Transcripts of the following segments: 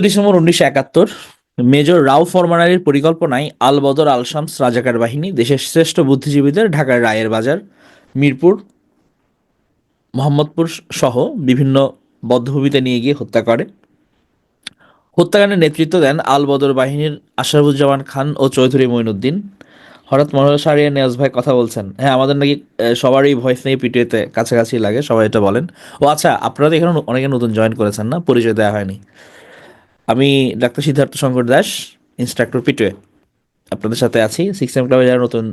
December 1971 major রাও ফরমানারির পরিকল্পনায় আল বদর আল শামস রাজাকার বাহিনী দেশের শ্রেষ্ঠ বুদ্ধিজীবীদের ঢাকার রায়ের বাজার, মিরপুর, মোহাম্মদপুর সহ বিভিন্ন বধ্যভূমিতে নিয়ে গিয়ে হত্যা করে। হত্যাকাণ্ডের নেতৃত্ব দেন আল বদর বাহিনীর আশরাফুজ্জামান খান ও চৌধুরী মঈনুদ্দিন। হঠাৎ মনে হলো সারিয়া নিয়াজ ভাই কথা বলছেন। হ্যাঁ, আমাদের নাকি সবারই ভয়েস নিয়ে পিটিএতে কাছাকাছি লাগে, সবাই এটা বলেন। ও আচ্ছা, আপনারা তো এখানে অনেকে নতুন জয়েন করেছেন না, পরিচয় দেওয়া হয়নি। আমি ডাক্তার সিদ্ধার্থ শঙ্কর দাস, ইনস্ট্রাক্টর পিটুয়ে। আপনাদের সাথে আছি। 6 এম ক্লাবে যারা নতুন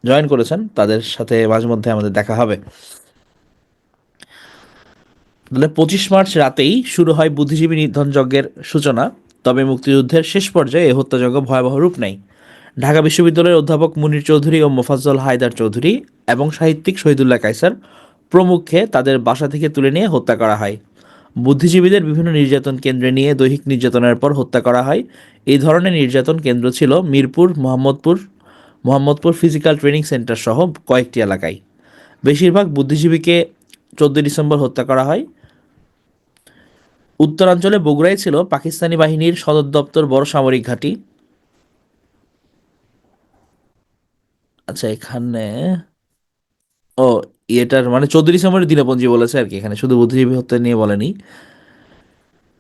জয়েন করেছেন তাদের সাথে মাঝে মধ্যে আমাদের দেখা হবে। তাহলে 25 মার্চ রাতেই শুরু হয় বুদ্ধিজীবী নিধন যজ্ঞের সূচনা। তবে মুক্তিযুদ্ধের শেষ পর্যায়ে এই হত্যাযজ্ঞ ভয়াবহ রূপ নেয়। ঢাকা বিশ্ববিদ্যালয়ের অধ্যাপক মুনীর চৌধুরী ও মোফাজ্জল হায়দার চৌধুরী এবং সাহিত্যিক শহীদুল্লাহ কায়সার প্রমুখকে তাদের বাসা থেকে তুলে নিয়ে হত্যা করা হয়। বুদ্ধিজীবীদের বিভিন্ন নির্যাতন কেন্দ্রে নিয়ে দৈহিক নির্যাতনের পর হত্যা করা হয়। এই ধরনের নির্যাতন কেন্দ্র ছিল Mirpur, Mohammadpur physical training centre সহ কয়েকটি এলাকায়। বেশিরভাগ বুদ্ধিজীবীকে 14 ডিসেম্বর হত্যা করা হয়। উত্তরাঞ্চলে বগুড়ায় ছিল পাকিস্তানি বাহিনীর সদর দপ্তর, বড় সামরিক ঘাঁটি। আচ্ছা, এখানে ও এটার মানে 14 ডিসেম্বরের দিনপঞ্জি বলেছে আর কি, এখানে শুধু বুদ্ধিজীবী হত্যা নিয়ে বলেনি।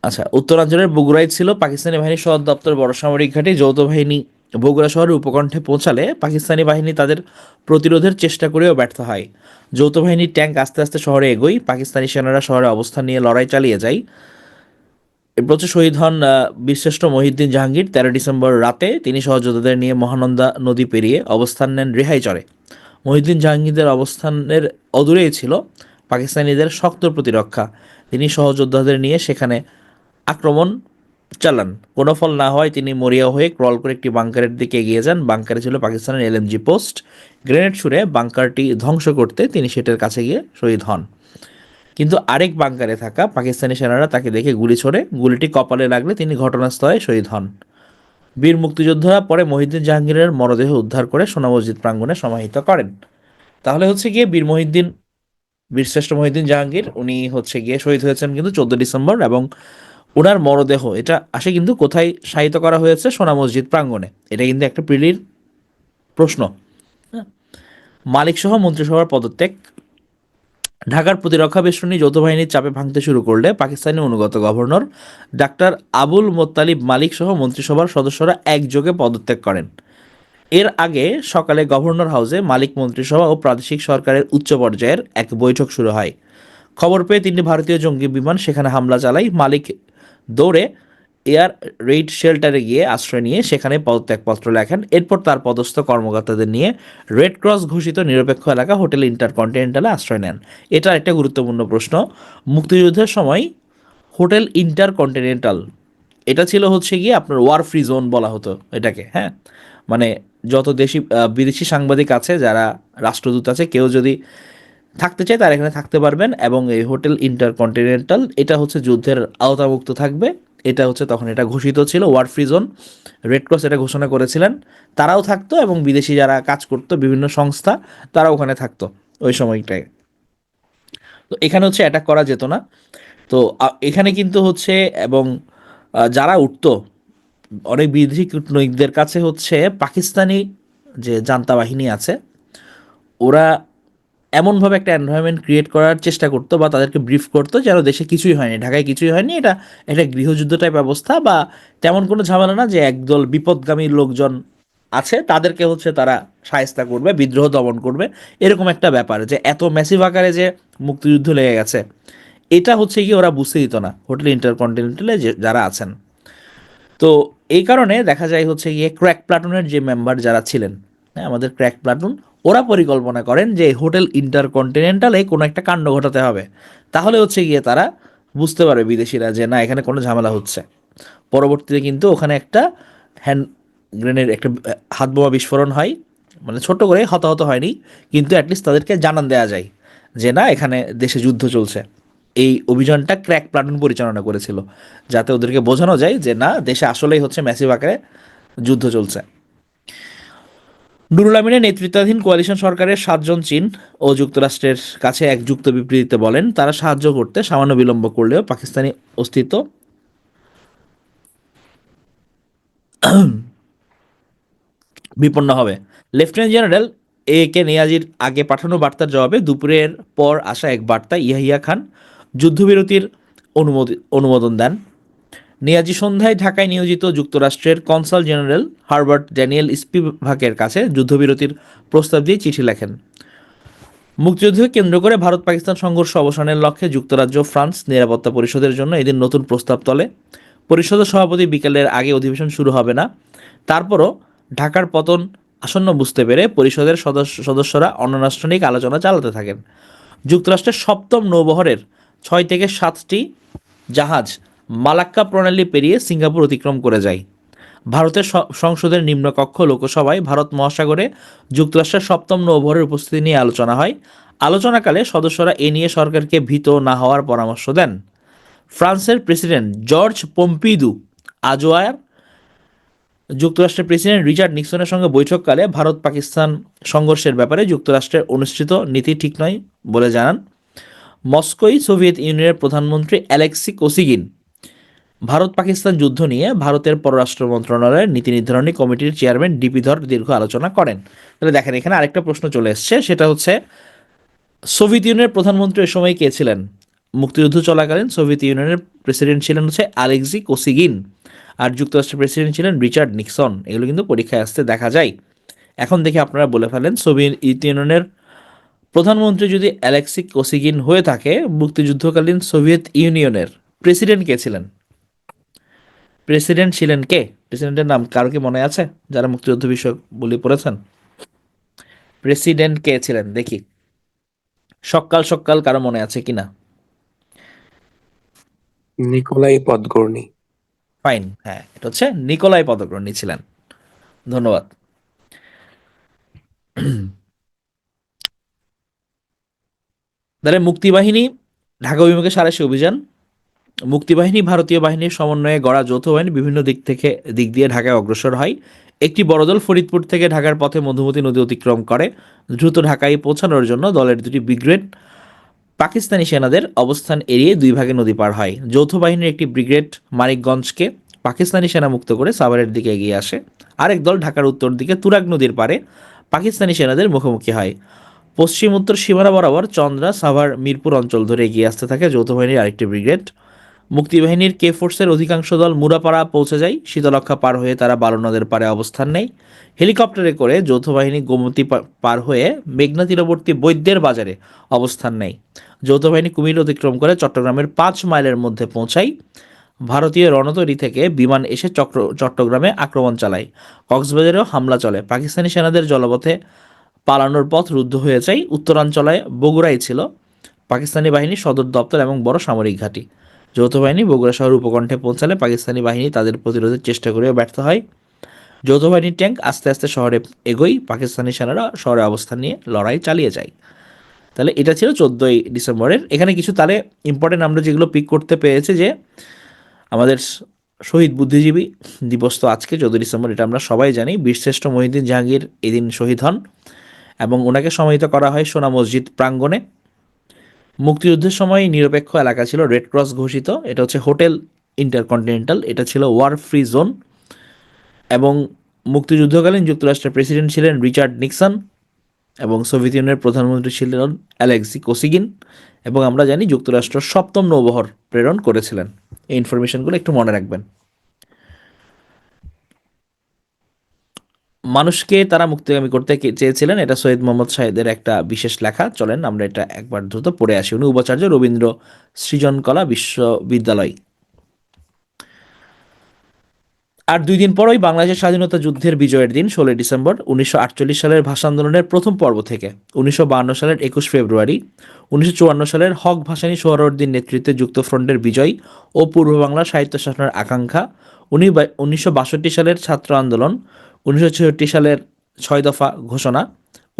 আচ্ছা, উত্তরাঞ্চলের বগুড়ায় ছিল পাকিস্তানি বাহিনীর সদর দপ্তর, বড় সামরিক ঘাঁটি। যৌথ বাহিনী বগুড়া শহরের উপকণ্ঠে পৌঁছালে পাকিস্তানি বাহিনী তাদের প্রতিরোধের চেষ্টা করেও ব্যর্থ হয়। যৌথ বাহিনীর ট্যাঙ্ক আস্তে আস্তে শহরে এগোয়। পাকিস্তানি সেনারা শহরে অবস্থান নিয়ে লড়াই চালিয়ে যায়। এরপর হচ্ছে শহীদ হন বীরশ্রেষ্ঠ মহিউদ্দিন জাহাঙ্গীর। 13 ডিসেম্বর রাতে তিনি সহযোদ্ধাদের নিয়ে মহানন্দা নদী পেরিয়ে অবস্থান নেন রেহাইচরে। মহিউদ্দিন জাহাঙ্গীরদের অবস্থানের অদূরেই ছিল পাকিস্তানিদের শক্ত প্রতিরক্ষা। তিনি সহযোদ্ধাদের নিয়ে সেখানে আক্রমণ চালান। কোনো ফল না হয় তিনি মরিয়া হয়ে ক্রল করে একটি বাংকারের দিকে এগিয়ে যান। বাংকারে ছিল পাকিস্তানের এলএমজি পোস্ট। গ্রেনেড ছুড়ে বাংকারটি ধ্বংস করতে তিনি সেটার কাছে গিয়ে শহীদ হন। কিন্তু আরেক বাংকারে থাকা পাকিস্তানি সেনারা তাকে দেখে গুলি ছোড়ে। গুলিটি কপালে লাগলে তিনি ঘটনাস্থলে শহীদ হন। বীর মুক্তিযোদ্ধারা পরে মহিউদ্দিন জাহাঙ্গীরের মরদেহ উদ্ধার করে সোনা মসজিদ প্রাঙ্গণে সমাহিত করেন। তাহলে হচ্ছে গিয়ে বীরশ্রেষ্ঠ মহিউদ্দিন জাহাঙ্গীর উনি হচ্ছে গিয়ে শহীদ হয়েছেন কিন্তু 14 ডিসেম্বর, এবং ওনার মরদেহ এটা আসে কিন্তু কোথায় শায়িত করা হয়েছে? সোনা মসজিদ প্রাঙ্গণে। এটা কিন্তু একটা প্রিলির প্রশ্ন। হ্যাঁ। মালিক সহ মন্ত্রিসভার পদত্যাগ। ঢাকার প্রতিরক্ষা বেষ্টনী যৌথ বাহিনীর চাপে ভাঙতে শুরু করলে পাকিস্তানি অনুগত গভর্নর ডাক্তার আবুল মোত্তালিব মালিক সহ মন্ত্রিসভার সদস্যরা একযোগে পদত্যাগ করেন। এর আগে সকালে গভর্নর হাউসে মালিক মন্ত্রিসভা ও প্রাদেশিক সরকারের উচ্চ পর্যায়ের এক বৈঠক শুরু হয়। খবর পেয়ে 3টি ভারতীয় জঙ্গি বিমান সেখানে হামলা চালায়। মালিক দৌড়ে এয়ার রেইড শেল্টারে গিয়ে আশ্রয় নিয়ে সেখানে পদত্যাগপত্র লেখেন। এরপর তার পদস্থ কর্মকর্তাদের নিয়ে রেড ক্রস ঘোষিত নিরপেক্ষ এলাকা হোটেল ইন্টারকন্টিনেন্টালে আশ্রয় নেন। এটা একটা গুরুত্বপূর্ণ প্রশ্ন। মুক্তিযুদ্ধের সময় হোটেল ইন্টারকন্টিনেন্টাল এটা ছিল হচ্ছে গিয়ে আপনার ওয়ার ফ্রি জোন বলা হতো এটাকে। হ্যাঁ, মানে যত বিদেশি সাংবাদিক আছে, যারা রাষ্ট্রদূত আছে, কেউ যদি থাকতে চায় তারা এখানে থাকতে পারবেন। এবং এই হোটেল ইন্টারকন্টিনেন্টাল এটা হচ্ছে যুদ্ধের আওতামুক্ত থাকবে। এটা হচ্ছে তখন এটা ঘোষিত ছিল war free zone. Red cross এটা ঘোষণা করেছিলেন। তারাও থাকতো এবং বিদেশি যারা কাজ করতো বিভিন্ন সংস্থা তারা ওখানে থাকতো ওই সময়টায়। তো এখানে হচ্ছে অ্যাটাক করা যেত না। তো এখানে কিন্তু হচ্ছে এবং যারা উঠতো অনেক বিদেশি কূটনৈতিকদের কাছে হচ্ছে পাকিস্তানি যে জান্তা বাহিনী আছে ওরা এমনভাবে একটা এনভায়রনমেন্ট ক্রিয়েট করার চেষ্টা করতো বা তাদেরকে ব্রিফ করতো যেন দেশে কিছুই হয়নি, ঢাকায় কিছুই হয়নি, এটা একটা গৃহযুদ্ধ টাইপ অবস্থা বা তেমন কোনো ঝামেলা না, যে একদল বিপদগামী লোকজন আছে তাদেরকে হচ্ছে তারা শায়েস্তা করবে, বিদ্রোহ দমন করবে, এরকম একটা ব্যাপার। যে এত ম্যাসিভ আকারে যে মুক্তিযুদ্ধ লেগে গেছে এটা হচ্ছে কি ওরা বুঝতে দিত না হোটেল ইন্টারকন্টিনেন্টালে যে যারা আছেন। তো এই কারণে দেখা যায় হচ্ছে গিয়ে ক্র্যাক প্লাটুনের যে মেম্বার যারা ছিলেন, হ্যাঁ আমাদের ক্র্যাক প্লাটুন, ওরা পরিকল্পনা করেন যে হোটেল ইন্টারকন্টিনেন্টালে কোনো একটা কাণ্ড ঘটাতে হবে। তাহলে হচ্ছে গিয়ে তারা বুঝতে পারবে বিদেশিরা যে না এখানে কোনো ঝামেলা হচ্ছে। পরবর্তীতে কিন্তু ওখানে একটা হ্যান্ড গ্রেনেড, একটা হাত বোমা বিস্ফোরণ হয়। মানে ছোট করে হতাহত হয়নি, কিন্তু অ্যাটলিস্ট তাদেরকে জানান দেওয়া যায় যে না এখানে দেশে যুদ্ধ চলছে। এই অভিযানটা ক্র্যাক প্লাটুন পরিচালনা করেছিল, যাতে ওদেরকে বোঝানো যায় যে না দেশে আসলেই হচ্ছে ম্যাসিভ আকারে যুদ্ধ চলছে। নুরুল আমিনের নেতৃত্বাধীন কোয়ালিশন সরকারের 7 জন চীন ও যুক্তরাষ্ট্রের কাছে এক যুক্ত বিবৃতিতে বলেন তারা সাহায্য করতে সামান্য বিলম্ব করলেও পাকিস্তানি অস্তিত্ব বিপন্ন হবে। লেফটেন্যান্ট জেনারেল এ কে নিয়াজির আগে পাঠানো বার্তার জবাবে দুপুরের পর আসা এক বার্তা ইয়াহিয়া খান যুদ্ধবিরতির অনুমোদন দেন। নিয়াজি সন্ধ্যায় ঢাকায় নিয়োজিত যুক্তরাষ্ট্রের কনসাল জেনারেল হারবার্ট ড্যানিয়েল স্পিভাকের কাছে যুদ্ধবিরতির প্রস্তাব দিয়ে চিঠি লেখেন। মুক্তিযুদ্ধকে কেন্দ্র করে ভারত পাকিস্তান সংঘর্ষ অবসানের লক্ষ্যে যুক্তরাজ্য ফ্রান্স নিরাপত্তা পরিষদের জন্য এদিন নতুন প্রস্তাব তোলে। পরিষদের সভাপতি বিকেলের আগে অধিবেশন শুরু হবে না। তারপরও ঢাকার পতন আসন্ন বুঝতে পেরে পরিষদের সদস্যরা অনানুষ্ঠানিক আলোচনা চালাতে থাকেন। যুক্তরাষ্ট্রের সপ্তম নৌবহরের 6 থেকে 7টি জাহাজ মালাক্কা প্রণালী পেরিয়ে সিঙ্গাপুর অতিক্রম করে যায়। ভারতের সংসদের নিম্নকক্ষ লোকসভায় ভারত মহাসাগরে যুক্তরাষ্ট্রের সপ্তম নৌবহরের উপস্থিতি নিয়ে আলোচনা হয়। আলোচনাকালে সদস্যরা এ নিয়ে সরকারকে ভীত না হওয়ার পরামর্শ দেন। ফ্রান্সের প্রেসিডেন্ট জর্জ পম্পিদু আজওয়ার যুক্তরাষ্ট্রের প্রেসিডেন্ট রিচার্ড নিক্সনের সঙ্গে বৈঠককালে ভারত পাকিস্তান সংঘর্ষের ব্যাপারে যুক্তরাষ্ট্রের অনুসৃত নীতি ঠিক নয় বলে জানান। মস্কোয় সোভিয়েত ইউনিয়নের প্রধানমন্ত্রী অ্যালেক্সি কোসিগিন ভারত পাকিস্তান যুদ্ধ নিয়ে ভারতের পররাষ্ট্র মন্ত্রণালয়ের নীতি নির্ধারণী কমিটির চেয়ারম্যান ডিপি ধর দীর্ঘ আলোচনা করেন। তাহলে দেখেন এখানে আরেকটা প্রশ্ন চলে এসছে, সেটা হচ্ছে সোভিয়েত ইউনিয়নের প্রধানমন্ত্রী এ সময় কে ছিলেন? মুক্তিযুদ্ধ চলাকালীন সোভিয়েত ইউনিয়নের প্রেসিডেন্ট ছিলেন হচ্ছে আলেক্সি কোসিগিন, আর যুক্তরাষ্ট্রের প্রেসিডেন্ট ছিলেন রিচার্ড নিক্সন। এগুলো কিন্তু পরীক্ষায় আসতে দেখা যায়। এখন দেখে আপনারা বলে ফেলেন, সোভিয়েত ইউনিয়নের প্রধানমন্ত্রী যদি অ্যালেক্সি কোসিগিন হয়ে থাকে, মুক্তিযুদ্ধকালীন সোভিয়েত ইউনিয়নের প্রেসিডেন্ট কে ছিলেন? প্রেসিডেন্ট ছিলেন কে? প্রেসিডেন্টের নাম কারো কি মনে আছে যারা মুক্তিযুদ্ধ বিষয়ক বলে পড়েছেন? প্রেসিডেন্ট কে ছিলেন দেখি, সকাল সকাল কারো মনে আছে কিনা? নিকোলাই পদগর্নি। ফাইন, হ্যাঁ, এটা হচ্ছে নিকোলাই পদকর্ণী ছিলেন। ধন্যবাদ। তাহলে মুক্তিবাহিনী ঢাকা অভিমুখে সাঁড়াশি অভিযান। মুক্তিবাহিনী ভারতীয় বাহিনীর সমন্বয়ে গড়া যৌথ বাহিনী বিভিন্ন দিক দিয়ে ঢাকায় অগ্রসর হয়। একটি বড় দল ফরিদপুর থেকে ঢাকার পথে মধুমতি নদী অতিক্রম করে। দ্রুত ঢাকায় পৌঁছানোর জন্য দলের দুটি ব্রিগেড পাকিস্তানি সেনাদের অবস্থান এড়িয়ে দুই ভাগে নদী পার হয়। যৌথ বাহিনীর একটি ব্রিগেড মানিকগঞ্জকে পাকিস্তানি সেনা মুক্ত করে সাভারের দিকে এগিয়ে আসে। আরেক দল ঢাকার উত্তর দিকে তুরাগ নদীর পারে পাকিস্তানি সেনাদের মুখোমুখি হয়। পশ্চিম উত্তর সীমানা বরাবর চন্দ্রা সাভার মিরপুর অঞ্চল ধরে এগিয়ে আসতে থাকে যৌথ বাহিনীর আরেকটি ব্রিগেড। মুক্তিবাহিনীর কে ফোর্সের অধিকাংশ দল মুরাপাড়া পৌঁছে যায়। শীতলক্ষা পার হয়ে তারা বালু নদের পারে অবস্থান নেয়। হেলিকপ্টারে করে যৌথ বাহিনী গোমতী পার হয়ে মেঘনা তীরবর্তী বৈদ্যের বাজারে অবস্থান নেয়। যৌথ বাহিনী কুমিল্লা অতিক্রম করে চট্টগ্রামের 5 মাইলের মধ্যে পৌঁছায়। ভারতীয় রণতরী থেকে বিমান এসে চট্টগ্রামে আক্রমণ চালায়। কক্সবাজারেও হামলা চলে। পাকিস্তানি সেনাদের জলপথে পালানোর পথ রুদ্ধ হয়ে যায়। উত্তরাঞ্চলে বগুড়াই ছিল পাকিস্তানি বাহিনীর সদর দপ্তর এবং বড় সামরিক ঘাঁটি। যৌথ বাহিনী বগুড়া শহর উপকণ্ঠে পৌঁছালে পাকিস্তানি বাহিনী তাদের প্রতিরোধের চেষ্টা করেও ব্যর্থ হয়। যৌথ বাহিনীর ট্যাঙ্ক আস্তে আস্তে শহরে এগোই। পাকিস্তানি সেনারা শহরে অবস্থান নিয়ে লড়াই চালিয়ে যায়। তাহলে এটা ছিল 14ই ডিসেম্বরের। এখানে কিছু তাহলে ইম্পর্টেন্ট আমরা যেগুলো পিক করতে পেরেছে, যে আমাদের শহীদ বুদ্ধিজীবী দিবস তো আজকে 14 ডিসেম্বর, এটা আমরা সবাই জানি। বীরশ্রেষ্ঠ মহিউদ্দিন জাহাঙ্গীর এদিন শহীদ হন এবং ওনাকে সমাহিত করা হয় সোনা মসজিদ প্রাঙ্গণে। মুক্তিযুদ্ধের সময় নিরপেক্ষ এলাকা ছিল রেড ক্রস ঘোষিত। এটা হচ্ছে হোটেল ইন্টারকন্টিনেন্টাল, এটা ছিল ওয়ার ফ্রি জোন। এবং মুক্তিযুদ্ধকালীন যুক্তরাষ্ট্রের প্রেসিডেন্ট ছিলেন রিচার্ড নিক্সন এবং সোভিয়েত ইউনিয়নের প্রধানমন্ত্রী ছিলেন অ্যালেক্সি কোসিগিন। এবং আমরা জানি যুক্তরাষ্ট্র সপ্তম নৌবহর প্রেরণ করেছিলেন। এই ইনফরমেশনগুলো একটু মনে রাখবেন। মানুষকে তারা মুক্তিগামী করতে চেয়েছিলেন, এটা সৈয়দ মোহাম্মদ শাহেদের একটা বিশেষ লেখা। চলেন আমরা এটা একবার দ্রুত পড়ে আসি। উনি উপাচার্য, রবীন্দ্র সৃজনকলা বিশ্ববিদ্যালয়। আর 2 দিন পরই বাংলাদেশের স্বাধীনতা যুদ্ধের বিজয়ের দিন 16 ডিসেম্বর 1948 সালের ভাষা আন্দোলনের প্রথম পর্ব থেকে 1952 সালের 21 ফেব্রুয়ারি, 1954 সালের হক ভাসানী সোহরাওয়ার্দীর নেতৃত্বে যুক্তফ্রন্টের বিজয় ও পূর্ব বাংলার স্বায়ত্তশাসনের আকাঙ্ক্ষা, 1962 সালের ছাত্র আন্দোলন, 1966 সালের 6 দফা ঘোষণা,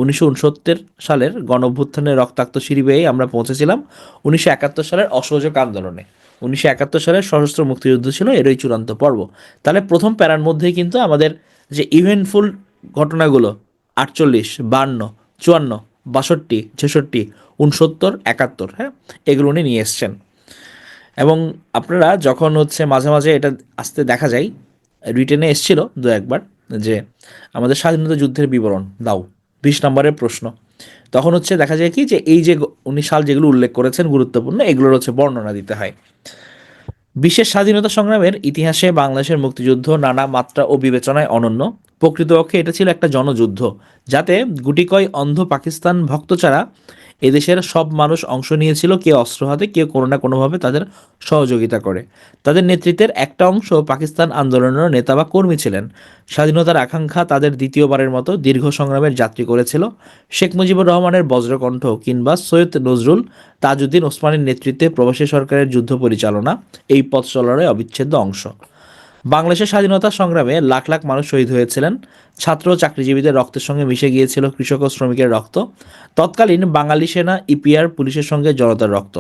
1969 সালের গণঅভ্যুত্থানের রক্তাক্ত সিঁড়ি বেয়ে আমরা পৌঁছেছিলাম 1971 সালের অসহযোগ আন্দোলনে। 1971 সালের সশস্ত্র মুক্তিযুদ্ধ ছিল এরই চূড়ান্ত পর্ব। তাহলে প্রথম প্যারার মধ্যেই কিন্তু আমাদের যে ইভেন্টফুল ঘটনাগুলো 48, 52, 54, 62, 66, 69, 71, হ্যাঁ, এগুলো উনি নিয়ে এসছেন। এবং আপনারা যখন হচ্ছে মাঝে মাঝে এটা আসতে দেখা যায় রিটেনে এসেছিল দু একবার যে আমাদের স্বাধীনতা যুদ্ধের বিবরণ দাও, 20 নম্বরের প্রশ্ন। তখন হচ্ছে দেখা যায় কি যে এই যে উনি সাল যেগুলো উল্লেখ করেছেন গুরুত্বপূর্ণ, এগুলোর হচ্ছে বর্ণনা দিতে হয়। বিশ্বের স্বাধীনতা সংগ্রামের ইতিহাসে বাংলাদেশের মুক্তিযুদ্ধ নানা মাত্রা ও বিবেচনায় অনন্য। প্রকৃতপক্ষে এটা ছিল একটা জনযুদ্ধ, যাতে গুটিকয় অন্ধ পাকিস্তান ভক্ত ছাড়া এদেশের সব মানুষ অংশ নিয়েছিল, কেউ অস্ত্র হাতে, কেউ কোনো না কোনোভাবে তাদের সহযোগিতা করে। তাদের নেতৃত্বের একটা অংশ পাকিস্তান আন্দোলনের নেতা বা কর্মী ছিলেন। স্বাধীনতার আকাঙ্ক্ষা তাদের দ্বিতীয়বারের মতো দীর্ঘ সংগ্রামের যাত্রী করেছিল। শেখ মুজিবুর রহমানের বজ্রকণ্ঠ কিংবা সৈয়দ নজরুল তাজউদ্দিন ওসমানের নেতৃত্বে প্রবাসী সরকারের যুদ্ধ পরিচালনা এই পথ চলার অবিচ্ছেদ্য অংশ। বাংলাদেশের স্বাধীনতা সংগ্রামে লাখ লাখ মানুষ শহীদ হয়েছিলেন। ছাত্র ও চাকরিজীবীদের রক্তের সঙ্গে মিশে গিয়েছিল কৃষক ও শ্রমিকের রক্ত। তৎকালীন বাঙালি সেনা, ইপিআর, পুলিশের সঙ্গে জনতার রক্ত।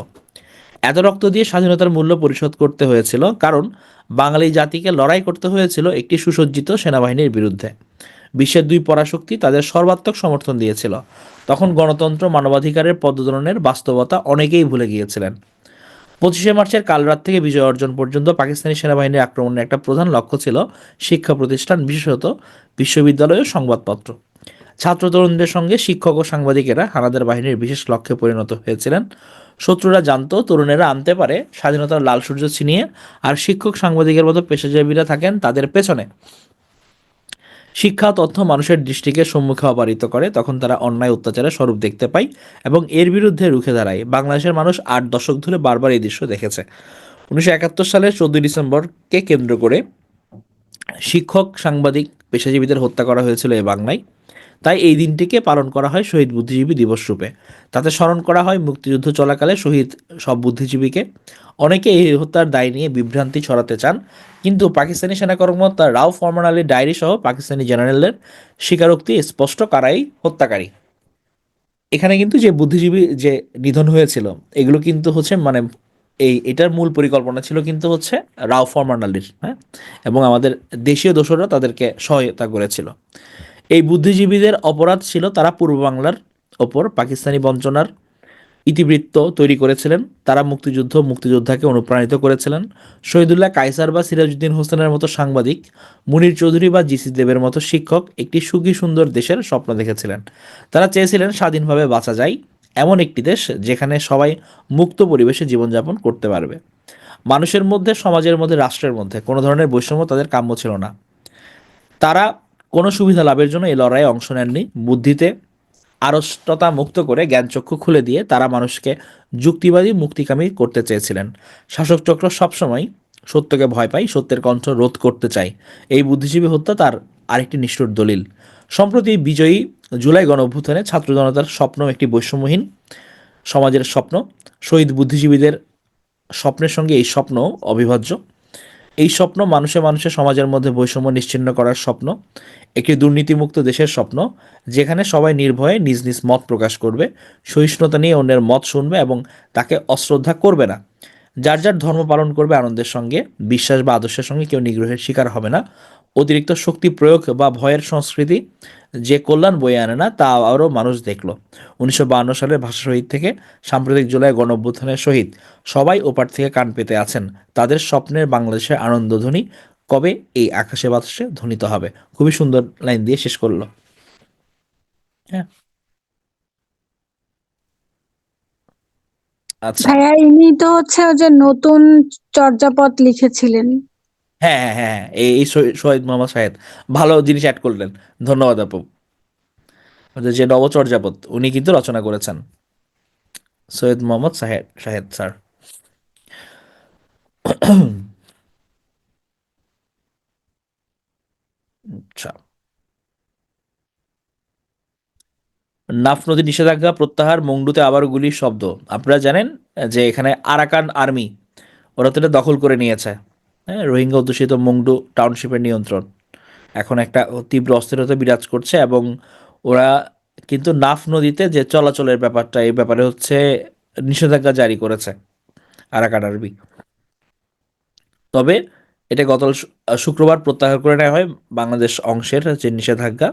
এত রক্ত দিয়ে স্বাধীনতার মূল্য পরিশোধ করতে হয়েছিল, কারণ বাঙালি জাতিকে লড়াই করতে হয়েছিল একটি সুসজ্জিত সেনাবাহিনীর বিরুদ্ধে। বিশ্বের দুই পরাশক্তি তাদের সর্বাত্মক সমর্থন দিয়েছিল। তখন গণতন্ত্র, মানবাধিকারের পদদলনের বাস্তবতা অনেকেই ভুলে গিয়েছিলেন। 25শে মার্চের কাল রাত থেকে বিজয় অর্জন পর্যন্ত পাকিস্তানি সেনাবাহিনীর আক্রমণের একটা প্রধান লক্ষ্য ছিল শিক্ষা প্রতিষ্ঠান, বিশেষত বিশ্ববিদ্যালয় ও সংবাদপত্র। ছাত্র তরুণদের সঙ্গে শিক্ষক ও সাংবাদিকেরা হানাদার বাহিনীর বিশেষ লক্ষ্যে পরিণত হয়েছিলেন। শত্রুরা জানতো তরুণেরা আনতে পারে স্বাধীনতার লাল সূর্য ছিনিয়ে, আর শিক্ষক সাংবাদিকের মতো পেশাজীবীরা থাকেন তাদের পেছনে। শিক্ষা তথ্য মানুষের দৃষ্টিকে সম্মুখে অপারিত করে, তখন তারা অন্যায় অত্যাচারের স্বরূপ দেখতে পায় এবং এর বিরুদ্ধে রুখে দাঁড়ায়। বাংলাদেশের মানুষ 8 দশক ধরে বারবার এই দৃশ্য দেখেছে। 1971 সালের 14 ডিসেম্বরকে কেন্দ্র করে শিক্ষক, সাংবাদিক, পেশাজীবীদের হত্যা করা হয়েছিল এই বাংলায়। তাই এই দিনটিকে পালন করা হয় শহীদ বুদ্ধিজীবী দিবস রূপে। তাতে স্মরণ করা হয় মুক্তিযুদ্ধ চলাকালে শহীদ সব বুদ্ধিজীবীকে। অনেকে এই হত্যার দায় নিয়ে বিভ্রান্তি ছড়াতে চান, কিন্তু পাকিস্তানি সেনা কর্মকর্তা রাও ফরমান আলীর ডায়েরি সহ পাকিস্তানি জেনারেলের স্বীকারোক্তি স্পষ্ট কারাই হত্যাকারী। এখানে কিন্তু যে বুদ্ধিজীবী যে নিধন হয়েছিল, এগুলো কিন্তু হচ্ছে মানে এটার মূল পরিকল্পনা ছিল কিন্তু হচ্ছে রাও ফরমান আলীর, হ্যাঁ, এবং আমাদের দেশীয় দোসররা তাদেরকে সহায়তা করেছিল। এই বুদ্ধিজীবীদের অপরাধ ছিল তারা পূর্ব বাংলার ওপর পাকিস্তানি বঞ্চনার ইতিবৃত্ত তৈরি করেছিলেন। তারা মুক্তিযোদ্ধাকে অনুপ্রাণিত করেছিলেন। শহীদুল্লাহ কায়সার বা সিরাজউদ্দিন হোসেনের মতো সাংবাদিক, মুনির চৌধুরী বা জিসি দেবের মতো শিক্ষক একটি সুখী সুন্দর দেশের স্বপ্ন দেখেছিলেন। তারা চেয়েছিলেন স্বাধীনভাবে বাঁচা যায়, এমন একটি দেশ যেখানে সবাই মুক্ত পরিবেশে জীবনযাপন করতে পারবে। মানুষের মধ্যে, সমাজের মধ্যে, রাষ্ট্রের মধ্যে কোনো ধরনের বৈষম্য তাদের কাম্য ছিল না। তারা কোনো সুবিধা লাভের জন্য এই লড়াইয়ে অংশ নেননি। বুদ্ধিতে আড়ষ্টতা মুক্ত করে জ্ঞানচক্ষু খুলে দিয়ে তারা মানুষকে যুক্তিবাদী, মুক্তিকামী করতে চেয়েছিলেন। শাসকচক্র সবসময় সত্যকে ভয় পায়, সত্যের কণ্ঠ রোধ করতে চায়। এই বুদ্ধিজীবী হত্যা তার আরেকটি নিষ্ঠুর দলিল। সম্প্রতি বিজয়ী জুলাই গণ অভ্যুত্থানে ছাত্র জনতার স্বপ্ন একটি বৈষম্যহীন সমাজের স্বপ্ন। শহীদ বুদ্ধিজীবীদের স্বপ্নের সঙ্গে এই স্বপ্ন অবিভাজ্য। এই স্বপ্ন মানুষে মানুষে সমাজের মধ্যে বৈষম্য নিশ্চিহ্ন করার স্বপ্ন, একটি দুর্নীতিমুক্ত দেশের স্বপ্ন, যেখানে সবাই নির্ভয়ে নিজ নিজ মত প্রকাশ করবে, সহিষ্ণুতা নিয়ে অন্যের মত শুনবে এবং তাকে অশ্রদ্ধা করবে না। যার যার ধর্ম পালন করবে আনন্দের সঙ্গে, বিশ্বাস বা আদর্শের সঙ্গে কেউ নিগ্রহের শিকার হবে না। অতিরিক্ত শক্তি প্রয়োগ বা ভয়ের সংস্কৃতি যে কল্যাণ বয়ে আনে না, তা আরও মানুষ দেখল। 1952 সালের ভাষা শহীদ থেকে সাম্প্রতিক জুলাই গণ অভ্যুত্থানের শহীদ, সবাই ওপার থেকে কান পেতে আছেন। তাদের স্বপ্নের বাংলাদেশের আনন্দধ্বনি কবে এই আকাশে বাতাসে ধ্বনিত হবে। খুবই সুন্দর লাইন দিয়ে শেষ করলো। হ্যাঁ, আচ্ছা। ভাইয়া ইনি তো হচ্ছে ওই যে নতুন চর্যাপদ লিখেছিলেন। হ্যাঁ, হ্যাঁ, হ্যাঁ, হ্যাঁ, এই শহীদ মোহাম্মদ শাহেদ ভালো জিনিস অ্যাড করলেন। ধন্যবাদ আপু। ওদের যে নবচর্যাপদ উনি কিন্তু রচনা করেছেন, সৈয়দ মোহাম্মদ শাহেদ স্যার। আচ্ছা, নাফ নদী নিষেধাজ্ঞা প্রত্যাহার, মংডুতে আবার গুলির শব্দ। আপনারা জানেন যে এখানে আরাকান আর্মি ওরা তো এটা দখল করে নিয়েছে। হ্যাঁ, রোহিঙ্গা অধ্যুষিত মংডু টাউনশিপের নিয়ন্ত্রণ এখন একটা তীব্র অস্থিরতা বিরাজ করছে, এবং ওরা কিন্তু নাফ নদীতে যে চলাচলের ব্যাপারটা, এই ব্যাপারে হচ্ছে নিষেধাজ্ঞা জারি করেছে আরাকান আর্মি। তবে এটা গত শুক্রবার প্রত্যাহার করে নেওয়া হয় বাংলাদেশ অংশের যে নিষেধাজ্ঞা।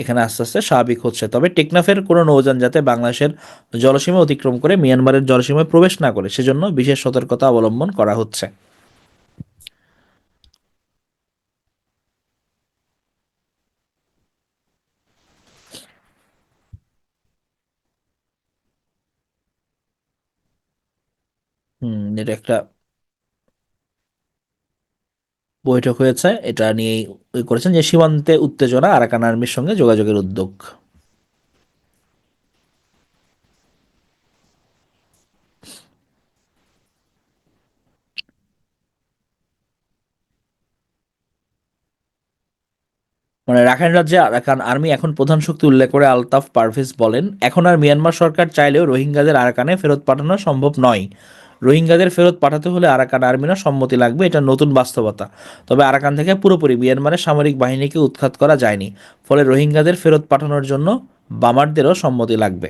এখানে আস্তে আস্তে স্বাভাবিক হচ্ছে। তবে টেকনাফের কোনো নৌযান যাতে বাংলাদেশের জলসীমা অতিক্রম করে মিয়ানমারের জলসীমায় প্রবেশ না করে, সেজন্য বিশেষ সতর্কতা অবলম্বন করা হচ্ছে। এটা একটা বৈঠক হয়েছে, এটা নিয়েই করেছেন যে সীমান্তে উত্তেজনা, আরাকান আর্মির সঙ্গে যোগাযোগের উদ্যোগ। মানে রাখাইন রাজ্যে আরাকান আর্মি এখন প্রধান শক্তি উল্লেখ করে আলতাফ পারভেজ বলেন, এখন আর মিয়ানমার সরকার চাইলেও রোহিঙ্গাদের আরাকানে ফেরত পাঠানো সম্ভব নয়। রোহিঙ্গাদের ফেরত পাঠাতে হলে আরাকান আর্মিরও সম্মতি লাগবে, এটা নতুন বাস্তবতা। তবে আরাকান থেকে পুরোপুরি মিয়ানমারের সামরিক বাহিনীকে উৎখাত করা যায়নি, ফলে রোহিঙ্গাদের ফেরত পাঠানোর জন্য বামারদেরও সম্মতি লাগবে।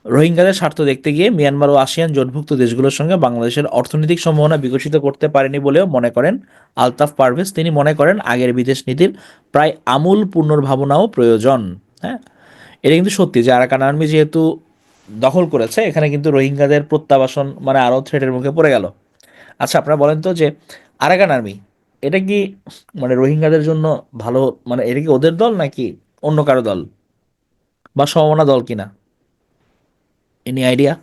রোহিঙ্গাদের স্বার্থ দেখতে গিয়ে মিয়ানমার ও আসিয়ান জোটভুক্ত দেশগুলোর সঙ্গে বাংলাদেশের অর্থনৈতিক সম্ভাবনা বিকশিত করতে পারেনি বলেও মনে করেন আলতাফ পারভেজ। তিনি মনে করেন আগের বিদেশ নীতির প্রায় আমূল পুনর্ভাবনাও প্রয়োজন। হ্যাঁ, এটা কিন্তু সত্যি যে আরাকান আর্মি যেহেতু দখল করেছে, এখানে কিন্তু রোহিঙ্গাদের প্রত্যাবাসন মানে আরও থ্রেটের মুখে পড়ে গেল। আচ্ছা, আপনারা বলেন তো যে আরাকান আর্মি এটা কি মানে রোহিঙ্গাদের জন্য ভালো, মানে এটা কি ওদের দল নাকি অন্য কারো দল বা সমমনা দল কিনা? Any idea?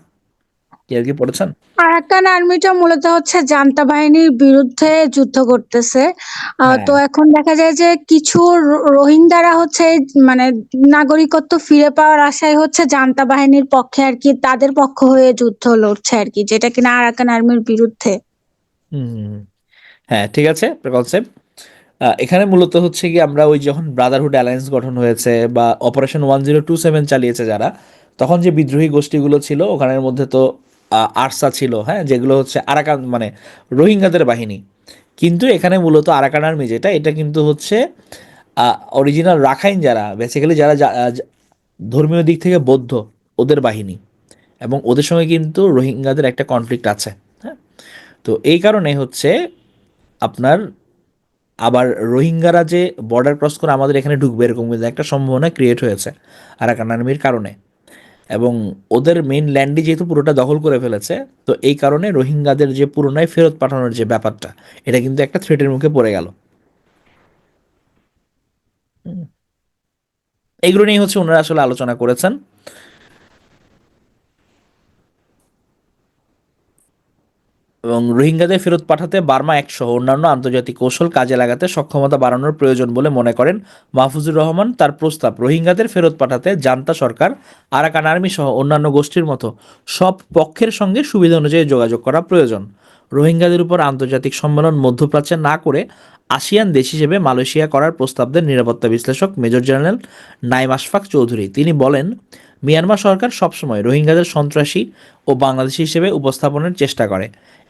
কেউ কি পড়েছেন? আরাকান আর্মিটা মূলত হচ্ছে জান্তা বাহিনীর বিরুদ্ধে যুদ্ধ করতেছে। তো হ্যাঁ। এখন দেখা যায় যে কিছু রোহিঙ্গারা হচ্ছে মানে নাগরিকত্ব ফিরে পাওয়ার আশায় হচ্ছে জান্তা বাহিনীর পক্ষে আর কি, তাদের পক্ষ হয়ে যুদ্ধ লড়ছে আর কি, যেটা কিনা আরাকান আর্মির বিরুদ্ধে। হুম হুম, হুম। হ্যাঁ, ঠিক আছে, কনসেপ্ট। এখানে মূলত হচ্ছে কি আমরা ওই যখন ব্রাদারহুড অ্যালায়েন্স গঠন হয়েছে বা অপারেশন 1027 চালিয়েছে যারা, তখন যে বিদ্রোহী গোষ্ঠীগুলো ছিল ওখানের মধ্যে তো আরসা ছিল, হ্যাঁ, যেগুলো হচ্ছে আরাকান মানে রোহিঙ্গাদের বাহিনী। কিন্তু এখানে মূলত আরাকান আর্মি যেটা, এটা কিন্তু হচ্ছে অরিজিনাল রাখাইন যারা বেসিক্যালি যারা ধর্মীয় দিক থেকে বৌদ্ধ, ওদের বাহিনী। এবং ওদের সঙ্গে কিন্তু রোহিঙ্গাদের একটা কনফ্লিক্ট আছে। হ্যাঁ, তো এই কারণে হচ্ছে আপনার আবার রোহিঙ্গারা যে বর্ডার ক্রস করে আমাদের এখানে ঢুকবে এরকম কিন্তু একটা সম্ভাবনা ক্রিয়েট হয়েছে আরাকান আর্মির কারণে। এবং ওদের মেইন ল্যান্ডই যেহেতু পুরোটা দখল করে ফেলেছে, তো এই কারণে রোহিঙ্গাদের যে পুরোনায় ফেরত পাঠানোর যে ব্যাপারটা, এটা কিন্তু একটা থ্রেটের মুখে পড়ে গেল। হুম। এইগুলো নিয়ে হচ্ছে ওনারা আসলে আলোচনা করেছেন। এবং রোহিঙ্গাদের ফেরত পাঠাতে বার্মা একসহ অন্যান্য আন্তর্জাতিক কৌশল কাজে লাগাতে সক্ষমতা বাড়ানোর প্রয়োজন বলে মনে করেন মাহফুজুর রহমান। তার প্রস্তাব, রোহিঙ্গাদের ফেরত পাঠাতে জান্তা সরকার, আরাকান আর্মি সহ অন্যান্য গোষ্ঠীর মতো সব পক্ষের সঙ্গে সুবিধা অনুযায়ী যোগাযোগ করা প্রয়োজন। রোহিঙ্গাদের উপর আন্তর্জাতিক সম্মেলন মধ্যপ্রাচ্যে না করে আসিয়ান দেশ হিসেবে মালয়েশিয়া করার প্রস্তাব দেন নিরাপত্তা বিশ্লেষক মেজর জেনারেল নাইম আশফাক চৌধুরী। তিনি বলেন, মিয়ানমার সরকার সবসময় রোহিঙ্গাদের সন্ত্রাসী ও বাংলাদেশি হিসেবে উপস্থাপনের চেষ্টা করে।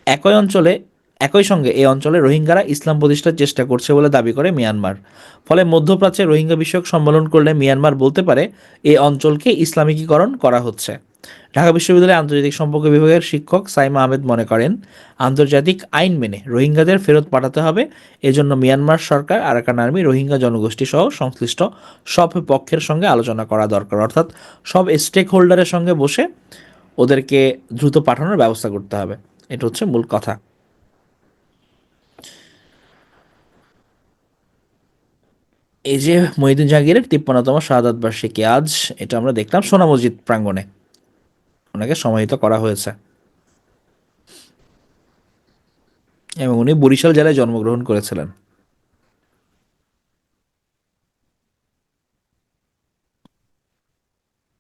একই অঞ্চলে একই সঙ্গে এই অঞ্চলে রোহিঙ্গারা ইসলাম প্রতিষ্ঠার চেষ্টা করছে বলে দাবি করে মিয়ানমার। ফলে মধ্যপ্রাচ্যে রোহিঙ্গা বিষয়ক সম্মেলন করলে মিয়ানমার বলতে পারে এই অঞ্চলকে ইসলামিকীকরণ করা হচ্ছে। ঢাকা বিশ্ববিদ্যালয়ের আন্তর্জাতিক সম্পর্ক বিভাগের শিক্ষক সাইমা আহমেদ মনে করেন, আন্তর্জাতিক আইন মেনে রোহিঙ্গাদের ফেরত পাঠাতে হবে। এজন্য মিয়ানমার সরকার, আরাকান আর্মি, রোহিঙ্গা জনগোষ্ঠী সহ সংশ্লিষ্ট সব পক্ষের সঙ্গে আলোচনা করা দরকার, অর্থাৎ সব স্টেক হোল্ডারের সঙ্গে বসে ওদেরকে দ্রুত পাঠানোর ব্যবস্থা করতে হবে। এটা হচ্ছে মূল কথা। এই যে মহিউদ্দিন জাহাঙ্গীরের 53তম শাহাদাত বার্ষিকী আজ, এটা আমরা দেখলাম সোনা মসজিদ প্রাঙ্গণে ওনাকে সমাহিত করা হয়েছে। এবং উনি বরিশাল জেলায় জন্মগ্রহণ করেছিলেন।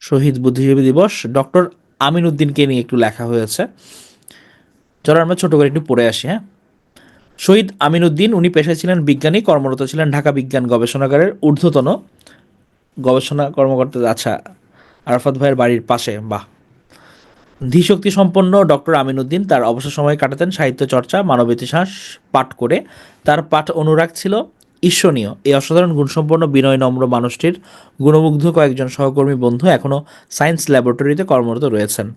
শহীদ বুদ্ধিজীবী দিবস ডক্টর আমিন উদ্দিনকে নিয়ে একটু লেখা হয়েছে। চলো আমরা ছোট করে একটু পড়ে আসি। হ্যাঁ, শহীদ আমিন উদ্দিন, উনি পেশায় ছিলেন বিজ্ঞানী, কর্মরত ছিলেন ঢাকা বিজ্ঞান গবেষণাগারের ঊর্ধ্বতন গবেষণা কর্মকর্তা। আচ্ছা, আরাফাত ভাইয়ের বাড়ির পাশে, বাহ। ধীশক্তি সম্পন্ন ডক্টর আমিনউদ্দিন তার অবসর সময় কাটাতেন সাহিত্য চর্চা, মানব ইতিহাস পাঠ করে। তার পাঠ অনুরাগ ছিল ঈর্ষণীয়। এই অসাধারণ গুণসম্পন্ন বিনয় নম্র মানুষটির গুণমুগ্ধ কয়েকজন সহকর্মী বন্ধু এখনও সায়েন্স ল্যাবরেটরিতে কর্মরত রয়েছেন।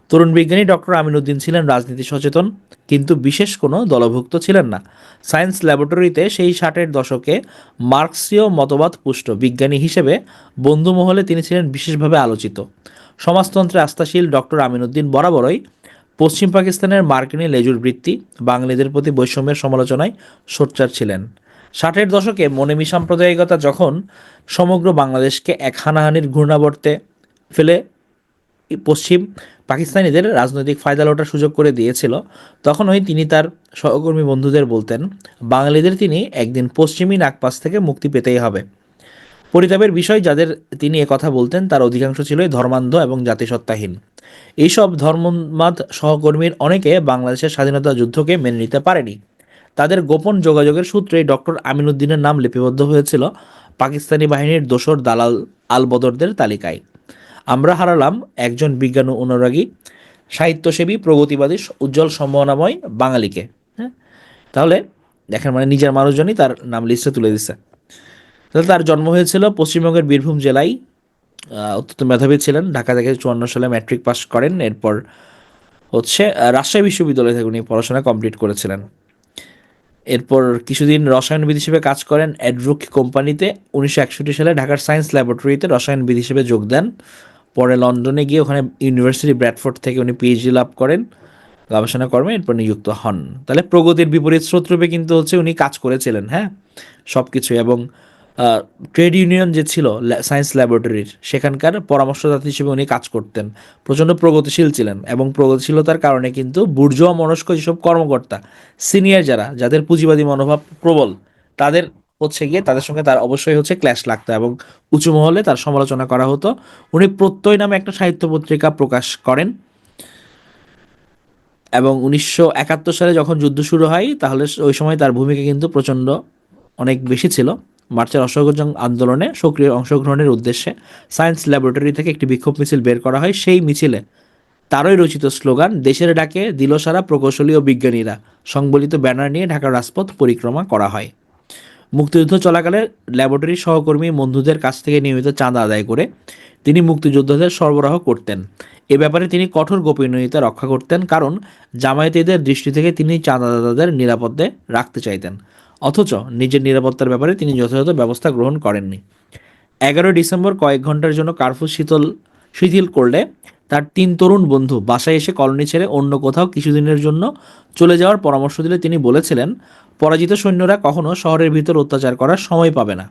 তরুণ বিজ্ঞানী ডক্টর আমিনউদ্দিন ছিলেন রাজনীতি সচেতন, কিন্তু বিশেষ কোনো দলভুক্ত ছিলেন না। সায়েন্স ল্যাবরেটরিতে সেই 60-এর দশকে মার্ক্সীয় মতবাদ পুষ্ট বিজ্ঞানী হিসেবে বন্ধুমহলে তিনি ছিলেন বিশেষভাবে আলোচিত। সমাজতন্ত্রে আস্থাশীল ডক্টর আমিনউদ্দিন বরাবরই পশ্চিম পাকিস্তানের মার্কিনী লেজুর বৃত্তি, বাঙালিদের প্রতি বৈষম্যের সমালোচনায় সোচ্চার ছিলেন। 60-এর দশকে মনেমি সাম্প্রদায়িকতা যখন সমগ্র বাংলাদেশকে এক হানাহানির ঘূর্ণাবর্তে ফেলে পশ্চিম পাকিস্তানিদের রাজনৈতিক ফায়দা লোটার সুযোগ করে দিয়েছিল, তখনই তিনি তার সহকর্মী বন্ধুদের বলতেন, বাঙালিদের তিনি একদিন পশ্চিমী নাগপাশ থেকে মুক্তি পেতেই হবে। পরিতাপের বিষয়, যাদের তিনি একথা বলতেন তার অধিকাংশ ছিলই ধর্মান্ধ এবং জাতিসত্তাহীন। এইসব ধর্মোন্মাদ সহকর্মীর অনেকে বাংলাদেশের স্বাধীনতা যুদ্ধকে মেনে নিতে পারেনি। তাদের গোপন যোগাযোগের সূত্রেই ডক্টর আমিনউদ্দিনের নাম লিপিবদ্ধ হয়েছিল পাকিস্তানি বাহিনীর দোসর দালাল আলবদরদের তালিকায়। আমরা হারালাম একজন বিজ্ঞান অনুরাগী, সাহিত্যসেবী, প্রগতিবাদী, উজ্জ্বল সম্ভাবনাময় বাঙালিকে। হ্যাঁ, তাহলে দেখেন মানে নিজের মানুষজনই তার নাম লিস্টে তুলে দিচ্ছে। তাহলে তার জন্ম হয়েছিল পশ্চিমবঙ্গের বীরভূম জেলায়। অত্যন্ত মেধাবী ছিলেন। ঢাকা থেকে 54 সালে ম্যাট্রিক পাস করেন। এরপর রাজশাহী বিশ্ববিদ্যালয় থেকে উনি পড়াশোনা কমপ্লিট করেছিলেন। এরপর কিছুদিন রসায়নবিদ হিসেবে কাজ করেন অ্যাডব্রুক কোম্পানিতে। 1961 সালে ঢাকার সায়েন্স ল্যাবরেটরিতে রসায়নবিদ হিসেবে যোগ দেন। পরে লন্ডনে গিয়ে ওখানে ইউনিভার্সিটি ব্র্যাডফোর্ড থেকে উনি পিএইচডি লাভ করেন গবেষণা কর্মে, এরপর নিযুক্ত হন। তাহলে প্রগতির বিপরীত স্রোতরূপে কিন্তু উনি কাজ করেছিলেন, হ্যাঁ, সব কিছু। এবং ট্রেড ইউনিয়ন যে ছিল সায়েন্স ল্যাবরেটরির, সেখানকার পরামর্শদাতা হিসেবে উনি কাজ করতেন। প্রচণ্ড প্রগতিশীল ছিলেন এবং প্রগতিশীলতার কারণে কিন্তু বুর্জোয়া মনস্ক যেসব কর্মকর্তা, সিনিয়র যাদের পুঁজিবাদী মনোভাব প্রবল, তাদের গিয়ে তাদের সঙ্গে তার অবশ্যই ক্ল্যাশ লাগতো এবং উঁচু মহলে তার সমালোচনা করা হতো। উনি প্রত্যয় নামে একটা সাহিত্য পত্রিকা প্রকাশ করেন এবং 1971 সালে যখন যুদ্ধ শুরু হয়, তাহলে ওই সময় তার ভূমিকা কিন্তু প্রচণ্ড অনেক বেশি ছিল। মার্চের অসহযোগ আন্দোলনে সক্রিয় অংশগ্রহণের উদ্দেশ্যে সায়েন্স ল্যাবরেটরি থেকে একটি বিক্ষোভ মিছিল বের করা হয়। সেই মিছিলে তারই রচিত স্লোগান "দেশের ডাকে দিল সারা প্রকৌশলী ও বিজ্ঞানীরা" সংবলিত ব্যানার নিয়ে ঢাকার রাজপথ পরিক্রমা করা হয়। মুক্তিযুদ্ধ চলাকালে ল্যাবরেটরির সহকর্মী বন্ধুদের কাছ থেকে নিয়মিত চাঁদা আদায় করে তিনি মুক্তিযোদ্ধাদের সরবরাহ করতেন। এ ব্যাপারে তিনি কঠোর গোপনীয়তা রক্ষা করতেন, কারণ জামায়াতীদের দৃষ্টি থেকে তিনি চাঁদাদাতাদের নিরাপদে রাখতে চাইতেন। অথচ নিজের নিরাপত্তার ব্যাপারে তিনি যথাযথ ব্যবস্থা গ্রহণ করেননি। 11 ডিসেম্বর কয়েক ঘন্টার জন্য কার্ফু শিথিল করলে তার 3 তরুণ বন্ধু বাসায় এসে কলোনি ছেড়ে অন্য কোথাও কিছুদিনের জন্য চলে যাওয়ার পরামর্শ দিলে তিনি বলেছিলেন, পরাজিত সৈন্যরা কখনো শহরের ভিতর অত্যাচার করার সময় পাবে না।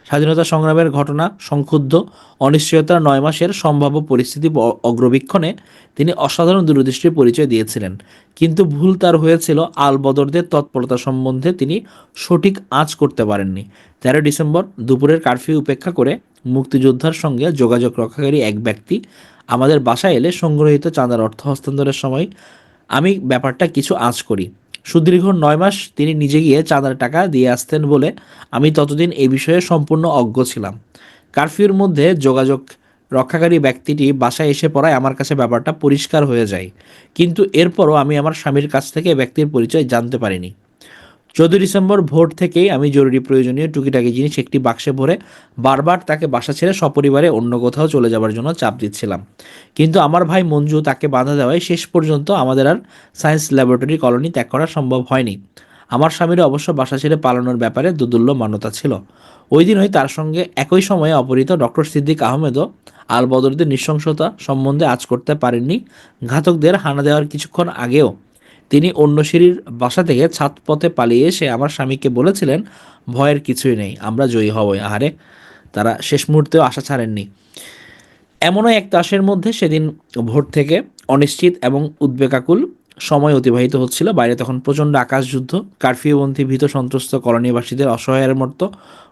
স্বাধীনতা সংগ্রামের ঘটনা, সংক্ষুব্ধ অনিশ্চয়তার 9 মাসের সম্ভাব্য পরিস্থিতি অগ্রবীক্ষণে তিনি অসাধারণ দূরদৃষ্টির পরিচয় দিয়েছিলেন। কিন্তু ভুল তার হয়েছিল আলবদরদের তৎপরতা সম্বন্ধে তিনি সঠিক আঁচ করতে পারেননি। 13 ডিসেম্বর দুপুরের কারফিউ উপেক্ষা করে মুক্তিযোদ্ধার সঙ্গে যোগাযোগ রক্ষাকারী এক ব্যক্তি আমাদের বাসায় এলে সংগ্রহীত চাঁদার অর্থ হস্তান্তরের সময় আমি ব্যাপারটা কিছু আঁচ করি। সুদীর্ঘ 9 মাস তিনি নিজে গিয়ে চাঁদার টাকা দিয়ে আসতেন বলে আমি ততদিন এই বিষয়ে সম্পূর্ণ অজ্ঞ ছিলাম। কারফিউর মধ্যে যোগাযোগ রক্ষাকারী ব্যক্তিটি বাসায় এসে পড়ায় আমার কাছে ব্যাপারটা পরিষ্কার হয়ে যায়, কিন্তু এরপরও আমি আমার স্বামীর কাছ থেকে ব্যক্তির পরিচয় জানতে পারিনি। 14 ডিসেম্বর ভোর থেকেই আমি জরুরি প্রয়োজনীয় টুকিটাকি জিনিস একটি বাক্সে ভরে বারবার তাকে বাসা ছেড়ে সপরিবারে অন্য কোথাও চলে যাবার জন্য চাপ দিচ্ছিলাম, কিন্তু আমার ভাই মঞ্জু তাকে বাধা দেওয়ায় শেষ পর্যন্ত আমাদের আর সায়েন্স ল্যাবরেটরি কলোনি ত্যাগ করা সম্ভব হয়নি। আমার স্বামীর অবশ্য বাসা ছেড়ে পালানোর ব্যাপারে দুদুল্য মান্যতা ছিল। ওই দিনই তার সঙ্গে একই সময়ে অপহৃত ডক্টর সিদ্দিক আহমেদও আলবদরদের নৃশংসতা সম্বন্ধে আঁচ করতে পারেননি। ঘাতকদের হানা দেওয়ার কিছুক্ষণ আগেও তিনি অন্য সিঁড়ির বাসা থেকে ছাদপথে পালিয়ে এসে আমার স্বামীকে বলেছিলেন, ভয়ের কিছুই নেই, আমরা জয়ী হবই। আহারে, তারা শেষ মুহূর্তেও আশা ছাড়েননি। এমনও এক তাসের মধ্যে সেদিন ভোর থেকে অনিশ্চিত এবং উদ্বেগাকুল সময় অতিবাহিত হচ্ছিল। বাইরে তখন প্রচণ্ড আকাশযুদ্ধ। কারফিউবন্দি ভীত সন্ত্রস্ত কলোনিবাসীদের অসহায়ের মতো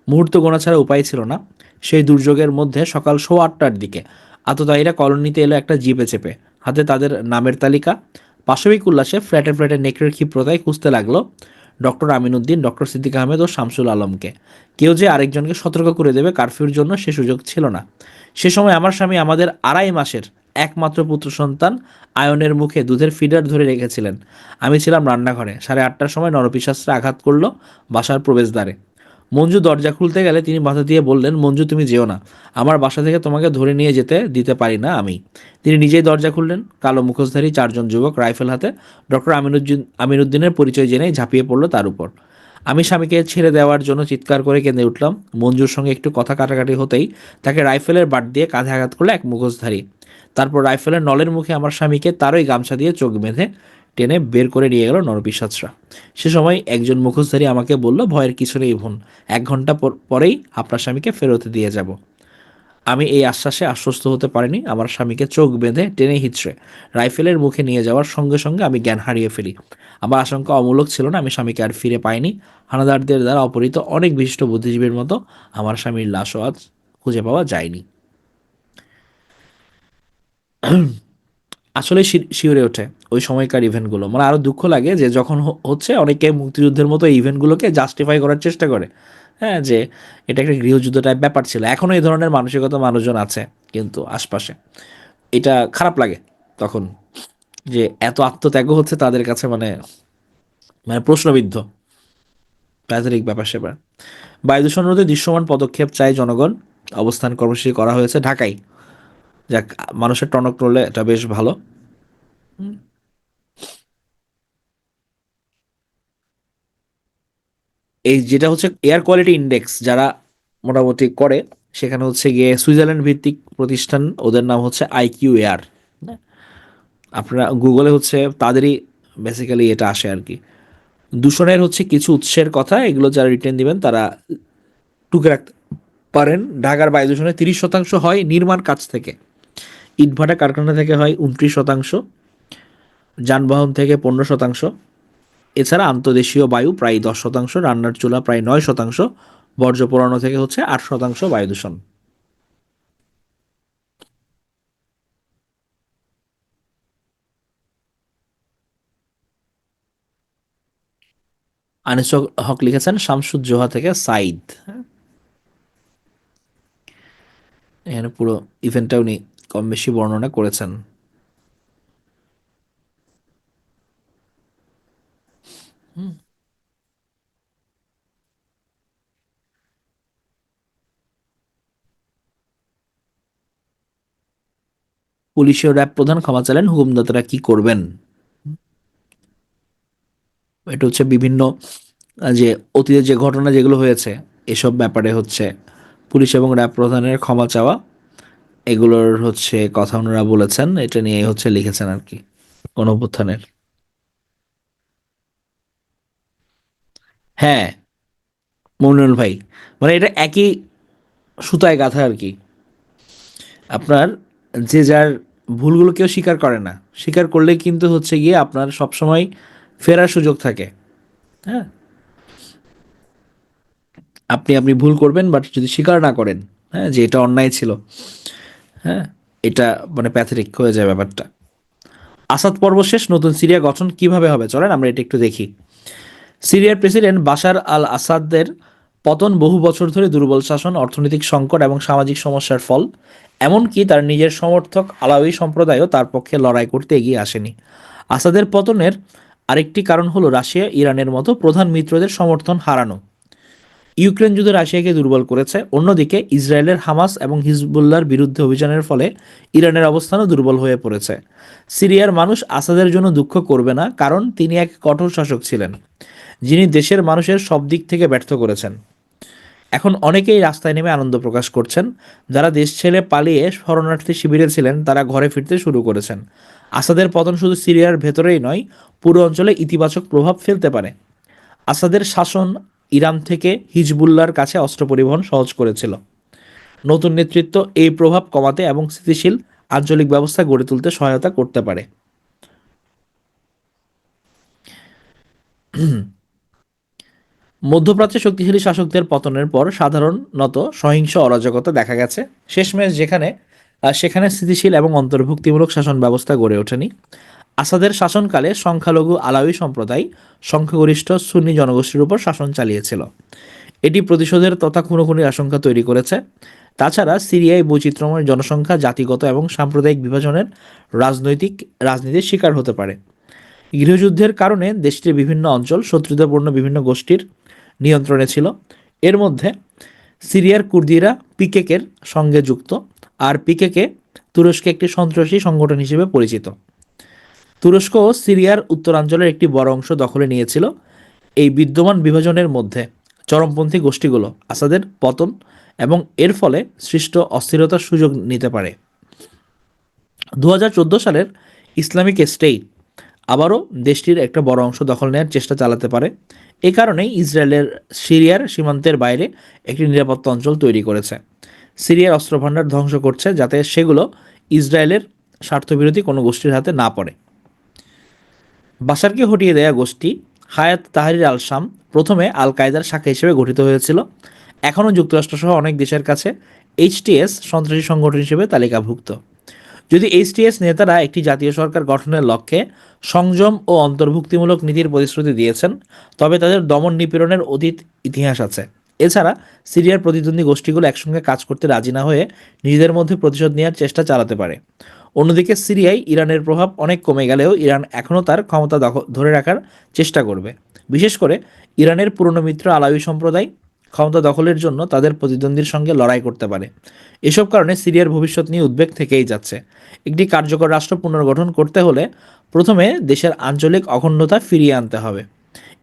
মুহূর্ত গোনা ছাড়া উপায় ছিল না। সেই দুর্যোগের মধ্যে সকাল 8:15টার দিকে আততায়ীরা কলোনিতে এলো একটা জিপে চেপে, হাতে তাদের নামের তালিকা। পাশবিক উল্লাসে ফ্ল্যাটে ফ্ল্যাটে নেকড়ের ক্ষিপ্রতায় খুঁজতে লাগলো ডক্টর আমিনউদ্দিন, ডক্টর সিদ্দিক আহমেদ ও শামসুল আলমকে। কেউ যে আরেকজনকে সতর্ক করে দেবে কারফিউর জন্য, সে সুযোগ ছিল না। সে সময় আমার স্বামী আমাদের 2.5 মাসের একমাত্র পুত্র সন্তান আয়নের মুখে দুধের ফিডার ধরে রেখেছিলেন। আমি ছিলাম রান্নাঘরে। 8:30টার সময় নরপিশাচরা আঘাত করলো বাসার প্রবেশদ্বারে। মঞ্জু দরজা খুলতে গেলে তিনি বাধা দিয়ে বললেন, মঞ্জু তুমি যেও না, আমার বাসা থেকে তোমাকে ধরে নিয়ে যেতে দিতে পারি না আমি। তিনি নিজেই দরজা খুললেন। কালো মুখোশধারী 4 জন যুবক রাইফেল হাতে ডক্টর আমিনউদ্দিনের পরিচয় জেনেই ঝাঁপিয়ে পড়লো তার উপর। আমি স্বামীকে ছেড়ে দেওয়ার জন্য চিৎকার করে কেঁদে উঠলাম। মঞ্জুর সঙ্গে একটু কথা কাটাকাটি হতেই তাকে রাইফেলের বাট দিয়ে কাঁধে আঘাত করলো এক মুখোশধারী। তারপর রাইফেলের নলের মুখে আমার স্বামীকে তারই গামছা দিয়ে চোখ বেঁধে টেনে বের করে নিয়ে গেল নরপিশাচরা। সে সময় একজন মুখোশধারী আমাকে বলল, ভয়ের কিছু নেই বোন, 1 ঘন্টা পরেই আপনার স্বামীকে ফেরত দিয়ে যাব। আমি এই আশ্বাসে আশ্বস্ত হতে পারিনি। আমার স্বামীকে চোখ বেঁধে টেনে হিঁচড়ে রাইফেলের মুখে নিয়ে যাওয়ার সঙ্গে সঙ্গে আমি জ্ঞান হারিয়ে ফেলি। আমার আশঙ্কা অমূলক ছিল না, আমি স্বামীকে আর ফিরে পাইনি। হানাদারদের দ্বারা অপহৃত অনেক বিশিষ্ট বুদ্ধিজীবীর মতো আমার স্বামীর লাশও আজ খুঁজে পাওয়া যায়নি। আসলে শিউরে ওঠে ওই সময়কার ইভেন্টগুলো। মানে আরো দুঃখ লাগে যে যখন হচ্ছে অনেকে মুক্তিযুদ্ধের মতো ইভেন্টগুলোকে জাস্টিফাই করার চেষ্টা করে, হ্যাঁ, যে এটা একটা গৃহযুদ্ধ টাইপ ব্যাপার ছিল। এখনো এই ধরনের মানসিকতা মানুষজন আছে কিন্তু আশপাশে। এটা খারাপ লাগে তখন, যে এত আত্মত্যাগ হচ্ছে তাদের কাছে, মানে মানে প্রশ্নবিদ্ধ, প্যাথেটিক ব্যাপার স্যাপার। বায়ু দূষণ রোধে দৃশ্যমান পদক্ষেপ চাই জনগণ। অবস্থান কর্মসূচি করা হয়েছে ঢাকায়। যাক, মানুষের টনক নড়লে এটা বেশ ভালো। এই যেটা হচ্ছে এয়ার কোয়ালিটি ইন্ডেক্স যারা মোটামুটি করে, সেখানে হচ্ছে গিয়ে সুইজারল্যান্ড ভিত্তিক প্রতিষ্ঠান, ওদের নাম হচ্ছে আইকিউ এয়ার। আপনারা গুগলে হচ্ছে তাদেরই বেসিক্যালি এটা আসে আর কি। দূষণের হচ্ছে কিছু উৎসের কথা, এগুলো যারা রিটেন দিবেন তারা টুকে রাখতে পারেন। ঢাকার বায়ু দূষণের 30% হয় নির্মাণ কাজ থেকে, ইটভাটা কারখানা থেকে হয় 29%, যানবাহন থেকে 15%, এছাড়া আন্তদেশীয় বায়ু প্রায় 10%, রান্নার চুলা প্রায় 9%, বর্জ্য পোড়ানো থেকে হচ্ছে 8% বায়ু দূষণ। আনিস হক লিখেছেন শামসুজ্জোহা থেকে সাইদ। এখানে পুরো ইভেন্টটা উনি কম বেশি বর্ণনা করেছেন। পুলিশীয় র্যাব প্রধান ক্ষমা চাইলেন, হুকুমদাতারা কি করবেন? এটা হচ্ছে বিভিন্ন যে অতীতে যে ঘটনা যেগুলো হয়েছে এসব ব্যাপারে হচ্ছে পুলিশ এবং র্যাব প্রধানের ক্ষমা চাওয়া, এগুলোর হচ্ছে কথা ওনারা বলেছেন। এটা নিয়ে হচ্ছে লিখেছেন আর কি গণঅভ্যুত্থানের। হ্যাঁ, মমিনুল ভাই, মানে এটা একই সুতায় গাঁথা আর কি। আপনার যে যার ভুলগুলো কেউ স্বীকার করে না, স্বীকার করলে কিন্তু হচ্ছে গিয়ে আপনার সবসময় ফেরার সুযোগ থাকে। হ্যাঁ, আপনি আপনি ভুল করবেন, বাট যদি স্বীকার না করেন, হ্যাঁ, যে এটা অন্যায় ছিল, হ্যাঁ, এটা মানে প্যাথেটিক হয়ে যায় ব্যাপারটা। আসাদ পর্ব শেষ, নতুন সিরিয়া গঠন কিভাবে হবে চলেন আমরা এটা একটু দেখি। সিরিয়ার প্রেসিডেন্ট বাশার আল আসাদের পতন বহু বছর ধরে দুর্বল শাসন, অর্থনৈতিক সংকট এবং সামাজিক সমস্যার ফল। এমনকি তার নিজের সমর্থক আলাউই সম্প্রদায়ও তার পক্ষে লড়াই করতে এগিয়ে আসেনি। আসাদের পতনের আরেকটি কারণ হলো রাশিয়া ইরানের মতো প্রধান মিত্রদের সমর্থন হারানো। ইউক্রেন যুদ্ধ রাশিয়াকে দুর্বল করেছে। অন্যদিকে ইসরায়েলের হামাস এবং হিজবুল্লাহর বিরুদ্ধে অভিযানের ফলে ইরানের অবস্থানও দুর্বল হয়ে পড়েছে। সিরিয়ার মানুষ আসাদের জন্য দুঃখ করবে না, কারণ তিনি এক কঠোর শাসক ছিলেন যিনি দেশের মানুষের সব দিক থেকে ব্যর্থ করেছেন। এখন অনেকেই রাস্তায় নেমে আনন্দ প্রকাশ করছেন। যারা দেশ ছেড়ে পালিয়ে শরণার্থী শিবিরে ছিলেন তারা ঘরে ফিরতে শুরু করেছেন। আসাদের পতন শুধু সিরিয়ার ভেতরেই নয়, পুরো অঞ্চলে ইতিবাচক প্রভাব ফেলতে পারে। আসাদের শাসন ইরান থেকে হিজবুল্লাহর কাছে অস্ত্র পরিবহন সহজ করেছিল। নতুন নেতৃত্ব এই প্রভাব কমাতে এবং স্থিতিশীল আঞ্চলিক ব্যবস্থা গড়ে তুলতে সহায়তা করতে পারে। মধ্যপ্রাচ্যে শক্তিশালী শাসকদের পতনের পর সাধারণত সহিংস অরাজকতা দেখা গেছে। শেষমেশ সেখানে স্থিতিশীল এবং অন্তর্ভুক্তিমূলক শাসন ব্যবস্থা গড়ে ওঠেনি। আসাদের শাসনকালে সংখ্যালঘু আলাউই সম্প্রদায় সংখ্যাগরিষ্ঠ সুন্নি জনগোষ্ঠীর উপর শাসন চালিয়েছিল। এটি প্রতিশোধের তথা খুনোখুনির আশঙ্কা তৈরি করেছে। তাছাড়া সিরিয়ায় বৈচিত্র্যময় জনসংখ্যা জাতিগত এবং সাম্প্রদায়িক বিভাজনের রাজনীতির শিকার হতে পারে। গৃহযুদ্ধের কারণে দেশটির বিভিন্ন অঞ্চল শত্রুতাপূর্ণ বিভিন্ন গোষ্ঠীর নিয়ন্ত্রণে ছিল। এর মধ্যে সিরিয়ার কুর্দিরা পিকেকের সঙ্গে যুক্ত, আর পিকেকে তুরস্কে একটি সন্ত্রাসী সংগঠন হিসেবে পরিচিত। তুরস্ক সিরিয়ার উত্তরাঞ্চলের একটি বড় অংশ দখলে নিয়েছিল। এই বিদ্যমান বিভাজনের মধ্যে চরমপন্থী গোষ্ঠীগুলো আসাদের পতন এবং এর ফলে সৃষ্ট অস্থিরতার সুযোগ নিতে পারে। 2014 সালের ইসলামিক স্টেট আবারও দেশটির একটা বড় অংশ দখল নেওয়ার চেষ্টা চালাতে পারে। এ কারণেই ইসরায়েলের সিরিয়ার সীমান্তের বাইরে একটি নিরাপত্তা অঞ্চল তৈরি করেছে। সিরিয়ার অস্ত্রভাণ্ডার ধ্বংস করছে যাতে সেগুলো ইসরায়েলের স্বার্থবিরোধী কোনো গোষ্ঠীর হাতে না পড়ে। বাশারকে হটিয়ে দেয়া গোষ্ঠী হায়াত তাহরির আল শাম প্রথমে আল কায়দার শাখা হিসেবে গঠিত হয়েছিল। এখনও যুক্তরাষ্ট্রসহ অনেক দেশের কাছে এইচটিএস সন্ত্রাসী সংগঠন হিসেবে তালিকাভুক্ত। যদি এইচটিএস নেতারা একটি জাতীয় সরকার গঠনের লক্ষ্যে সংযম ও অন্তর্ভুক্তিমূলক নীতির প্রতিশ্রুতি দিয়েছেন, তবে তাদের দমন নিপীড়নের অতীত ইতিহাস আছে। এছাড়া সিরিয়ার প্রতিদ্বন্দ্বী গোষ্ঠীগুলো একসঙ্গে কাজ করতে রাজি না হয়ে নিজেদের মধ্যে প্রতিশোধ নেওয়ার চেষ্টা চালাতে পারে। অন্যদিকে সিরিয়ায় ইরানের প্রভাব অনেক কমে গেলেও ইরান এখনও তার ক্ষমতা ধরে রাখার চেষ্টা করবে। বিশেষ করে ইরানের পুরনো মিত্র আলাউই সম্প্রদায় ক্ষমতা দখলের জন্য তাদের প্রতিদ্বন্দ্বীর সঙ্গে লড়াই করতে পারে। এসব কারণে সিরিয়ার ভবিষ্যৎ নিয়ে উদ্বেগ থেকেই যাচ্ছে। একটি কার্যকর রাষ্ট্র পুনর্গঠন করতে হলে প্রথমে দেশের আঞ্চলিক অখণ্ডতা ফিরিয়ে আনতে হবে।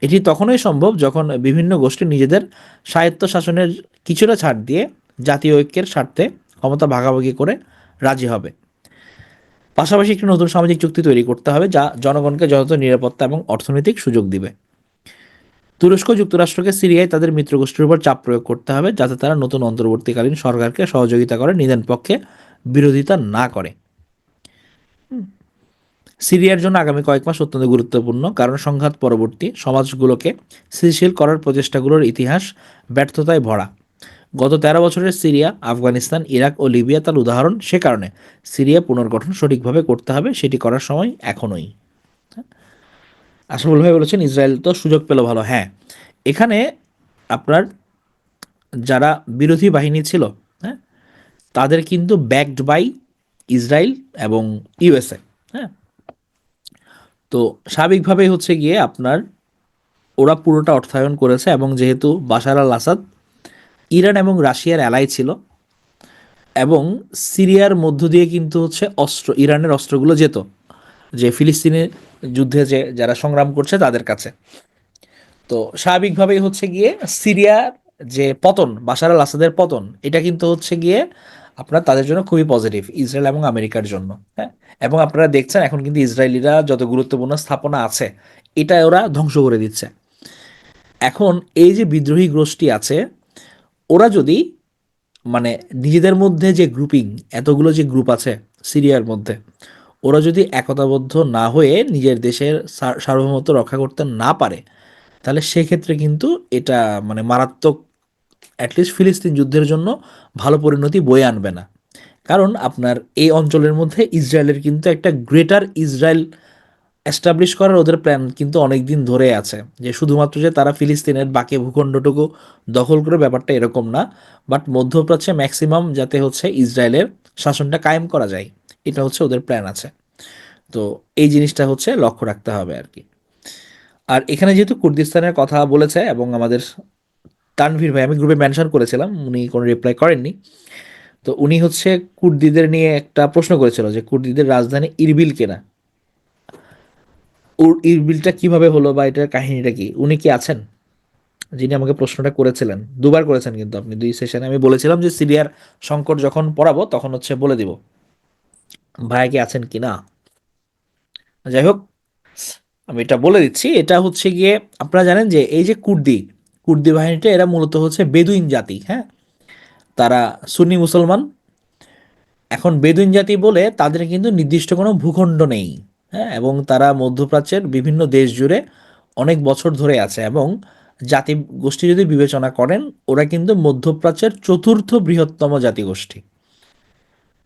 এটি তখনই সম্ভব যখন বিভিন্ন গোষ্ঠী নিজেদের স্বায়ত্তশাসনের কিছুটা ছাড় দিয়ে জাতীয় ঐক্যের স্বার্থে ক্ষমতা ভাগাভাগি করে রাজি হবে। পাশাপাশি একটি নতুন সামাজিক চুক্তি তৈরি করতে হবে যা জনগণকে যথাযথ নিরাপত্তা এবং অর্থনৈতিক সুযোগ দিবে। তুরস্ক যুক্তরাষ্ট্রকে সিরিয়ায় তাদের মিত্রগোষ্ঠীর উপর চাপ প্রয়োগ করতে হবে যাতে তারা নতুন অন্তর্বর্তীকালীন সরকারকে সহযোগিতা করে নিদেন পক্ষে বিরোধিতা না করে। সিরিয়ার জন্য আগামী কয়েক মাস অত্যন্ত গুরুত্বপূর্ণ, কারণ সংঘাত পরবর্তী সমাজগুলোকে স্থিতিশীল করার প্রচেষ্টাগুলোর ইতিহাস ব্যর্থতায় ভরা। গত 13 বছরের সিরিয়া, আফগানিস্তান, ইরাক ও লিবিয়া তার উদাহরণ। সে কারণে সিরিয়া পুনর্গঠন সঠিকভাবে করতে হবে, সেটি করার সময় এখনই। আশরাফুল ভাই বলেছেন ইসরায়েল তো সুযোগ পেল ভালো। হ্যাঁ, এখানে আপনার যারা বিরোধী বাহিনী ছিল, হ্যাঁ, তাদের কিন্তু ব্যাকড বাই ইসরায়েল এবং ইউএসএ। হ্যাঁ, তো স্বাভাবিকভাবেই হচ্ছে গিয়ে আপনার ওরা পুরোটা অর্থায়ন করেছে, এবং যেহেতু বাশার আল আসাদ ইরান এবং রাশিয়ার অ্যালাই ছিল, এবং সিরিয়ার মধ্য দিয়ে কিন্তু হচ্ছে ইরানের অস্ত্রগুলো যেত যে ফিলিস্তিনের যুদ্ধে যে যারা সংগ্রাম করছে তাদের কাছে। তো স্বাভাবিকভাবেই হচ্ছে গিয়ে সিরিয়ার যে পতন, বাশার আল আসাদের পতন, এটা কিন্তু হচ্ছে গিয়ে আপনার তাদের জন্য খুবই পজিটিভ, ইসরায়েল এবং আমেরিকার জন্য। হ্যাঁ, এবং আপনারা দেখছেন এখন কিন্তু ইসরায়েলিরা যত গুরুত্বপূর্ণ স্থাপনা আছে এটা ওরা ধ্বংস করে দিচ্ছে। এখন এই যে বিদ্রোহী গোষ্ঠী আছে, ওরা যদি মানে নিজেদের মধ্যে যে গ্রুপিং, এতগুলো যে গ্রুপ আছে সিরিয়ার মধ্যে, ওরা যদি একতাবদ্ধ না হয়ে নিজের দেশের সার্বভৌমত্ব রক্ষা করতে না পারে, তাহলে সেক্ষেত্রে কিন্তু এটা মানে মারাত্মক, অ্যাটলিস্ট ফিলিস্তিন যুদ্ধের জন্য ভালো পরিণতি বয়ে আনবে না। কারণ আপনার এই অঞ্চলের মধ্যে ইসরায়েলের কিন্তু একটা গ্রেটার ইসরায়েল এস্টাবলিশ করার ওদের প্ল্যান কিন্তু অনেক দিন ধরে আছে, যে শুধুমাত্র যে তারা ফিলিস্তিনের বাকি ভূখণ্ডটুকু দখল করে, ব্যাপারটা এরকম না। বাট মধ্যপ্রাচ্যে ম্যাক্সিমাম যাতে হচ্ছে ইসরায়েলের শাসনটা কায়েম করা যায়, এটা হচ্ছে ওদের প্ল্যান আছে। তো এই জিনিসটা হচ্ছে লক্ষ্য রাখতে হবে আর কি। আর এখানে যেহেতু কুর্দিস্তানের কথা বলেছে এবং আমাদের তানভীর ভাই, আমি গ্রুপে মেনশন করেছিলাম, উনি কোনো রিপ্লাই করেননি। তো উনি হচ্ছে কুর্দিদের নিয়ে একটা প্রশ্ন করেছিল যে কুর্দিদের রাজধানী ইরবিল কেনা, ওর ইরবিলটা কিভাবে হলো বা এটার কাহিনীটা কি? উনি কি আছেন যিনি আমাকে প্রশ্নটা করেছিলেন? দুবার করেছেন কিন্তু আপনি, 2 সেশনে। আমি বলেছিলাম যে সিরিয়ার সংকট যখন পড়াবো তখন হচ্ছে বলে দিব। ভাইয়া কি আছেন কি না? যাই হোক, আমি এটা বলে দিচ্ছি। এটা হচ্ছে গিয়ে আপনারা জানেন যে এই যে কুর্দি কুর্দি বাহিনীটা, এরা মূলত হচ্ছে বেদুইন জাতি। হ্যাঁ, তারা সুন্নি মুসলমান। এখন বেদুইন জাতি বলে তাদের কিন্তু নির্দিষ্ট কোনো ভূখণ্ড নেই। হ্যাঁ, এবং তারা মধ্যপ্রাচ্যের বিভিন্ন দেশ জুড়ে অনেক বছর ধরে আছে, এবং জাতি গোষ্ঠী যদি বিবেচনা করেন, ওরা কিন্তু মধ্যপ্রাচ্যের চতুর্থ বৃহত্তম জাতিগোষ্ঠী।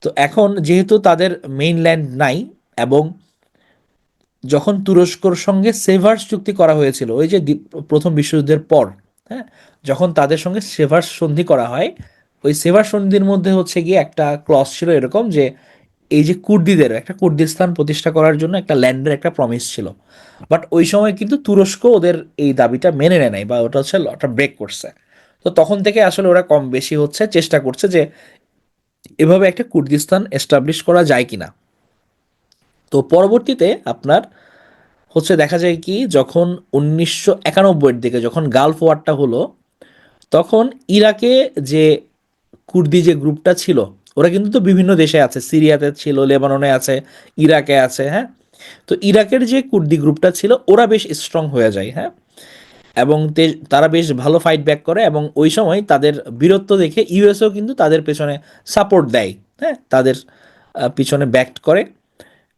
তো এখন যেহেতু তাদের মেইনল্যান্ড নাই, এবং যখন তুরস্কর সঙ্গে সেভার্স চুক্তি করা হয়েছিল ওই যে প্রথম বিশ্বযুদ্ধের পর, হ্যাঁ, যখন তাদের সঙ্গে সেভার্স সন্ধি করা হয়, ওই সেভার সন্ধির মধ্যে হচ্ছে গিয়ে একটা ক্লজ ছিল এরকম যে এই যে কুর্দিদের একটা কুর্দিস্তান প্রতিষ্ঠা করার জন্য একটা ল্যান্ডের একটা প্রমিস ছিল। বাট ওই সময় কিন্তু তুরস্ক ওদের এই দাবিটা মেনে নেয় নাই, বা ওটা হচ্ছে ওটা ব্রেক করছে। তো তখন থেকে আসলে ওরা কম বেশি হচ্ছে চেষ্টা করছে যে এভাবে একটা কুর্দিস্তান এস্টাবলিশ করা যায় কিনা। তো পরবর্তীতে আপনার হচ্ছে দেখা যায় কি, যখন 1991-এর দিকে যখন গালফ ওয়ারটা হলো, তখন ইরাকে যে কুর্দি যে গ্রুপটা ছিল, ওরা কিন্তু তো বিভিন্ন দেশে আছে, সিরিয়াতে ছিল, লেবাননে আছে, ইরাকে আছে। হ্যাঁ, তো ইরাকের যে কুর্দি গ্রুপটা ছিল ওরা বেশ স্ট্রং হয়ে যায়। হ্যাঁ, এবং তারা বেশ ভালো ফাইট ব্যাক করে, এবং ওই সময় তাদের বীরত্ব দেখে ইউএসও কিন্তু তাদের পেছনে সাপোর্ট দেয়, হ্যাঁ, তাদের পিছনে ব্যাক করে।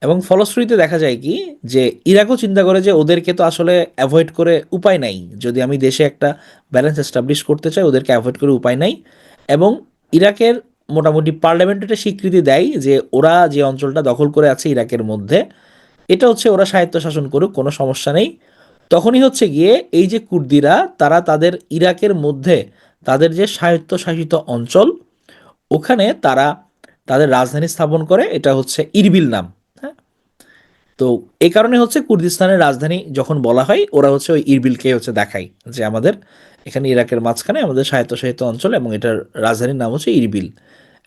এবং ফলশ্রুতিতে দেখা যায় কি, যে ইরাকও চিন্তা করে যে ওদেরকে তো আসলে অ্যাভয়েড করে উপায় নাই, যদি আমি দেশে একটা ব্যালেন্স এস্টাবলিশ করতে চাই ওদেরকে অ্যাভয়েড করে উপায় নাই। এবং ইরাকের মোটামুটি পার্লামেন্ট এটা স্বীকৃতি দেয় যে ওরা যে অঞ্চলটা দখল করে আছে ইরাকের মধ্যে, এটা হচ্ছে ওরা স্বায়ত্তশাসন করুক, কোনো সমস্যা নেই। তখনই হচ্ছে গিয়ে এই যে কুর্দিরা, তারা তাদের ইরাকের মধ্যে তাদের যে স্বায়ত্তশাসিত অঞ্চল, ওখানে তারা তাদের রাজধানী স্থাপন করে, এটা হচ্ছে ইরবিল নাম। হ্যাঁ, তো এই কারণে হচ্ছে কুর্দিস্তানের রাজধানী যখন বলা হয়, ওরা হচ্ছে ওই ইরবিলকে হচ্ছে দেখায় যে আমাদের এখানে ইরাকের মাঝখানে আমাদের স্বায়ত্তশাসিত অঞ্চল, এবং এটার রাজধানীর নাম হচ্ছে ইরবিল।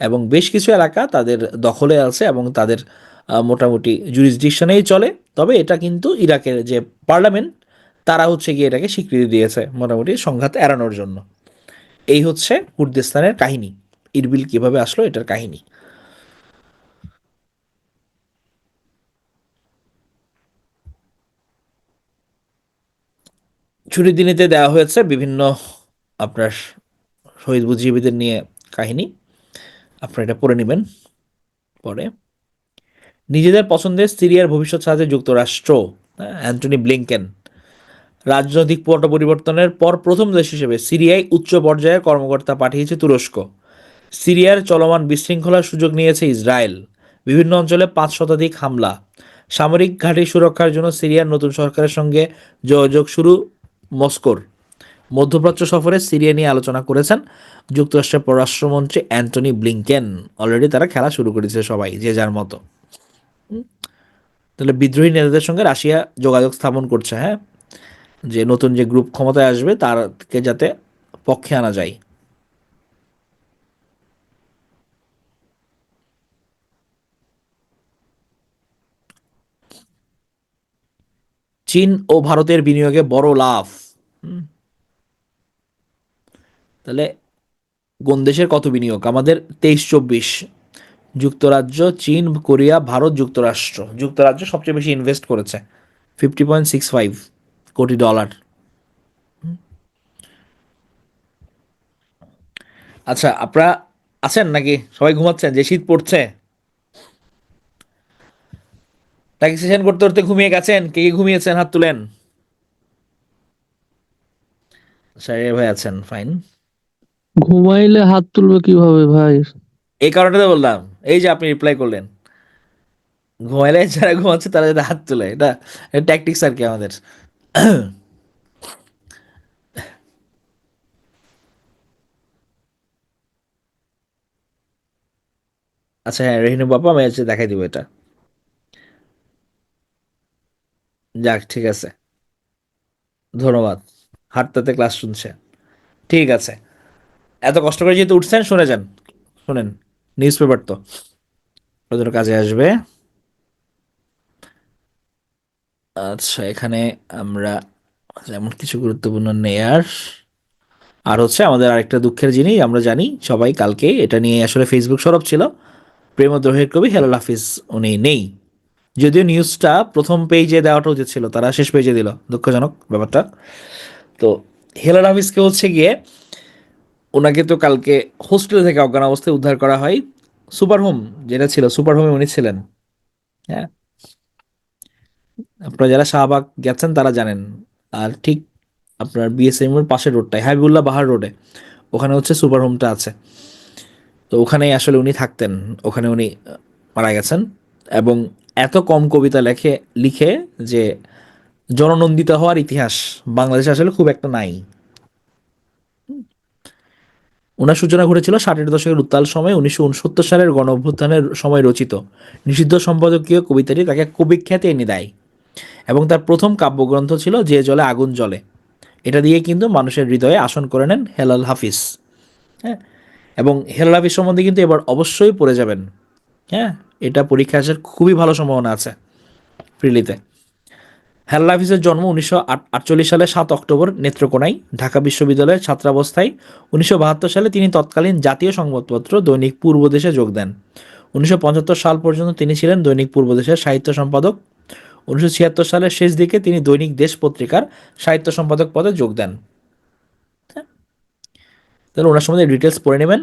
এবং বেশ কিছু এলাকা তাদের দখলে আছে এবং তাদের মোটামুটি জুরিসডিকশনেই চলে। তবে এটা কিন্তু ইরাকের যে পার্লামেন্ট, তারা হচ্ছে গিয়ে এটাকে স্বীকৃতি দিয়েছে মোটামুটি সংঘাত এড়ানোর জন্য। এই হচ্ছে কুর্দিস্তানের কাহিনী, ইরবিল কিভাবে আসলো এটার কাহিনী। ছুটির দিনেতে দেওয়া হয়েছে বিভিন্ন আপনার শহীদ বুদ্ধিজীবীদের নিয়ে কাহিনী, আপনারা এটা পড়ে নেবেন পরে। নিজেদের পছন্দের সিরিয়ার ভবিষ্যৎ সাথে যুক্তরাষ্ট্র, অ্যান্টনি ব্লিংকেন। রাজনৈতিক পট পরিবর্তনের পর প্রথম দেশ হিসেবে সিরিয়ায় উচ্চ পর্যায়ের কর্মকর্তা পাঠিয়েছে তুরস্ক। সিরিয়ার চলমান বিশৃঙ্খলার সুযোগ নিয়েছে ইসরায়েল। বিভিন্ন অঞ্চলে ৫ শতাধিক হামলা। সামরিক ঘাঁটি সুরক্ষার জন্য সিরিয়ার নতুন সরকারের সঙ্গে যোগাযোগ শুরু মস্কোর। মধ্যপ্রাচ্য সফরে সিরিয়া নিয়ে আলোচনা করেছেন যুক্তরাষ্ট্রের পররাষ্ট্রমন্ত্রী অ্যান্টনি ব্লিংকেন। অলরেডি তারা খেলা শুরু করেছে সবাই যে যার মতো। তাহলে বিদ্রোহী নেতাদের সঙ্গে রাশিয়া যোগাযোগ স্থাপন করছে, হ্যাঁ, যে নতুন যে গ্রুপ ক্ষমতায় আসবে তারকে যাতে পক্ষে আনা যায়। চীন ও ভারতের বিনিয়োগে বড় লাভ। হুম, তাহলে কোন দেশের কত বিনিয়োগ? আমাদের 23-24। যুক্তরাজ্য, চীন, কোরিয়া, ভারত, যুক্তরাষ্ট্র। যুক্তরাজ্য সবচেয়ে বেশি ইনভেস্ট করেছে, 50.65 কোটি ডলার। আচ্ছা, আপনারা আছেন নাকি? সবাই ঘুমাচ্ছেন যে শীত পড়ছে, নাকি সেশন করতে করতে ঘুমিয়ে গেছেন? কে কে ঘুমিয়েছেন হাত তুলেন। সারিয়া ভাই আছেন, ফাইন। ঘুমাইলে হাত তুলবে কিভাবে ভাই? এই কারণে তো বললাম, এই যে আপনি রিপ্লাই করলেন, ঘুমাইলে যারা ঘুমাচ্ছে তারা যাতে হাত তুলে, এটা ট্যাকটিক্স আর কি আমাদের। আচ্ছা হ্যাঁ, রেহিনু বাবা, আমি হচ্ছে দেখাই দিব এটা। যাক, ঠিক আছে, ধন্যবাদ। হাঁটতে ক্লাস শুনছে, ঠিক আছে। এত কষ্ট করে যেহেতু উঠছেন, শুনে যান, শোনেন, নিউজ পেপার তো ওদের কাজে আসবে। আচ্ছা, এখানে আমরা এমন কিছু গুরুত্বপূর্ণ নেই আর। আর হচ্ছে আমাদের আরেকটা দুঃখের জিনিস, আমরা জানি সবাই কালকে এটা নিয়ে আসলে ফেসবুক সরব ছিল, প্রেমদ্রোহের কবি হেলাল হাফিজ উনি নেই। যদিও নিউজটা প্রথম পেজে দেওয়াটা উচিত ছিল, তারা শেষ পেজে দিল, দুঃখজনক ব্যাপারটা। তো হেলাল হাফিজকে হচ্ছে গিয়ে, ওনাকে তো কালকে হোস্টেল থেকে অজ্ঞান অবস্থায় উদ্ধার করা হয়। সুপার হোম যেটা ছিল, সুপার হোমে উনি ছিলেন। হ্যাঁ, আপনারা যারা শাহবাগ গেছেন তারা জানেন। আর ঠিক আপনার বিএসএম এর পাশের রোডটায়, হাবিবুল্লাহ বাহার রোডে, ওখানে হচ্ছে সুপার হোমটা আছে। তো ওখানেই আসলে উনি থাকতেন, ওখানে উনি মারা গেছেন। এবং এত কম কবিতা লিখে যে জননন্দিত হওয়ার ইতিহাস বাংলাদেশে আসলে খুব একটা নাই। ওনার সূচনা ঘটেছিল 60-এর দশকের উত্তাল সময়ে, 1969 সালের গণ অভ্যুত্থানের সময় রচিত নিষিদ্ধ সম্পাদকীয় কবিতাটি তাকে কবিখ্যাতি এনে দেয়। এবং তার প্রথম কাব্যগ্রন্থ ছিল যে জলে আগুন জ্বলে। এটা দিয়ে কিন্তু মানুষের হৃদয়ে আসন করে নেন হেলাল হাফিজ। হ্যাঁ, এবং হেলাল হাফিজ সম্বন্ধে কিন্তু এবার অবশ্যই পড়ে যাবেন। হ্যাঁ, এটা পরীক্ষা আসার খুবই ভালো সম্ভাবনা আছে প্রিলিতে। হেলাল হাফিজের জন্ম 1948 সালের 7 অক্টোবর নেত্রকোনায়, ঢাকা বিশ্ববিদ্যালয়ের ছাত্রাবস্থায়। 1972 সালে তিনি তৎকালীন জাতীয় সংবাদপত্র দৈনিক পূর্বদেশে যোগ দেন। 1975 সাল পর্যন্ত তিনি ছিলেন দৈনিক পূর্বদেশের সাহিত্য সম্পাদক। 1976 সালের শেষ দিকে তিনি দৈনিক দেশ পত্রিকার সাহিত্য সম্পাদক পদে যোগ দেন। তাহলে ওনার সম্বন্ধে ডিটেলস পড়ে নেবেন।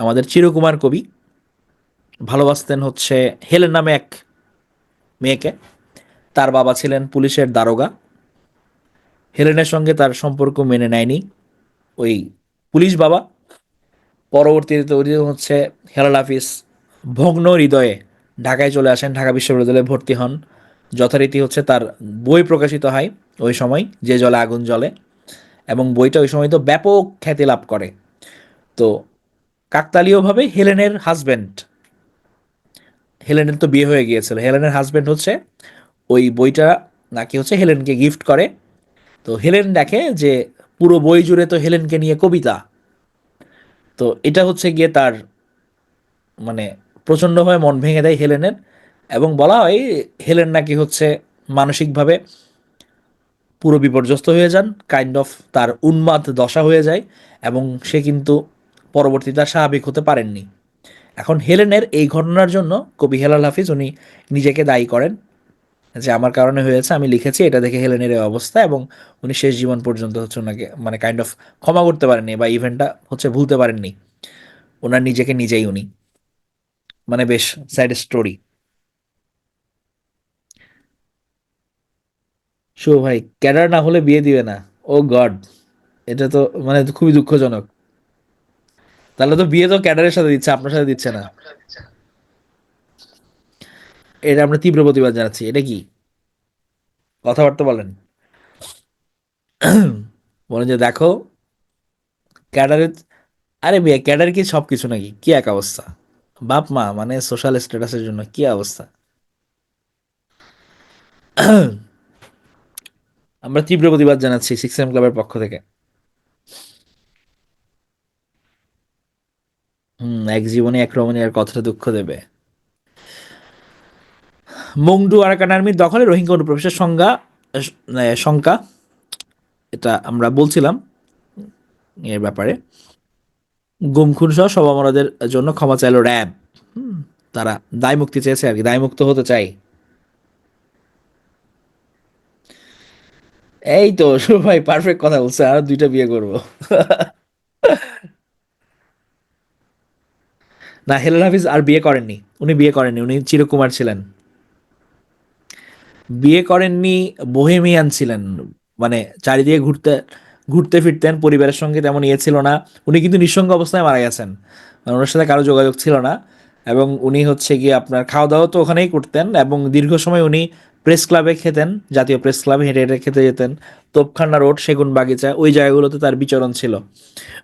আমাদের চিরকুমার কবি ভালোবাসতেন হচ্ছে হেলেন নামে এক মেয়েকে। তার বাবা ছিলেন পুলিশের দারোগা। হেলেনের সঙ্গে তার সম্পর্ক মেনে নেয়নি ওই পুলিশ বাবা। পরবর্তীতে উনি হচ্ছে হেলাল হাফিজ ভগ্ন হৃদয়ে ঢাকায় চলে আসেন, ঢাকা বিশ্ববিদ্যালয়ে ভর্তি হন। যথারীতি হচ্ছে তার বই প্রকাশিত হয় ওই সময়, যে জলে আগুন জ্বলে, এবং বইটা ওই সময় তো ব্যাপক খ্যাতি লাভ করে। তো কাকতালীয়ভাবে হেলেনের হাজব্যান্ড, হেলেনের তো বিয়ে হয়ে গিয়েছিল, হেলেনের হাজব্যান্ড হচ্ছে ওই বইটা নাকি হচ্ছে হেলেনকে গিফট করে। তো হেলেন দেখে যে পুরো বই জুড়ে তো হেলেনকে নিয়ে কবিতা। তো এটা হচ্ছে গিয়ে তার মানে প্রচণ্ডভাবে মন ভেঙে দেয় হেলেনের। এবং বলা হয় হেলেন নাকি হচ্ছে মানসিকভাবে পুরো বিপর্যস্ত হয়ে যান, কাইন্ড অফ তার উন্মাদ দশা হয়ে যায়, এবং সে কিন্তু পরবর্তীতে আর স্বাভাবিক হতে পারেননি। এখন হেলেনের এই ঘটনার জন্য কবি হেলাল হাফিজ উনি নিজেকে দায়ী করেন যে আমার কারণে হয়েছে, আমি লিখেছি এটা দেখে হেলেনের এই অবস্থা, এবং উনি শেষ জীবন পর্যন্ত হচ্ছে ওনাকে মানে কাইন্ড অফ ক্ষমা করতে পারেননি বা ইভেন্টটা হচ্ছে ভুলতে পারেননি ওনার নিজেকে নিজেই উনি। মানে বেশ স্যাড স্টোরি। শুভ ভাই ক্যাডার না হলে বিয়ে দিবে না? ও গড, এটা তো মানে খুবই দুঃখজনক। তাহলে তো বিয়ে তো ক্যাডারের সাথে দিচ্ছে, আপনার সাথে দিচ্ছে না। এটা আমরা তীব্র প্রতিবাদ জানাচ্ছি। এটা কি কথাবার্তা বলেন? বলেন যে দেখো ক্যাডারের, আরে বিয়ে ক্যাডার কি সব কিছু নাকি? কি এক অবস্থা! বাপ মা মানে সোশ্যাল স্ট্যাটাসের জন্য কি অবস্থা! আমরা তীব্র প্রতিবাদ জানাচ্ছি 6 এম ক্লাবের পক্ষ থেকে। এক জীবনে এক রমণী আর কতটা দুঃখ দেবে। মংডু আরাকান আর্মির দখলে রোহিঙ্গা অনুপ্রবেশের শঙ্কা, এটা আমরা বলছিলাম এর ব্যাপারে। গুম খুন সহ সব অপরাধের জন্য ক্ষমা চাইলো র্যাব। তারা দায় মুক্তি চেয়েছে আর কি, দায় মুক্ত হতে চাই। এই তো শুভ ভাই পারফেক্ট কথা বলছে, আর দুইটা বিয়ে করব। না, হেলাল হাফিজ আর বিয়ে করেননি, উনি বিয়ে করেননি, উনি চিরকুমার ছিলেন। বিয়ে করেননি, বোহেমিয়ান ছিলেন। মানে চারিদিকে ঘুরতে ঘুরতে ফিরতেন, পরিবারের সঙ্গে তেমন ইয়ে ছিল না। উনি কিন্তু নিঃসঙ্গ অবস্থায় মারা গেছেন, মানে ওনার সাথে কারো যোগাযোগ ছিল না। এবং উনি হচ্ছে গিয়ে আপনার খাওয়া দাওয়া তো ওখানেই করতেন, এবং দীর্ঘ সময় উনি প্রেস ক্লাবে খেতেন, জাতীয় প্রেস ক্লাবে হেঁটে হেঁটে খেতে যেতেন। তোপখানা রোড, সেগুন বাগিচা, ওই জায়গাগুলোতে তার বিচরণ ছিল।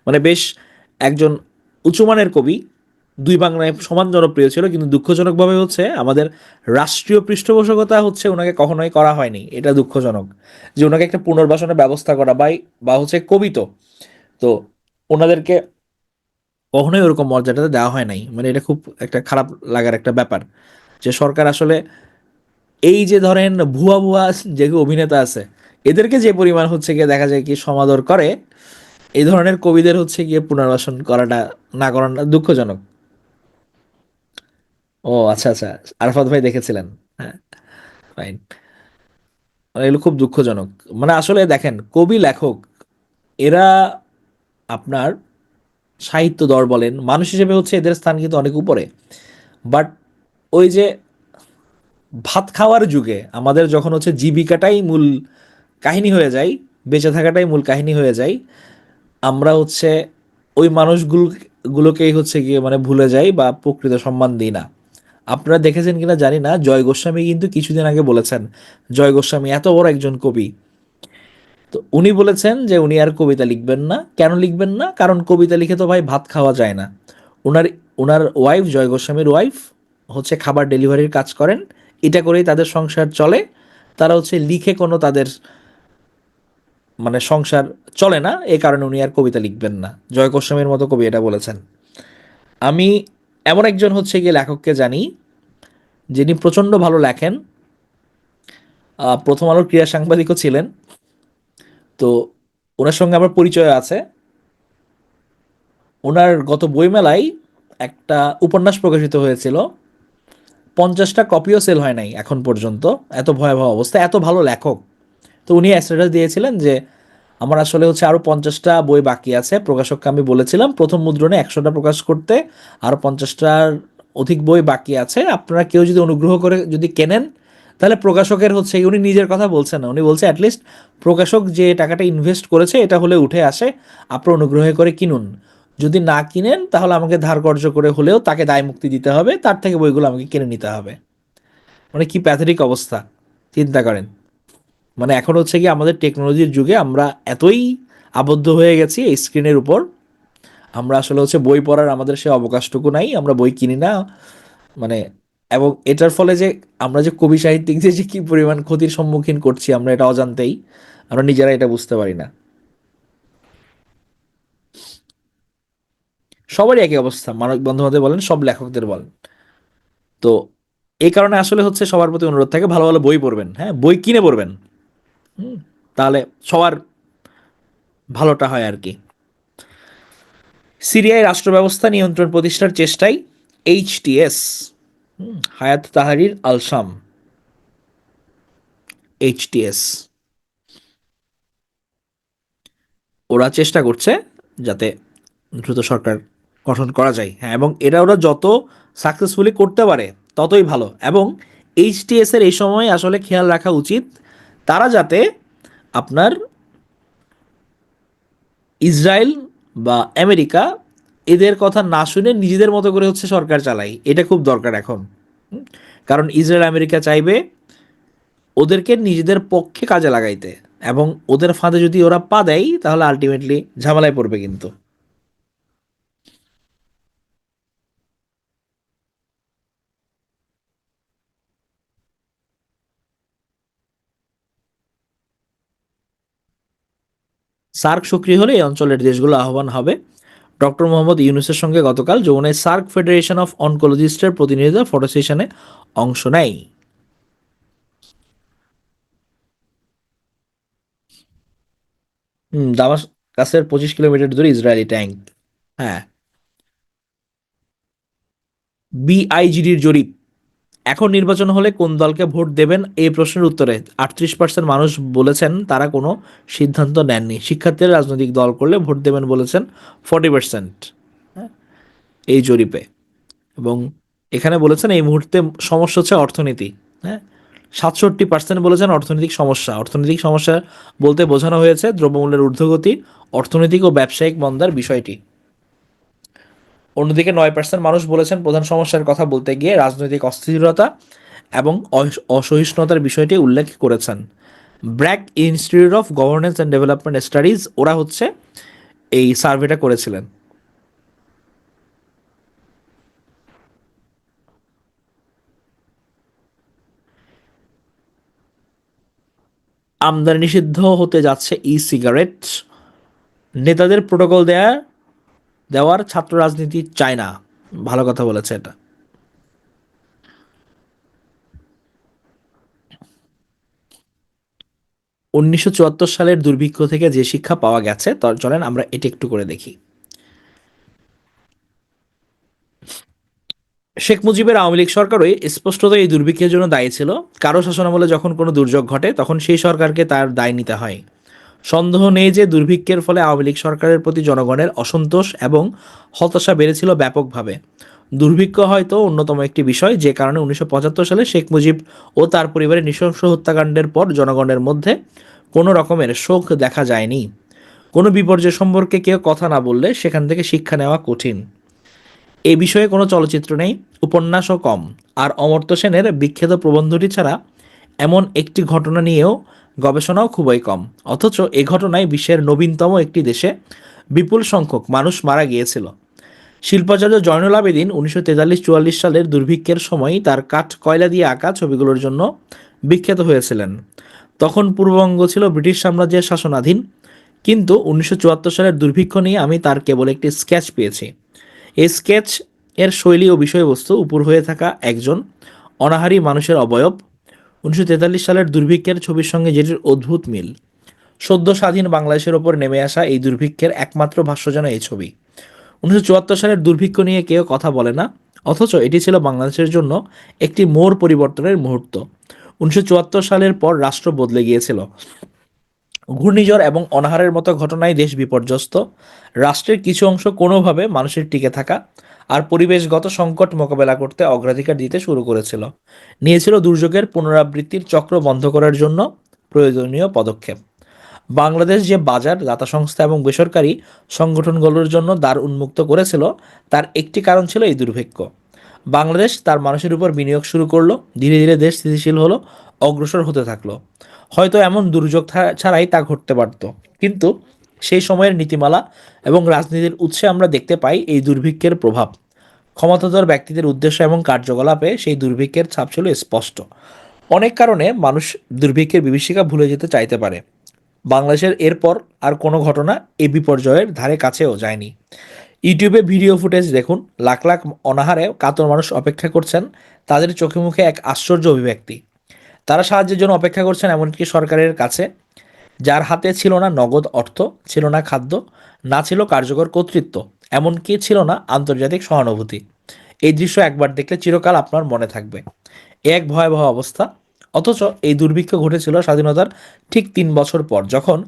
মানে বেশ একজন উঁচুমানের কবি, দুই বাংলায় সমান জনপ্রিয় ছিল। কিন্তু দুঃখজনকভাবে হচ্ছে আমাদের রাষ্ট্রীয় পৃষ্ঠপোষকতা হচ্ছে ওনাকে কখনোই করা হয়নি, এটা দুঃখজনক। যে ওনাকে একটা পুনর্বাসনের ব্যবস্থা করা বা হচ্ছে কবি তো, তো ওনাদেরকে কখনোই ওরকম মর্যাদাটা দেওয়া হয় নাই। মানে এটা খুব একটা খারাপ লাগার একটা ব্যাপার, যে সরকার আসলে এই যে ধরেন ভুয়া ভুয়া যে অভিনেতা আছে, এদেরকে যে পরিমাণ হচ্ছে গিয়ে দেখা যায় কি সমাদর করে, এই ধরনের কবিদের হচ্ছে গিয়ে পুনর্বাসন করাটা না করাটা দুঃখজনক। ও আচ্ছা আচ্ছা, আরাফাত ভাই দেখেছিলেন। হ্যাঁ, ফাইন। মানে এগুলো খুব দুঃখজনক। মানে আসলে দেখেন কবি লেখক এরা আপনার সাহিত্য দর বলেন, মানুষ হিসেবে হচ্ছে এদের স্থান কিন্তু অনেক উপরে। বাট ওই যে ভাত খাওয়ার যুগে আমাদের যখন হচ্ছে জীবিকাটাই মূল কাহিনী হয়ে যায়, বেঁচে থাকাটাই মূল কাহিনী হয়ে যায়, আমরা হচ্ছে ওই মানুষগুলোকেই হচ্ছে গিয়ে মানে ভুলে যাই বা প্রকৃত সম্মান দিই না। আপনারা দেখেছেন কিনা জানি না, জয় গোস্বামী কিন্তু কিছুদিন আগে বলেছেন, জয় গোস্বামী এত বড় একজন কবি, তো উনি বলেছেন যে উনি আর কবিতা লিখবেন না। কেন লিখবেন না? কারণ কবিতা লিখে তো ভাই ভাত খাওয়া যায় না। ওনার ওনার ওয়াইফ, জয় গোস্বামীর ওয়াইফ হচ্ছে খাবার ডেলিভারির কাজ করেন, এটা করেই তাদের সংসার চলে। তারা হচ্ছে লিখে কোনো তাদের মানে সংসার চলে না, এই কারণে উনি আর কবিতা লিখবেন না। জয় গোস্বামীর মতো কবি এটা বলেছেন। আমি এমন একজন হচ্ছে গিয়ে লেখককে জানি যিনি প্রচণ্ড ভালো লেখেন, প্রথম আলোর ক্রীড়া সাংবাদিকও ছিলেন। তো ওনার সঙ্গে আমার পরিচয় আছে। ওনার গত বইমেলায় একটা উপন্যাস প্রকাশিত হয়েছিল, 50টা কপিও সেল হয় নাই এখন পর্যন্ত। এত ভয়াবহ অবস্থা, এত ভালো লেখক। তো উনি স্ট্যাটাস দিয়েছিলেন যে আমার আসলে হচ্ছে আরও 50টা বই বাকি আছে, প্রকাশককে আমি বলেছিলাম প্রথম মুদ্রণে 100টা প্রকাশ করতে, আরও 50টার অধিক বই বাকি আছে, আপনারা কেউ যদি অনুগ্রহ করে যদি কেনেন তাহলে প্রকাশকের হচ্ছে, উনি নিজের কথা বলছেন না, উনি বলছে অ্যাটলিস্ট প্রকাশক যে টাকাটা ইনভেস্ট করেছে এটা হলে উঠে আসে, আপনারা অনুগ্রহ করে কিনুন, যদি না কিনেন তাহলে আমাকে ধার কর্জ করে হলেও তাকে দায় মুক্তি দিতে হবে, তার থেকে বইগুলো আমাকে কিনে নিতে হবে। মানে কি প্যাথেটিক অবস্থা, চিন্তা করেন। মানে এখন হচ্ছে কি আমাদের টেকনোলজির যুগে আমরা এতই আবদ্ধ হয়ে গেছি এই স্ক্রিনের উপর, আমরা আসলে হচ্ছে বই পড়ার আমাদের সে অবকাশটুকু নাই, আমরা বই কিনি না। মানে এবং এটার ফলে যে আমরা যে কবি সাহিত্যিক যে কি পরিমাণ ক্ষতির সম্মুখীন করছি আমরা এটা অজান্তেই, আমরা নিজেরা এটা বুঝতে পারি না। সবারই একই অবস্থা, মানব বন্ধু বলেন, সব লেখকদের বলেন। তো এই কারণে আসলে হচ্ছে সবার প্রতি অনুরোধ থাকে ভালো ভালো বই পড়বেন, হ্যাঁ বই কিনে পড়বেন। হুম, তাহলে সবার ভালোটা হয় আর কি। সিরিয়ায় রাষ্ট্র ব্যবস্থা নিয়ন্ত্রণ প্রতিষ্ঠার চেষ্টায় এইচটিএস, হায়াত তাহারির আল শাম, এইচটিএস, ওরা চেষ্টা করছে যাতে দ্রুত সরকার গঠন করা যায়, হ্যাঁ, এবং এটা ওরা যত সাকসেসফুলি করতে পারে ততই ভালো। এবং এইচটিএস এর এই সময় আসলে খেয়াল রাখা উচিত তারা যাতে আপনার ইসরায়েল বা আমেরিকা এদের কথা না শুনে নিজেদের মতো করে হচ্ছে সরকার চালায়, এটা খুব দরকার এখন। হুম, কারণ ইসরায়েল আমেরিকা চাইবে ওদেরকে নিজেদের পক্ষে কাজে লাগাইতে, এবং ওদের ফাঁদে যদি ওরা পা দেয় তাহলে আলটিমেটলি ঝামেলায় পড়বে কিন্তু। সার্ক সক্রিয় হলে এই অঞ্চলের দেশগুলো আহ্বান হবে। ডক্টর মোহাম্মদ ইউনুসের সঙ্গে গতকাল যমুনায় সার্ক ফেডারেশন অফ অনকোলজিস্টের প্রতিনিধিরা ফটো সেশনে অংশ নেয়। দামাস্কাসের 25 কিলোমিটার দূরে ইসরায়েলি ট্যাঙ্ক। হ্যাঁ, বিআইজিডির জরিপ, এখন নির্বাচন হলে কোন দলকে ভোট দেবেন এই প্রশ্নের উত্তরে 38% মানুষ বলেছেন তারা কোনো সিদ্ধান্ত নেননি। শিক্ষার্থীরা রাজনৈতিক দল করলে ভোট দেবেন বলেছেন 40% এই জরিপে। এবং এখানে বলেছেন এই মুহূর্তে সমস্যা হচ্ছে অর্থনীতি। হ্যাঁ, 67% বলেছেন অর্থনৈতিক সমস্যা। অর্থনৈতিক সমস্যা বলতে বোঝানো হয়েছে দ্রব্যমূল্যের ঊর্ধ্বগতি, অর্থনৈতিক ও ব্যবসায়িক মন্দার বিষয়টি। অন্যদিকে 9% মানুষ বলেছেন প্রধান সমস্যার কথা বলতে গিয়ে রাজনৈতিক অস্থিরতা এবং অসহিষ্ণুতার বিষয়টি উল্লেখ করেছেন। BRAC institute of governance and development studies ওরা হচ্ছে এই সার্ভেটা করেছিলেন। আমদানি নিষিদ্ধ হতে যাচ্ছে ই সিগারেট, নেতাদের প্রোটোকল দেওয়ার ছাত্র রাজনীতি চায় না, ভালো কথা বলেছে এটা। 1974 সালের দুর্ভিক্ষ থেকে যে শিক্ষা পাওয়া গেছে চলেন আমরা এটা একটু করে দেখি। শেখ মুজিবের আওয়ামী লীগ সরকারই স্পষ্টত এই দুর্ভিক্ষের জন্য দায়ী ছিল। কারো শাসনামলে যখন কোনো দুর্যোগ ঘটে তখন সেই সরকারকে তার দায় নিতে হয়। সন্দেহ নেই যে দুর্ভিক্ষের ফলে আওয়ামী লীগ সরকারের প্রতি জনগণের অসন্তোষ এবং হতাশা বেড়েছিল ব্যাপকভাবে। দুর্ভিক্ষ হয়তো অন্যতম একটি বিষয় যে কারণে 1975 সালে শেখ মুজিব ও তার পরিবারের নৃশংস হত্যাকাণ্ডের পর জনগণের মধ্যে কোনো রকমের শোক দেখা যায়নি। কোনো বিপর্যয় সম্পর্কে কেউ কথা না বললে সেখান থেকে শিক্ষা নেওয়া কঠিন। এ বিষয়ে কোনো চলচ্চিত্র নেই, উপন্যাসও কম, আর অমর্ত্য সেনের বিখ্যাত প্রবন্ধটি ছাড়া এমন একটি ঘটনা নিয়েও গবেষণাও খুবই কম। অথচ এ ঘটনায় বিশ্বের নবীনতম একটি দেশে বিপুল সংখ্যক মানুষ মারা গিয়েছিল। শিল্পাচার্য জয়নুল আবেদিন 1943-44 সালের দুর্ভিক্ষের সময় তার কাঠ কয়লা দিয়ে আঁকা ছবিগুলোর জন্য বিখ্যাত হয়েছিলেন। তখন পূর্ববঙ্গ ছিল ব্রিটিশ সাম্রাজ্যের শাসনাধীন, কিন্তু 1974 সালের দুর্ভিক্ষ নিয়ে আমি তার কেবল একটি স্কেচ পেয়েছি। এই স্কেচ এর শৈলী ও বিষয়বস্তু উপর হয়ে থাকা একজন অনাহারী মানুষের অবয়ব। 1943 সালের দুর্ভিক্ষের ছবির সঙ্গে যেটির অদ্ভুত মিল। সদ্য স্বাধীন বাংলাদেশের ওপর নেমে আসা এই দুর্ভিক্ষের একমাত্র ভাষ্য যেন এই ছবি। 1974 সালের দুর্ভিক্ষ নিয়ে কেউ কথা বলে না, অথচ এটি ছিল বাংলাদেশের জন্য একটি মোড় পরিবর্তনের মুহূর্ত। 1974 সালের পর রাষ্ট্র বদলে গিয়েছিল। ঘূর্ণিঝড় এবং অনাহারের মতো ঘটনায় দেশ বিপর্যস্ত। রাষ্ট্রের কিছু অংশ কোনোভাবে মানুষের টিকে থাকা আর পরিবেশগত সংকট মোকাবেলা করতে অগ্রাধিকার দিতে শুরু করেছিল। নিয়েছিল দুর্যোগের পুনরাবৃত্তির চক্র বন্ধ করার জন্য প্রয়োজনীয় পদক্ষেপ। বাংলাদেশ যে বাজার, দাতা সংস্থা এবং বেসরকারি সংগঠনগুলোর জন্য দ্বার উন্মুক্ত করেছিল, তার একটি কারণ ছিল এই দুর্ভিক্ষ। বাংলাদেশ তার মানুষের উপর বিনিয়োগ শুরু করলো, ধীরে ধীরে দেশ স্থিতিশীল হলো, অগ্রসর হতে থাকলো। হয়তো এমন দুর্যোগ ছাড়াই তা ঘটতে পারত, কিন্তু সেই সময়ের নীতিমালা এবং রাজনীতির উৎসে আমরা দেখতে পাই এই দুর্ভিক্ষের প্রভাব। ক্ষমতাধর ব্যক্তিদের উদ্দেশ্য এবং কার্যকলাপে সেই দুর্ভিক্ষের ছাপ ছিল স্পষ্ট। অনেক কারণে মানুষ দুর্ভিক্ষের বিভীষিকা ভুলে যেতে চাইতে পারে। বাংলাদেশের এরপর আর কোনো ঘটনা এই বিপর্যয়ের ধারে কাছেও যায়নি। ইউটিউবে ভিডিও ফুটেজ দেখুন, লাখ লাখ অনাহারে কাতর মানুষ অপেক্ষা করছেন, তাদের চোখে মুখে এক আশ্চর্য অভিব্যক্তি। তারা সাহায্যের জন্য অপেক্ষা করছেন এমনকি সরকারের কাছে, যার হাতে ছিল না নগদ অর্থ, ছিল না খাদ্য, না ছিল কার্যকর কর্তৃত্ব, এমনকি ছিল না আন্তর্জাতিক সহানুভূতি। এই দৃশ্য একবার দেখলে চিরকাল আপনার মনে থাকবে। এ এক ভয়াবহ অবস্থা। অথচ এই দুর্ভিক্ষ ঘটেছিল স্বাধীনতার ঠিক 3 বছর পর, যখন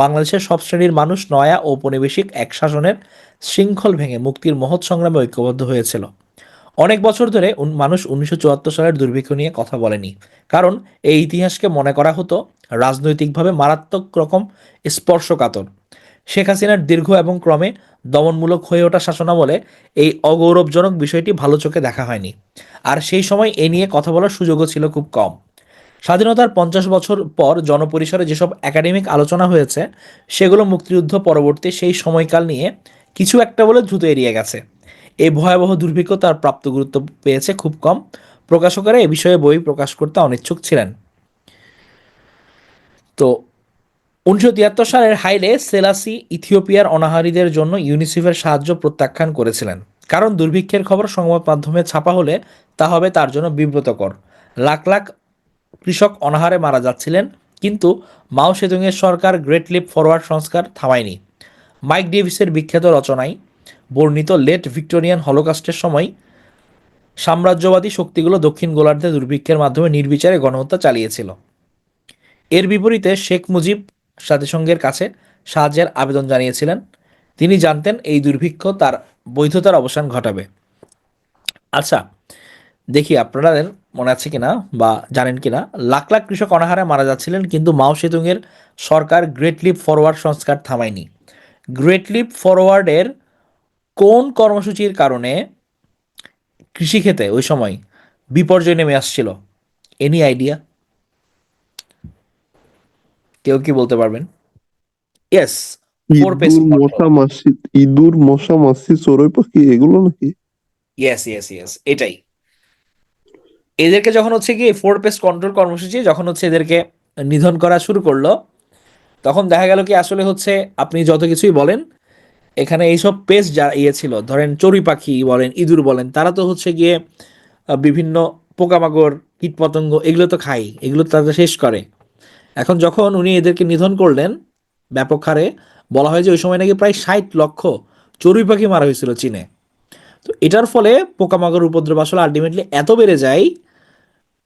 বাংলাদেশের সব শ্রেণীর মানুষ নয়া ঔপনিবেশিক এক শাসনের শৃঙ্খল ভেঙে মুক্তির মহৎ সংগ্রামে ঐক্যবদ্ধ হয়েছিল। অনেক বছর ধরে মানুষ 1974 সালের দুর্ভিক্ষ নিয়ে কথা বলেনি, কারণ এই ইতিহাসকে মনে করা হতো রাজনৈতিকভাবে মারাত্মক রকম স্পর্শকাতর। শেখ হাসিনার দীর্ঘ এবং ক্রমে দমনমূলক হয়ে ওঠা শাসনামলে এই অগৌরবজনক বিষয়টি ভালো চোখে দেখা হয়নি, আর সেই সময় এ নিয়ে কথা বলার সুযোগও ছিল খুব কম। স্বাধীনতার 50 বছর পর জনপরিসরে যেসব একাডেমিক আলোচনা হয়েছে, সেগুলো মুক্তিযুদ্ধ পরবর্তী সেই সময়কাল নিয়ে কিছু একটা বলে দ্রুত এড়িয়ে গেছে। এই ভয়াবহ দুর্ভিক্ষ তার প্রাপ্ত গুরুত্ব পেয়েছে খুব কম। প্রকাশকেরা এ বিষয়ে বই প্রকাশ করতে অনিচ্ছুক ছিলেন। তো 1973 সালের হাইলে সেলাসি ইথিওপিয়ার অনাহারীদের জন্য ইউনিসেফের সাহায্য প্রত্যাখ্যান করেছিলেন, কারণ দুর্ভিক্ষের খবর সংবাদ মাধ্যমে ছাপা হলে তা হবে তার জন্য বিব্রতকর। লাখ লাখ কৃষক অনাহারে মারা যাচ্ছিলেন, কিন্তু মাও সেতুংয়ের সরকার গ্রেট লিপ ফরওয়ার্ড সংস্কার থামায়নি। মাইক ডেভিসের বিখ্যাত রচনায় বর্ণিত লেট ভিক্টোরিয়ান হলোকাস্টের সময় সাম্রাজ্যবাদী শক্তিগুলো দক্ষিণ গোলার্ধে দুর্ভিক্ষের মাধ্যমে নির্বিচারে গণহত্যা চালিয়েছিল। এর বিপরীতে শেখ মুজিব জাতিসংঘের কাছে সাহায্যের আবেদন জানিয়েছিলেন। তিনি জানতেন এই দুর্ভিক্ষ তার বৈধতার অবসান ঘটাবে। আচ্ছা, দেখি আপনাদের মনে আছে কিনা বা জানেন কিনা, লাখ লাখ কৃষক অনাহারে মারা যাচ্ছিলেন, কিন্তু মাও সেতুংয়ের সরকার গ্রেট লিপ ফরওয়ার্ড সংস্কার থামায়নি। গ্রেট লিপ ফরওয়ার্ডের কোন কর্মসূচির কারণে কৃষিক্ষেত্রে ওই সময় বিপর্যয় নেমে আসছিল? Any idea? কেউ কি বলতে পারবেন? ইয়েস, 4 পেস ইঁদুর কন্ট্রোল। মশা মাছি, ইঁদুর মশা মাছি চড়ুই পাখি এগুলো নাকি? ইয়েস ইয়েস ইয়েস, এটাই। এদেরকে যখন হচ্ছে কি 4 পেস কন্ট্রোল কর্মসূচি যখন হচ্ছে এদেরকে নিধন করা শুরু করলো, তখন দেখা গেল কি আসলে হচ্ছে আপনি যত কিছুই বলেন, এখানে এইসব পেস্ট যা ছিল, ধরেন চড়ুই পাখি বলেন, ইঁদুর বলেন, তারা তো হচ্ছে গিয়ে বিভিন্ন পোকামাকড়, কীটপতঙ্গ এগুলো তো খায়, এগুলো তারা শেষ করে। এখন যখন উনি এদেরকে নিধন করলেন ব্যাপক হারে, বলা হয় যে ওই সময় নাকি প্রায় 60 লক্ষ চড়ুই পাখি মারা হয়েছিল চীনে। তো এটার ফলে পোকামাকড় উপদ্রব আসলে আলটিমেটলি এত বেড়ে যায়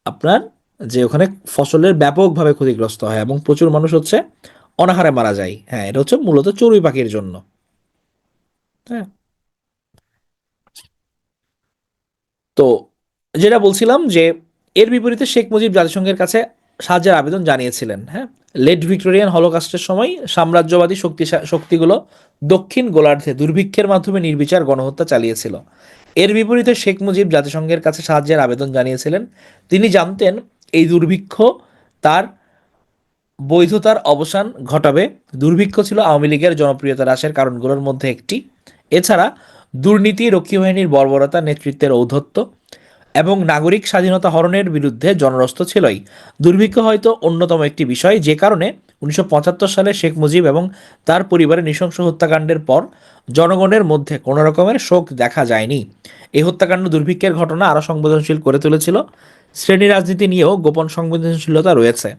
আপনার, যে ওখানে ফসলের ব্যাপকভাবে ক্ষতিগ্রস্ত হয় এবং প্রচুর মানুষ হচ্ছে অনাহারে মারা যায়। হ্যাঁ, এটা হচ্ছে মূলত চড়ুই পাখির জন্য। হ্যাঁ, তো যেটা বলছিলাম যে এর বিপরীতে শেখ মুজিব জাতিসংঘের কাছে সাহায্যের আবেদন জানিয়েছিলেন। হ্যাঁ, লেট ভিক্টোরিয়ান হলোকাস্টের সময় সাম্রাজ্যবাদী শক্তিগুলো দক্ষিণ গোলার্ধে দুর্ভিক্ষের মাধ্যমে নির্বিচার গণহত্যা চালিয়েছিল। এর বিপরীতে শেখ মুজিব জাতিসংঘের কাছে সাহায্যের আবেদন জানিয়েছিলেন। তিনি জানতেন এই দুর্ভিক্ষ তার বৈধতার অবসান ঘটাবে। দুর্ভিক্ষ ছিল আওয়ামী লীগের জনপ্রিয়তা হ্রাসের কারণগুলোর মধ্যে একটি। এছাড়া দুর্নীতি, রক্ষী বাহিনীর বর্বরতা, নেতৃত্বের ঔদ্ধত্য এবং নাগরিক স্বাধীনতা হরণের বিরুদ্ধে জনরস্ত ছিলই। দুর্ভিক্ষ হয়তো অন্যতম একটি বিষয় যে কারণে 1975 সালে শেখ মুজিব এবং তার পরিবারের নৃশংস হত্যাকাণ্ডের পর জনগণের মধ্যে কোনো রকমের শোক দেখা যায়নি। এই হত্যাকাণ্ড দুর্ভিক্ষের ঘটনা আরও সংবেদনশীল করে তুলেছিল। শ্রেণী রাজনীতি নিয়েও গোপন সংবেদনশীলতা রয়েছে।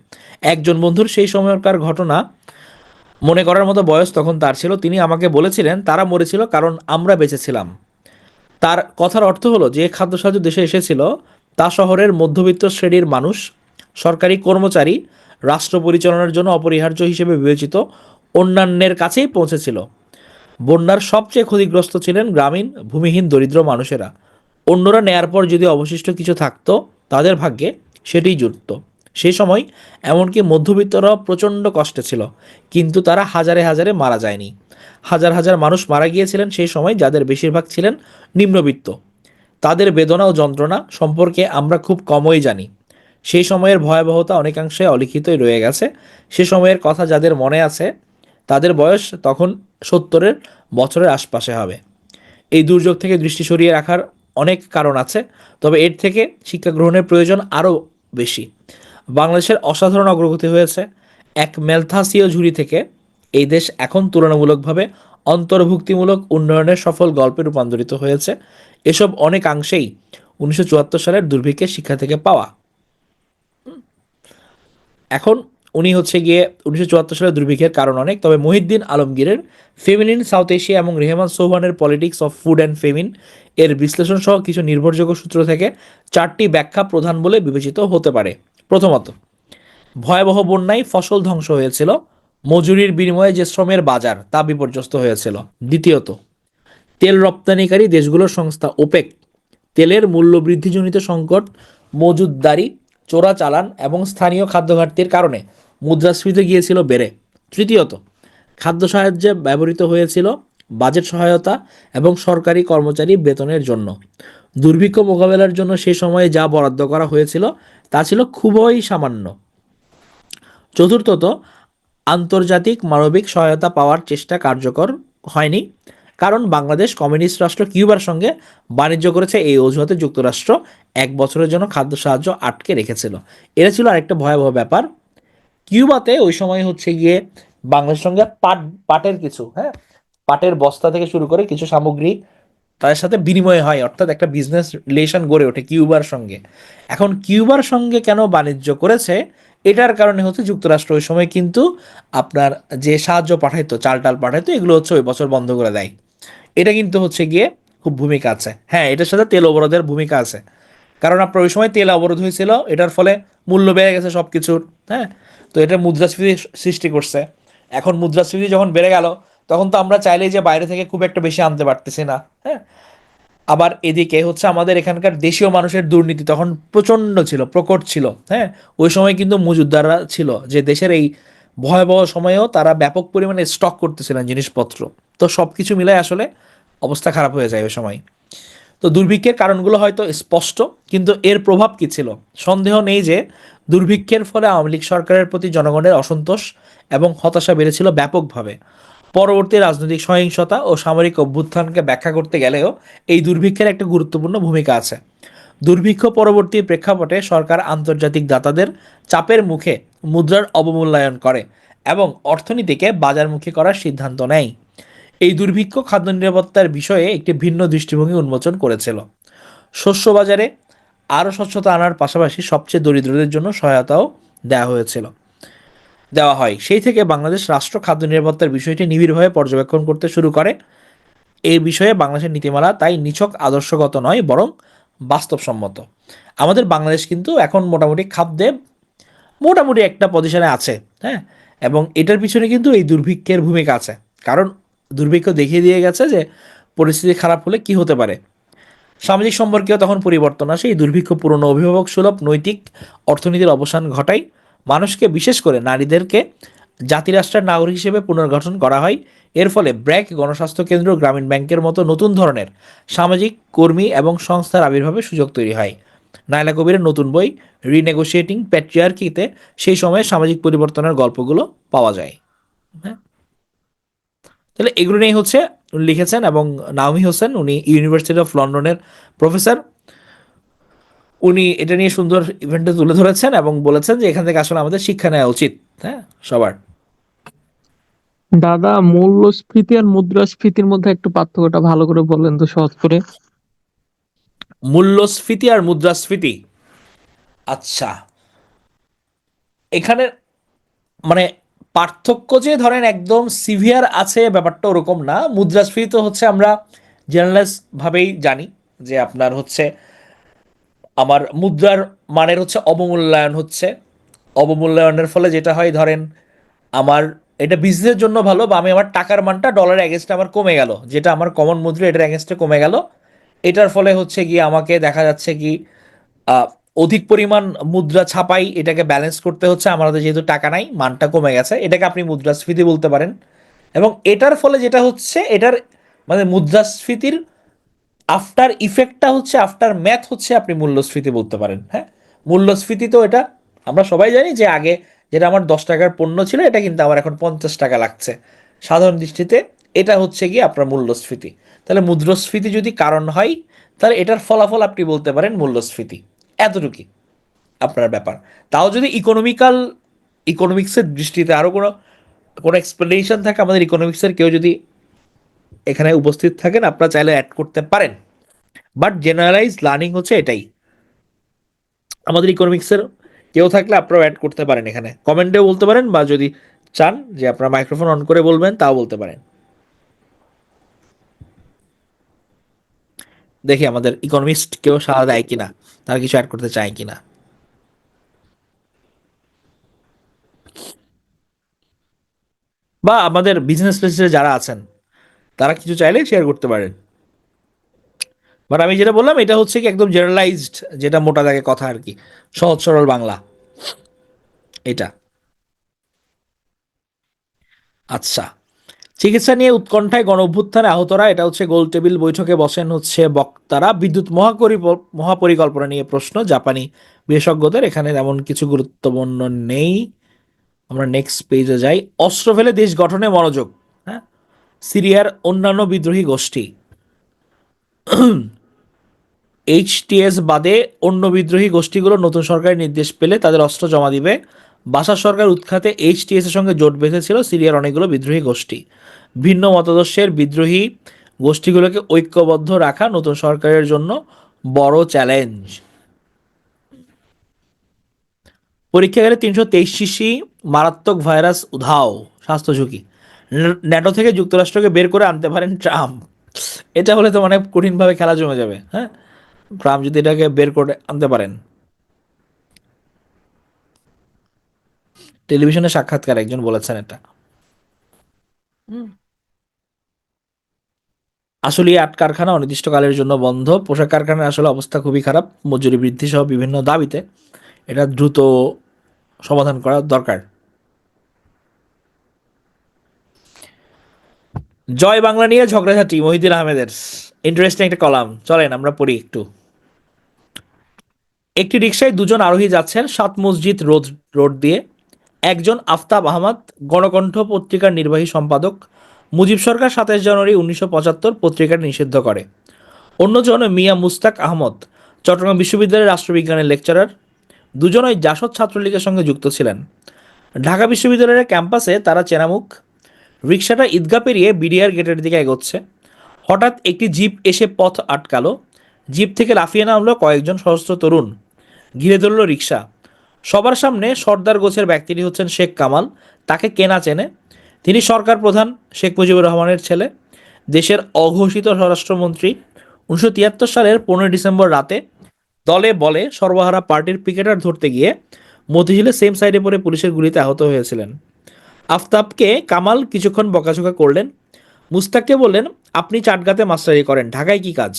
একজন বন্ধুর সেই সময়কার ঘটনা মনে করার মতো বয়স তখন তার ছিল। তিনি আমাকে বলেছিলেন, তারা মরেছিল কারণ আমরা বেঁচে ছিলাম। তার কথার অর্থ হলো যে খাদ্য সাহায্য দেশে এসেছিল তা শহরের মধ্যবিত্ত শ্রেণীর মানুষ, সরকারি কর্মচারী, রাষ্ট্র পরিচালনার জন্য অপরিহার্য হিসেবে বিবেচিত অন্যান্যের কাছেই পৌঁছেছিল। বন্যার সবচেয়ে ক্ষতিগ্রস্ত ছিলেন গ্রামীণ ভূমিহীন দরিদ্র মানুষেরা। অন্যরা নেয়ার পর যদি অবশিষ্ট কিছু থাকতো তাদের ভাগ্যে সেটিই জুটত। সেই সময় এমনকি মধ্যবিত্তরাও প্রচণ্ড কষ্টে ছিল, কিন্তু তারা হাজারে হাজারে মারা যায়নি। হাজার হাজার মানুষ মারা গিয়েছিলেন সেই সময়, যাদের বেশিরভাগ ছিলেন নিম্নবিত্ত। তাদের বেদনা ও যন্ত্রণা সম্পর্কে আমরা খুব কমই জানি। সেই সময়ের ভয়াবহতা অনেকাংশে অলিখিতই রয়ে গেছে। সে সময়ের কথা যাদের মনে আছে তাদের বয়স তখন 70 বছরের আশপাশে হবে। এই দুর্যোগ থেকে দৃষ্টি সরিয়ে রাখার অনেক কারণ আছে, তবে এর থেকে শিক্ষা গ্রহণের প্রয়োজন আরও বেশি। বাংলাদেশের অসাধারণ অগ্রগতি হয়েছে। এক মেলথাসীয় ঝুড়ি থেকে এই দেশ এখন তুলনামূলকভাবে অন্তর্ভুক্তিমূলক উন্নয়নের সফল গল্পে রূপান্তরিত হয়েছে। এসব অনেকাংশেই 1974 সালের দুর্ভিক্ষের শিক্ষা থেকে পাওয়া। এখন উনি হচ্ছে গিয়ে 1974 সালের দুর্ভিক্ষের কারণ অনেক, তবে মহিউদ্দিন আলমগীরের ফেমিনিন সাউথ এশিয়া এবং রেহমান সোবহানের politics of food and famine এর বিশ্লেষণ সহ কিছু নির্ভরযোগ্য সূত্র থেকে 4টি ব্যাখ্যা প্রধান বলে বিবেচিত হতে পারে। প্রথমত, ভয়াবহ বন্যায় ফসল ধ্বংস হয়েছিল, মজুরির বিনিময়ে যে শ্রমের বাজার তা বিপর্যস্ত হয়েছিল। দ্বিতীয়ত, তেল রপ্তানিকারী দেশগুলোর সংস্থা ওপেক তেলের মূল্য বৃদ্ধিজনিত সংকট, মজুতদারি, চোরাচালান এবং স্থানীয় খাদ্য ঘাটতির কারণে মুদ্রাস্ফীতি গিয়েছিল বেড়ে। তৃতীয়ত, খাদ্য সাহায্যে ব্যবহৃত হয়েছিল বাজেট সহায়তা এবং সরকারি কর্মচারী বেতনের জন্য। দুর্ভিক্ষ মোকাবেলার জন্য সে সময়ে যা বরাদ্দ করা হয়েছিল তা ছিল খুবই সামান্য। চতুর্থত, আন্তর্জাতিক মানবিক সহায়তা পাওয়ার চেষ্টা কার্যকর হয়নি, কারণ বাংলাদেশ কমিউনিস্ট রাষ্ট্র কিউবার সঙ্গে বাণিজ্য করেছে। এই অজুহাতে যুক্তরাষ্ট্র 1 বছরের জন্য খাদ্য সাহায্য আটকে রেখেছিল। এটা ছিল আরেকটা ভয়াবহ ব্যাপার। কিউবাতে ওই সময় হচ্ছে গিয়ে বাংলাদেশের সঙ্গে পাটের কিছু, পাটের বস্তা থেকে শুরু করে কিছু সামগ্রী তাদের সাথে বিনিময় হয়, অর্থাৎ একটা বিজনেস রিলেশন গড়ে ওঠে কিউবার সঙ্গে। এখন কিউবার সঙ্গে কেন বাণিজ্য করেছে, এটার কারণে হচ্ছে যুক্তরাষ্ট্র ওই সময় কিন্তু আপনার যে সাহায্য পাঠাইতো, চাল টাল পাঠাইতো, এগুলো হচ্ছে ওই বছর বন্ধ করে দেয়। এটা কিন্তু হচ্ছে গিয়ে খুব ভূমিকা আছে। হ্যাঁ, এটার সাথে তেল অবরোধের ভূমিকা আছে, কারণ আপনার ওই সময় তেল অবরোধ হয়েছিল, এটার ফলে মূল্য বেড়ে গেছে সব কিছুর। হ্যাঁ, তো এটা মুদ্রাস্ফীতি সৃষ্টি করছে। এখন মুদ্রাস্ফীতি যখন বেড়ে গেল, তখন তো আমরা চাইলেই যে বাইরে থেকে খুব একটা বেশি আনতে পারতেছি না। হ্যাঁ, আবার এদিকে হচ্ছে আমাদের এখানকার দেশীয় মানুষের দুর্নীতি তখন প্রচণ্ড ছিল, প্রকট ছিল। হ্যাঁ, ওই সময় কিন্তু মজুতদাররা ছিল যে দেশের এই ভয়াবহ সময়েও তারা ব্যাপক পরিমাণে স্টক করতেছিলেন জিনিসপত্র। তো সব কিছু মিলাই আসলে অবস্থা খারাপ হয়ে যায় ওই সময়। তো দুর্ভিক্ষের কারণগুলো হয়তো স্পষ্ট, কিন্তু এর প্রভাব কী ছিল? সন্দেহ নেই যে দুর্ভিক্ষের ফলে আওয়ামী লীগ সরকারের প্রতি জনগণের অসন্তোষ এবং হতাশা বেড়েছিল ব্যাপকভাবে। পরবর্তী রাজনৈতিক সহিংসতা ও সামরিক অভ্যুত্থানকে ব্যাখ্যা করতে গেলেও এই দুর্ভিক্ষের একটা গুরুত্বপূর্ণ ভূমিকা আছে। দুর্ভিক্ষ পরবর্তী প্রেক্ষাপটে সরকার আন্তর্জাতিক দাতাদের চাপের মুখে মুদ্রার অবমূল্যায়ন করে এবং অর্থনীতিকে বাজারমুখী করার সিদ্ধান্ত নেয়। এই দুর্ভিক্ষ খাদ্য নিরাপত্তার বিষয়ে একটি ভিন্ন দৃষ্টিভঙ্গি উন্মোচন করেছিল। শস্য বাজারে আরও স্বচ্ছতা আনার পাশাপাশি সবচেয়ে দরিদ্রদের জন্য সহায়তাও দেওয়া হয়। সেই থেকে বাংলাদেশ রাষ্ট্র খাদ্য নিরাপত্তার বিষয়টি নিবিড়ভাবে পর্যবেক্ষণ করতে শুরু করে। এই বিষয়ে বাংলাদেশের নীতিমালা তাই নিছক আদর্শগত নয়, বরং বাস্তবসম্মত। আমাদের বাংলাদেশ কিন্তু এখন মোটামুটি খাদ্যে মোটামুটি একটা পজিশনে আছে। হ্যাঁ, এবং এটার পিছনে কিন্তু এই দুর্ভিক্ষের ভূমিকা আছে, কারণ দুর্ভিক্ষ দেখিয়ে দিয়ে গেছে যে পরিস্থিতি খারাপ হলে কি হতে পারে। সামাজিক সম্পর্কেও তখন পরিবর্তন আসে। এই দুর্ভিক্ষ পুরনো অভিভাবক সুলভ নৈতিক অর্থনীতির অবসান ঘটায়। মানুষকে, বিশেষ করে নারীদেরকে জাতিরাষ্ট্রের নাগরিক হিসেবে পুনর্গঠন করা হয়। এর ফলে ব্র্যাক, গণস্বাস্থ্য কেন্দ্র, গ্রামীণ ব্যাংকের মতো নতুন ধরনের সামাজিক কর্মী এবং সংস্থার আবির্ভাবে সুযোগ তৈরি হয়। নায়লা কবিরের নতুন বই রিনেগোশিয়েটিং প্যাট্রিয়ার্কিতে সেই সময়ে সামাজিক পরিবর্তনের গল্পগুলো পাওয়া যায়। হ্যাঁ, তাহলে এগুলো নিয়ে হচ্ছে উনি লিখেছেন। এবং নাওমি হোসেন, উনি ইউনিভার্সিটি অফ লন্ডনের প্রফেসর, উনি এটা নিয়ে সুন্দর ইভেন্টে তুলে ধরেছেন এবং বলেছেন যে এখান থেকে আসলে আমাদের শিক্ষা নেওয়া উচিত। হ্যাঁ, সবার। দাদা, মূল্যস্ফীতি আর মুদ্রাস্ফীতির মধ্যে একটু পার্থক্যটা ভালো করে বললেন তো, সহজ করে। মূল্যস্ফীতি আর মুদ্রাস্ফীতি, আচ্ছা, এখানে মানে পার্থক্য যে ধরেন একদম সিভিয়ার আছে ব্যাপারটা ওরকম না। মুদ্রাস্ফীতি তো হচ্ছে আমরা জেনারেলাইজ ভাবেই জানি যে আপনার হচ্ছে আমার মুদ্রার মানের হচ্ছে অবমূল্যায়ন হচ্ছে। অবমূল্যায়নের ফলে যেটা হয় ধরেন আমার এটা বিজনেসের জন্য ভালো, বা আমি আমার টাকার মানটা ডলারের এগেনস্টে আমার কমে গেল, যেটা আমার কমন মুদ্রা এটার এগেনস্টে কমে গেল। এটার ফলে হচ্ছে গিয়ে আমাকে দেখা যাচ্ছে কি আহ, অধিক পরিমাণ মুদ্রা ছাপাই, এটাকে ব্যালেন্স করতে হচ্ছে, আমার হাতে যেহেতু টাকা নাই, মানটা কমে গেছে, এটাকে আপনি মুদ্রাস্ফীতি বলতে পারেন। এবং এটার ফলে যেটা হচ্ছে এটার মানে মুদ্রাস্ফীতির আফটার ইফেক্টটা হচ্ছে, আফটার ম্যাথ হচ্ছে আপনি মূল্যস্ফীতি বলতে পারেন। হ্যাঁ, মূল্যস্ফীতি তো এটা আমরা সবাই জানি যে আগে যেটা আমার 10 টাকার পণ্য ছিল এটা কিন্তু আমার এখন 50 টাকা লাগছে। সাধারণ দৃষ্টিতে এটা হচ্ছে গিয়ে আপনার মূল্যস্ফীতি। তাহলে মুদ্রাস্ফীতি যদি কারণ হয়, তাহলে এটার ফলাফল আপনি বলতে পারেন মূল্যস্ফীতি। এতটুকুই আপনার ব্যাপার। তাও যদি ইকোনমিক্সের দৃষ্টিতে আরও কোনো কোনো এক্সপ্লেনেশন থাকে, আমাদের ইকোনমিক্সের কেউ যদি এখানে উপস্থিত থাকেন, আপনারা চাইলে অ্যাড করতে পারেন। বাট জেনারেলাইজ লার্নিং হচ্ছে এটাই। আমাদের ইকোনমিক্সের কেউ থাকলে আপনারাও অ্যাড করতে পারেন, এখানে কমেন্টেও বলতে পারেন, বা যদি চান যে আপনারা মাইক্রোফোন অন করে বলবেন তাও বলতে পারেন। দেখি আমাদের ইকোনমিস্ট কেউ সাড়া দেয় কিনা, তারা কিছু অ্যাড করতে চায় কিনা। বা আমাদের বিজনেস প্লেসে যারা আছেন তারা কিছু চাইলে শেয়ার করতে পারেন। বাট আমি যেটা বললাম এটা হচ্ছে কি একদম জেনারেলাইজড, যেটা মোটা দাগে কথা আর কি, সহজ সরল বাংলা এটা। আচ্ছা, চিকিৎসা নিয়ে উৎকণ্ঠায় গণ অভ্যুত্থানে আহতরা, এটা হচ্ছে গোল টেবিল বৈঠকে বসেন হচ্ছে বক্তারা। বিদ্যুৎ মহাপরিকল্পনা নিয়ে প্রশ্ন জাপানি বিশেষজ্ঞদের, এখানে তেমন কিছু গুরুত্বপূর্ণ নেই। আমরা নেক্সট পেজে যাই। অস্ত্র ফেলে দেশ গঠনে মনোযোগ। হ্যাঁ, সিরিয়ার অন্যান্য বিদ্রোহী গোষ্ঠী এইচটিএস বাদে অন্য বিদ্রোহী গোষ্ঠীগুলো নতুন সরকারের নির্দেশ পেলে তাদের অস্ত্র জমা দিবে। বাশার সরকার উৎখাতে এইচটিএস এর সঙ্গে জোট বেঁধেছিল সিরিয়ার অনেকগুলো বিদ্রোহী গোষ্ঠী। ভিন্ন মতাদর্শের বিদ্রোহী গোষ্ঠীগুলোকে ঐক্যবদ্ধ রাখা নতুন সরকারের জন্য বড় চ্যালেঞ্জ। পরীক্ষাগারে 323 শিশি মারাত্মক ভাইরাস উধাও, স্বাস্থ্য ঝুঁকি। ন্যাটো থেকে যুক্তরাষ্ট্রকে বের করে আনতে পারেন ট্রাম্প। এটা হলে তো মানে কঠিনভাবে খেলা জমে যাবে। হ্যাঁ, ট্রাম্প যদি এটাকে বের করে আনতে পারেন। টেলিভিশনে সাক্ষাৎকার একজন বলেছেন এটা। আসলে আট কারখানা অনির্দিষ্টকালের জন্য বন্ধ। পোশাক কারখানার আসলে অবস্থা খুবই খারাপ, মজুরি বৃদ্ধি সহ বিভিন্ন দাবিতে এটা দ্রুত সমাধান করা দরকার। জয় বাংলা নিয়ে ঝগড়াঝাটি মহিউদ্দিন আহমেদের, ইন্টারেস্টিং একটা কলাম, চলেন আমরা পড়ি একটু। একটি রিকশায় দুজন আরোহী যাচ্ছেন সাত মসজিদ রোড দিয়ে। একজন আফতাব আহমদ, গণকণ্ঠ পত্রিকার নির্বাহী সম্পাদক। মুজিব সরকার 27 জানুয়ারি 1975 পত্রিকাটি নিষিদ্ধ করে। অন্যজন মিয়া মুস্তাক আহমদ, চট্টগ্রাম বিশ্ববিদ্যালয়ের রাষ্ট্রবিজ্ঞানের লেকচারার। দুজনই জাসদ ছাত্রলীগের সঙ্গে যুক্ত ছিলেন। ঢাকা বিশ্ববিদ্যালয়ের ক্যাম্পাসে তারা চেনামুখ। রিকশাটা ঈদগাহ পেরিয়ে বিডিআর গেটের দিকে এগোচ্ছে। হঠাৎ একটি জিপ এসে পথ আটকালো। জিপ থেকে লাফিয়ে নামলো কয়েকজন সশস্ত্র তরুণ। ঘিরে ধরল রিকশা। সবার সামনে সর্দার গোছের ব্যক্তিটি হচ্ছেন শেখ কামাল। তাকে কেনা চেনে, তিনি সরকার প্রধান শেখ মুজিবুর রহমানের ছেলে, দেশের অঘোষিত স্বরাষ্ট্রমন্ত্রী। 1973 সালের 15 ডিসেম্বর রাতে দলে বলে সর্বহারা পার্টির পিকেটার ধরতে গিয়ে মতিঝিলে সেম সাইডে পড়ে পুলিশের গুলিতে আহত হয়েছিলেন। আফতাবকে কামাল কিছুক্ষণ বকাঝকা করলেন। মুস্তাককে বললেন, আপনি চাটগাতে মাস্টারি করেন, ঢাকায় কি কাজ,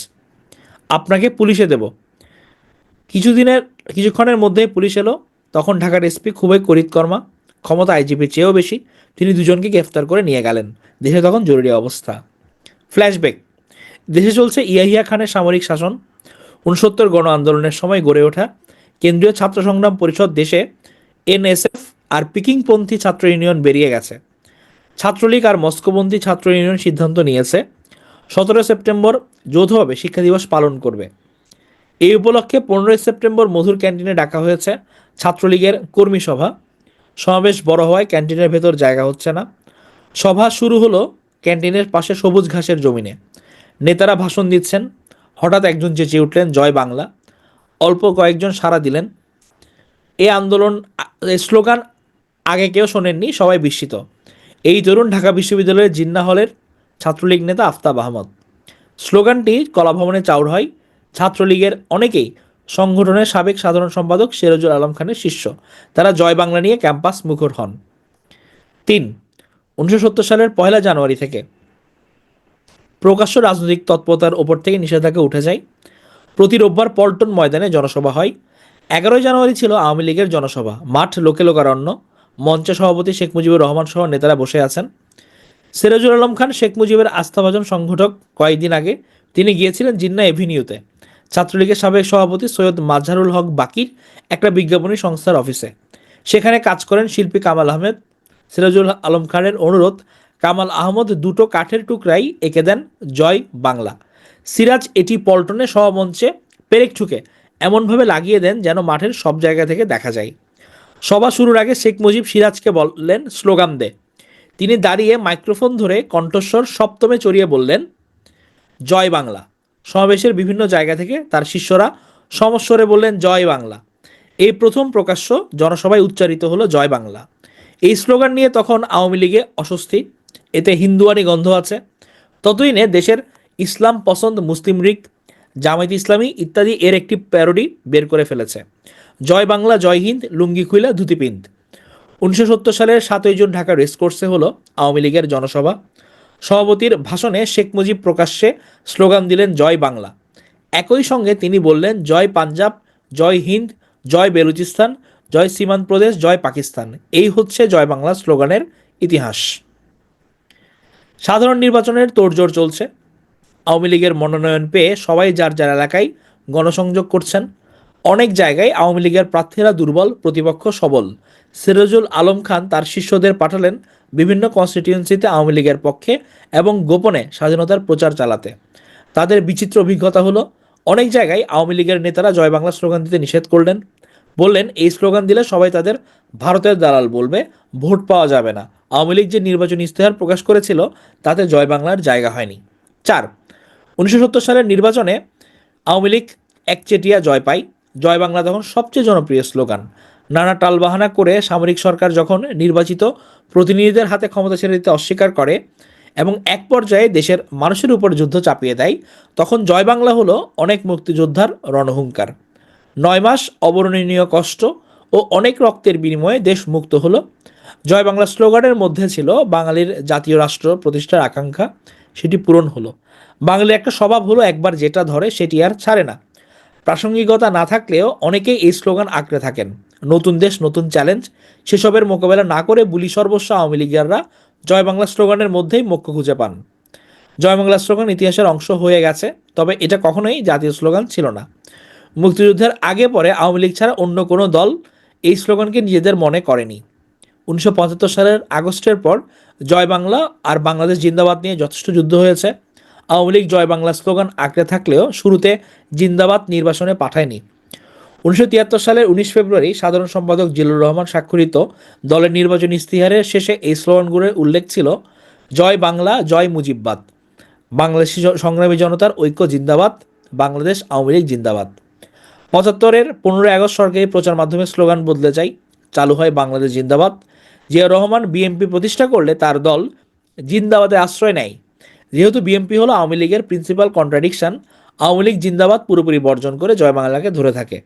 আপনাকে পুলিশে দেব। কিছুক্ষণের মধ্যেই পুলিশ এলো। তখন ঢাকার এসপি খুবই করিতকর্মা, ক্ষমতা আইজিপির চেয়েও বেশি। তিনি দুজনকে গ্রেফতার করে নিয়ে গেলেন। দেশে তখন জরুরি অবস্থা। ফ্ল্যাশব্যাক। দেশে চলছে ইয়াহিয়া খানের সামরিক শাসন। 69 গণ আন্দোলনের সময় গড়ে ওঠা কেন্দ্রীয় ছাত্র সংগ্রাম পরিষদ দেশে এনএসএফ আর পিকিংপন্থী ছাত্র ইউনিয়ন বেরিয়ে গেছে। ছাত্রলীগ আর মস্কোপন্থী ছাত্র ইউনিয়ন সিদ্ধান্ত নিয়েছে 17 সেপ্টেম্বর যৌথভাবে শিক্ষা দিবস পালন করবে। এই উপলক্ষে 15 সেপ্টেম্বর মধুর ক্যান্টিনে ডাকা হয়েছে ছাত্রলীগের কর্মী সভা। সমাবেশ বড় হওয়ায় ক্যান্টিনের ভেতর জায়গা হচ্ছে না। সভা শুরু হলো ক্যান্টিনের পাশে সবুজ ঘাসের জমিনে। নেতারা ভাষণ দিচ্ছেন। হঠাৎ একজন চেঁচিয়ে উঠলেন, জয় বাংলা। অল্প কয়েকজন সাড়া দিলেন। এই স্লোগান আগে কেউ শোনেননি, সবাই বিস্মিত। এই তরুণ ঢাকা বিশ্ববিদ্যালয়ের জিন্নাহ হলের ছাত্রলীগ নেতা আফতাব আহমদ। স্লোগানটি কলাভবনে চাউর হয়। ছাত্রলীগের অনেকেই সংগঠনের সাবেক সাধারণ সম্পাদক সিরাজুল আলম খানের শিষ্য। তারা জয় বাংলা নিয়ে ক্যাম্পাস মুখর হন। 3, 1970 সালের 1 জানুয়ারি থেকে প্রকাশ্য রাজনৈতিক তৎপরতার ওপর থেকে নিষেধাজ্ঞা উঠে যায়। প্রতি রোববার পল্টন ময়দানে জনসভা হয়। 11 জানুয়ারি ছিল আওয়ামী লীগের জনসভা। মাঠ লোকে লোকারণ্য। মঞ্চে সভাপতি শেখ মুজিবুর রহমান সহ নেতারা বসে আছেন। সিরাজুল আলম খান শেখ মুজিবের আস্থাভাজন সংগঠক। কয়েকদিন আগে তিনি গিয়েছিলেন জিন্না এভিনিউতে ছাত্রলীগের সাবেক সভাপতি সৈয়দ মাজহারুল হক বাকির একটা বিজ্ঞাপনী সংস্থার অফিসে। সেখানে কাজ করেন শিল্পী কামাল আহমেদ। সিরাজুল আলম খানের অনুরোধ, কামাল আহমদ দুটো কাঠের টুকরাই এঁকে দেন জয় বাংলা। সিরাজ এটি পল্টনে সভামঞ্চে পেরেক ঠুকে এমনভাবে লাগিয়ে দেন যেন মাঠের সব জায়গা থেকে দেখা যায়। সভা শুরুর আগে শেখ মুজিব সিরাজকে বললেন, স্লোগান দে। তিনি দাঁড়িয়ে মাইক্রোফোন ধরে কণ্ঠস্বর সপ্তমে চড়িয়ে বললেন, জয় বাংলা। সমাবেশের বিভিন্ন জায়গা থেকে তার শিষ্যরা সমস্বরে বললেন, জয় বাংলা। এই প্রথম প্রকাশ্য জনসভায় উচ্চারিত হলো জয় বাংলা। এই স্লোগান নিয়ে তখন আওয়ামী লীগে অস্বস্তি, এতে হিন্দুয়ানি গন্ধ আছে। ততদিনে দেশের ইসলাম পছন্দ মুসলিম লীগ, জামায়াত ইসলামী ইত্যাদি এর একটি প্যারোডি বের করে ফেলেছে, জয় বাংলা জয় হিন্দ, লুঙ্গি খুইলা ধুতি পিন্দ। 1970 সালের 7 জুন ঢাকা রেসকোর্সে হলো আওয়ামী লীগের জনসভা। সভাপতির ভাষণে শেখ মুজিব প্রকাশ্যে স্লোগান দিলেন জয় বাংলা। একই সঙ্গে তিনি বললেন, জয় পাঞ্জাব, জয় হিন্দ, জয় বেলুচিস্তান, জয় সীমান্ত প্রদেশ, জয় পাকিস্তান। এই হচ্ছে জয় বাংলা স্লোগানের ইতিহাস। সাধারণ নির্বাচনের তোড়জোড় চলছে। আওয়ামী লীগের মনোনয়ন পেয়ে সবাই যার যার এলাকায় গণসংযোগ করছেন। অনেক জায়গায় আওয়ামী লীগের প্রার্থীরা দুর্বল, প্রতিপক্ষ সবল। সিরাজুল আলম খান তার শিষ্যদের পাঠালেন বিভিন্ন কনস্টিটিউয়েন্সিতে আওয়ামী লীগের পক্ষে এবং গোপনে স্বাধীনতার প্রচার চালাতে। তাদের বিচিত্র অভিজ্ঞতা হলো, অনেক জায়গায় আওয়ামী লীগের নেতারা জয় বাংলা স্লোগান দিতে নিষেধ করলেন। বললেন, এই স্লোগান দিলে সবাই তাদের ভারতের দালাল বলবে, ভোট পাওয়া যাবে না। আওয়ামী লীগ যে নির্বাচনী ইশতেহার প্রকাশ করেছিল তাতে জয় বাংলার জায়গা হয়নি। 4, 1970 সালের নির্বাচনে আওয়ামী লীগ একচেটিয়া জয় পায়। জয় বাংলা তখন সবচেয়ে জনপ্রিয় স্লোগান। নানা টালবাহানা করে সামরিক সরকার যখন নির্বাচিত প্রতিনিধিদের হাতে ক্ষমতা ছেড়ে দিতে অস্বীকার করে এবং এক পর্যায়ে দেশের মানুষের উপর যুদ্ধ চাপিয়ে দেয়, তখন জয় বাংলা হলো অনেক মুক্তিযোদ্ধার রণহুঙ্কার। 9 মাস অবর্ণনীয় কষ্ট ও অনেক রক্তের বিনিময়ে দেশ মুক্ত হলো। জয় বাংলা স্লোগানের মধ্যে ছিল বাঙালির জাতীয় রাষ্ট্র প্রতিষ্ঠার আকাঙ্ক্ষা, সেটি পূরণ হলো। বাঙালির একটা স্বভাব হলো, একবার যেটা ধরে সেটি আর ছাড়ে না। প্রাসঙ্গিকতা না থাকলেও অনেকেই এই স্লোগান আঁকড়ে থাকেন। নতুন দেশ, নতুন চ্যালেঞ্জ, সেসবের মোকাবেলা না করে বুলি সর্বস্ব আওয়ামী লীগাররা জয় বাংলা স্লোগানের মধ্যেই মোক্ষ খুঁজে পান। জয় বাংলা স্লোগান ইতিহাসের অংশ হয়ে গেছে, তবে এটা কখনোই জাতীয় স্লোগান ছিল না। মুক্তিযুদ্ধের আগে পরে আওয়ামী লীগ ছাড়া অন্য কোনো দল এই স্লোগানকে নিজেদের মনে করেনি। 1975 সালের আগস্টের পর জয় বাংলা আর বাংলাদেশ জিন্দাবাদ নিয়ে যথেষ্ট যুদ্ধ হয়েছে। আওয়ামী লীগ জয় বাংলা স্লোগান আঁকড়ে থাকলেও শুরুতে জিন্দাবাদ নির্বাসনে পাঠায়নি। 1973 সালের 19 ফেব্রুয়ারি সাধারণ সম্পাদক জিল্লুর রহমান স্বাক্ষরিত দলের নির্বাচনী ইস্তিহারের শেষে এই স্লোগানগুলোর উল্লেখ ছিল, জয় বাংলা, জয় মুজিববাদ, বাংলাদেশি সংগ্রামী জনতার ঐক্য জিন্দাবাদ, বাংলাদেশ আওয়ামী লীগ জিন্দাবাদ। 75-এর 15 আগস্ট সরকারি প্রচার মাধ্যমে স্লোগান বদলে যায়, চালু হয় বাংলাদেশ জিন্দাবাদ। জিয়াউর রহমান বিএনপি প্রতিষ্ঠা করলে তার দল জিন্দাবাদে আশ্রয় নেয়। যেহেতু বিএনপি হলো আওয়ামী লীগের প্রিন্সিপাল কন্ট্রাডিকশন, আওয়ামী লীগ জিন্দাবাদ পুরোপুরি বর্জন করে জয় বাংলাকে ধরে থাকে।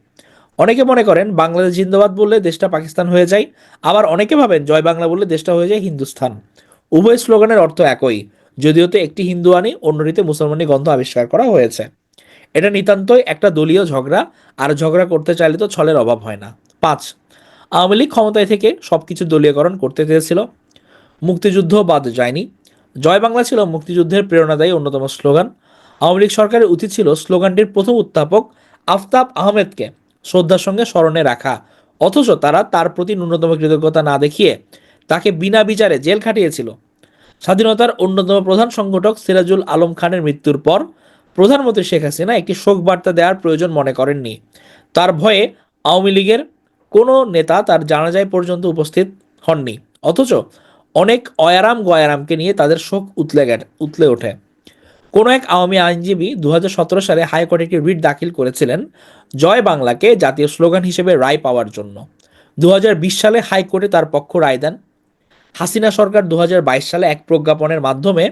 অনেকে মনে করেন বাংলাদেশ জিন্দাবাদ বললে দেশটা পাকিস্তান হয়ে যায়, আবার অনেকে ভাবেন জয় বাংলা বললে দেশটা হয়ে যায় হিন্দুস্তান। উভয় স্লোগানের অর্থ একই, যদিওতে একটি হিন্দুয়ানি, অন্যটিতে মুসলমানি গন্ধ আবিষ্কার করা হয়েছে। এটা নিতান্তই একটা দলীয় ঝগড়া, আর ঝগড়া করতে চাইলে তো ছলের অভাব হয় না। 5, আওয়ামী লীগ ক্ষমতায় থেকে সবকিছু দলীয়করণ করতে চেয়েছিল। মুক্তিযুদ্ধ বাদ যায়নি। জয় বাংলা ছিল মুক্তিযুদ্ধের প্রেরণাদায়ী অন্যতম স্লোগান। আওয়ামী লীগ সরকারের উচিত ছিল স্লোগানটির প্রথম উত্থাপক আফতাব আহমেদকে শ্রদ্ধার সঙ্গে স্মরণে রাখা, অথচ তারা তার প্রতি ন্যূনতম কৃতজ্ঞতা না দেখিয়ে তাকে বিনা বিচারে জেল খাটিয়েছিল। স্বাধীনতার অন্যতম প্রধান সংগঠক সিরাজুল আলম খানের মৃত্যুর পর প্রধানমন্ত্রী শেখ হাসিনা একটি শোক বার্তা দেওয়ার প্রয়োজন মনে করেননি। তার ভয়ে আওয়ামী লীগের কোনো নেতা তার জানাজায় পর্যন্ত উপস্থিত হননি, অথচ অনেক অয়ারাম গয়ারামকে নিয়ে তাদের শোক উতলে ওঠে। কোনো এক আওয়ামী আইনজীবী 2017 সালে হাইকোর্টে একটি রিট দাখিল করেছিলেন জয় বাংলাকে জাতীয় স্লোগান হিসেবে রায় পাওয়ার জন্য। 2020 সালে হাইকোর্টে তার পক্ষ রায় দেন। হাসিনা সরকার 2022 সালে এক প্রজ্ঞাপনের মাধ্যমে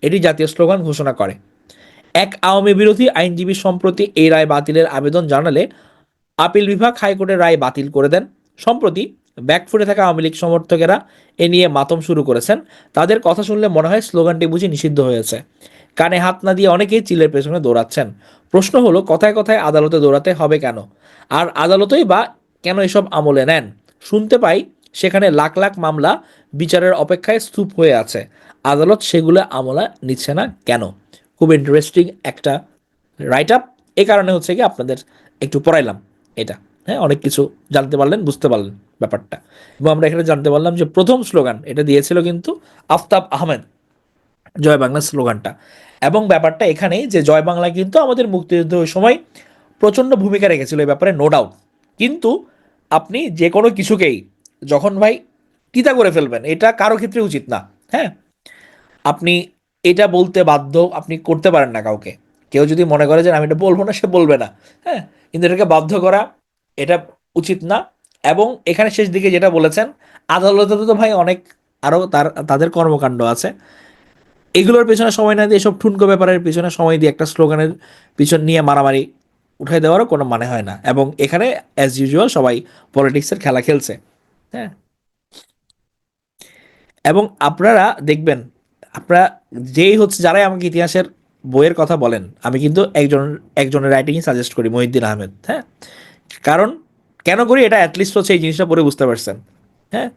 এটি জাতীয় স্লোগান ঘোষণা করে। এক আওয়ামী বিরোধী আইনজীবী সম্প্রতি এই রায় বাতিলের আবেদন জানালে আপিল বিভাগ হাইকোর্টের রায় বাতিল করে দেন। সম্প্রতি ব্যাকফুটে থাকা আওয়ামী লীগ সমর্থকেরা এ নিয়ে মাতম শুরু করেছেন। তাদের কথা শুনলে মনে হয় স্লোগানটি বুঝি নিষিদ্ধ হয়েছে। কানে হাত না দিয়ে অনেকেই চিলের পেছনে দৌড়াচ্ছেন। প্রশ্ন হলো, কথায় কথায় আদালতে দৌড়াতে হবে কেন? আর আদালতই বা কেন এসব আমলে নেন? শুনতে পাই সেখানে লাখ লাখ মামলা বিচারের অপেক্ষায় স্তূপ হয়ে আছে, আদালত সেগুলো আমলে নিচ্ছে না কেন? খুব ইন্টারেস্টিং একটা রাইট আপ। এই কারণে হচ্ছে কি আপনাদের একটু পড়াইলাম এটা। হ্যাঁ, অনেক কিছু জানতে পারলেন, বুঝতে পারলেন ব্যাপারটা। এবং আমরা এখানে জানতে পারলাম যে প্রথম স্লোগান এটা দিয়েছিল কিন্তু আফতাব আহমেদ, জয় বাংলা স্লোগানটা। এবং ব্যাপারটা এখানেই যে জয় বাংলা কিন্তু আমাদের মুক্তিযুদ্ধ ওই সময় প্রচণ্ড ভূমিকা রেখেছিল এই ব্যাপারে, নো ডাউট। কিন্তু আপনি যে কোনো কিছুকেই যখন ভাই কিতা করে ফেলবেন, এটা কারো ক্ষেত্রে উচিত না। হ্যাঁ, আপনি এটা বলতে বাধ্য, আপনি করতে পারেন না কাউকে। কেউ যদি মনে করে যে আমি এটা বলবো না, সে বলবে না। হ্যাঁ, কিন্তু এটাকে বাধ্য করা এটা উচিত না। এবং এখানে শেষ দিকে যেটা বলেছেন, আদালতে তো ভাই অনেক আরও তাদের কর্মকাণ্ড আছে। এগুলোর পেছনে সময় না দিয়ে এসব ঠুনকো ব্যাপারের পিছনে সময় দিয়ে একটা স্লোগানের পিছন নিয়ে মারামারি উঠাই দেওয়ারও কোনো মানে হয় না। এবং এখানে অ্যাজ ইউজুয়াল সবাই পলিটিক্সের খেলা খেলছে। হ্যাঁ, এবং আপনারা দেখবেন, আপনারা যেই হচ্ছে যারাই আমাকে ইতিহাসের বইয়ের কথা বলেন, আমি কিন্তু একজনের রাইটিংই সাজেস্ট করি, মহিউদ্দিন আহমেদ। হ্যাঁ, কারণ কেন করি এটা, অ্যাটলিস্ট হচ্ছে এই জিনিসটা পড়ে বুঝতে পারছেন। হ্যাঁ,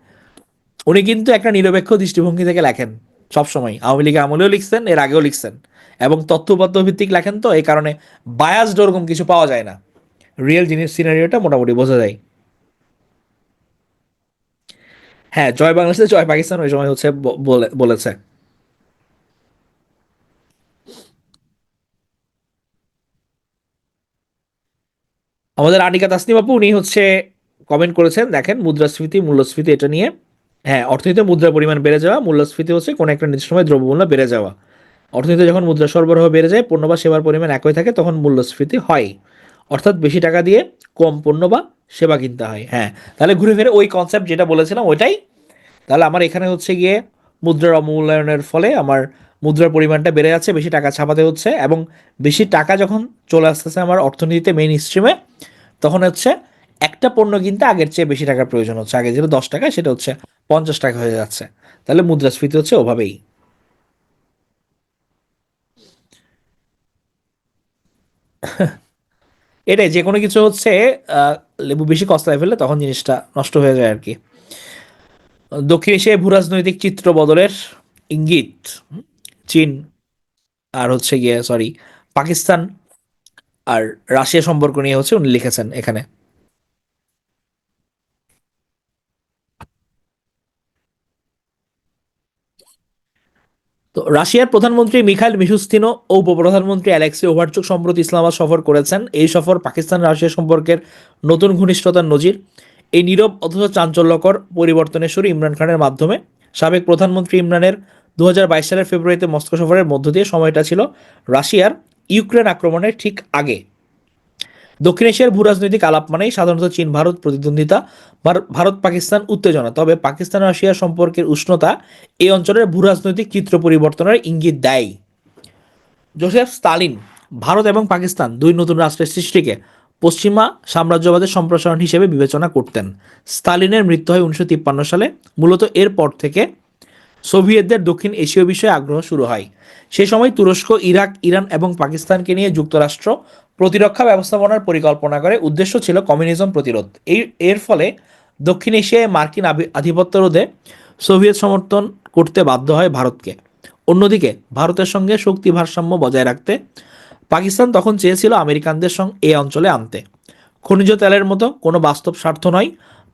উনি কিন্তু একটা নিরপেক্ষ দৃষ্টিভঙ্গি থেকে লেখেন সবসময়। আওয়ামী লীগ আমলেও লিখছেন, এর আগেও লিখছেন। এবং তথ্যপত্র ভিত্তিক লেখেন, তো এই কারণে বায়াসড ওরকম কিছু পাওয়া যায় না। রিয়েল জিনিস সিনারিওটা মোটামুটি বোঝা যায়। হ্যাঁ, জয় বাংলাদেশে জয় পাকিস্তান ওই সময় হচ্ছে বলেছে। আমাদের আনিকা তাসনিম আপু উনি হচ্ছে কমেন্ট করেছেন, দেখেন মুদ্রাস্ফীতি মূল্যস্ফীতি এটা নিয়ে। হ্যাঁ, অর্থনীতিতে মুদ্রার পরিমাণ বেড়ে যাওয়া, মূল্যস্ফীতি হচ্ছে কোনো একটা নির্দিষ্ট সময় দ্রব্যমূল্য বেড়ে যাওয়া। অর্থনীতিতে যখন মুদ্রা সরবরাহ বেড়ে যায়, পণ্য বা সেবার পরিমাণ একই থাকে, তখন মূল্যস্ফীতি হয়। অর্থাৎ বেশি টাকা দিয়ে কম পণ্য বা সেবা কিনতে হয়। হ্যাঁ, তাহলে ঘুরে ফিরে ওই কনসেপ্ট যেটা বলেছিলাম ওইটাই। তাহলে আমার এখানে হচ্ছে গিয়ে মুদ্রার অবমূল্যায়নের ফলে আমার মুদ্রার পরিমাণটা বেড়ে যাচ্ছে, বেশি টাকা ছাপাতে হচ্ছে। এবং বেশি টাকা যখন চলে আসতেছে আমার অর্থনীতিতে মেইন স্ট্রিমে, তখন হচ্ছে একটা পণ্য কিনতে আগের চেয়ে বেশি টাকার প্রয়োজন হচ্ছে। আগে যেটা 10 টাকা সেটা হচ্ছে 50 টাকা হয়ে যাচ্ছে। তাহলে মুদ্রাস্ফীতি হচ্ছে ওভাবেই। এটাই, যে কোনো কিছু হচ্ছে লেবু বেশি কস্তায় ফেললে তখন জিনিসটা নষ্ট হয়ে যায় আর কি। দক্ষিণ এশিয়ায় ভূরাজনৈতিক চিত্র বদলের ইঙ্গিত। চীন আর হচ্ছে গিয়ে পাকিস্তান আর রাশিয়া সম্পর্ক নিয়ে হচ্ছে উনি লিখেছেন এখানে। তো রাশিয়ার প্রধানমন্ত্রী মিখাইল মিশুস্তিনো ও উপপ্রধানমন্ত্রী অ্যালেক্সি ওভারচুক সম্প্রতি ইসলামাবাদ সফর করেছেন। এই সফর পাকিস্তান রাশিয়া সম্পর্কের নতুন ঘনিষ্ঠতার নজির। এই নীরব অথচ চাঞ্চল্যকর পরিবর্তনের শুরু ইমরান খানের মাধ্যমে। সাবেক প্রধানমন্ত্রী ইমরানের 2022 সালের ফেব্রুয়ারিতে মস্কো সফরের মধ্য দিয়ে সময়টা ছিল রাশিয়ার ইউক্রেন আক্রমণের ঠিক আগে। দক্ষিণ এশিয়ার ভূরাজনৈতিক আলাপ মানেই সাধারণত চীন ভারত প্রতিদ্বন্দ্বিতা, ভারত পাকিস্তান উত্তেজনা। তবে পাকিস্তান রাশিয়া সম্পর্কের উষ্ণতা এই অঞ্চলের ভূরাজনৈতিক চিত্র পরিবর্তনের ইঙ্গিত দেয়। জোসেফ স্তালিন ভারত এবং পাকিস্তান দুই নতুন রাষ্ট্রের সৃষ্টিকে পশ্চিমা সাম্রাজ্যবাদের সম্প্রসারণ হিসেবে বিবেচনা করতেন। স্তালিনের মৃত্যু হয় 1953 সালে। মূলত এর পর থেকে সোভিয়েতদের দক্ষিণ এশীয় বিষয়ে আগ্রহ শুরু হয়। সে সময় তুরস্ক, ইরাক, ইরান এবং পাকিস্তানকে নিয়ে যুক্তরাষ্ট্র প্রতিরক্ষা ব্যবস্থাপনার পরিকল্পনা করে। উদ্দেশ্য ছিল কমিউনিজম প্রতিরোধ। এর ফলে দক্ষিণ এশিয়ায় মার্কিন আধিপত্য রোধে সোভিয়েত সমর্থন করতে বাধ্য হয় ভারতকে। অন্যদিকে ভারতের সঙ্গে শক্তি ভারসাম্য বজায় রাখতে পাকিস্তান তখন চেয়েছিল আমেরিকানদের সঙ্গে এই অঞ্চলে আনতে। খনিজ তেলের মতো কোনো বাস্তব স্বার্থ নয়,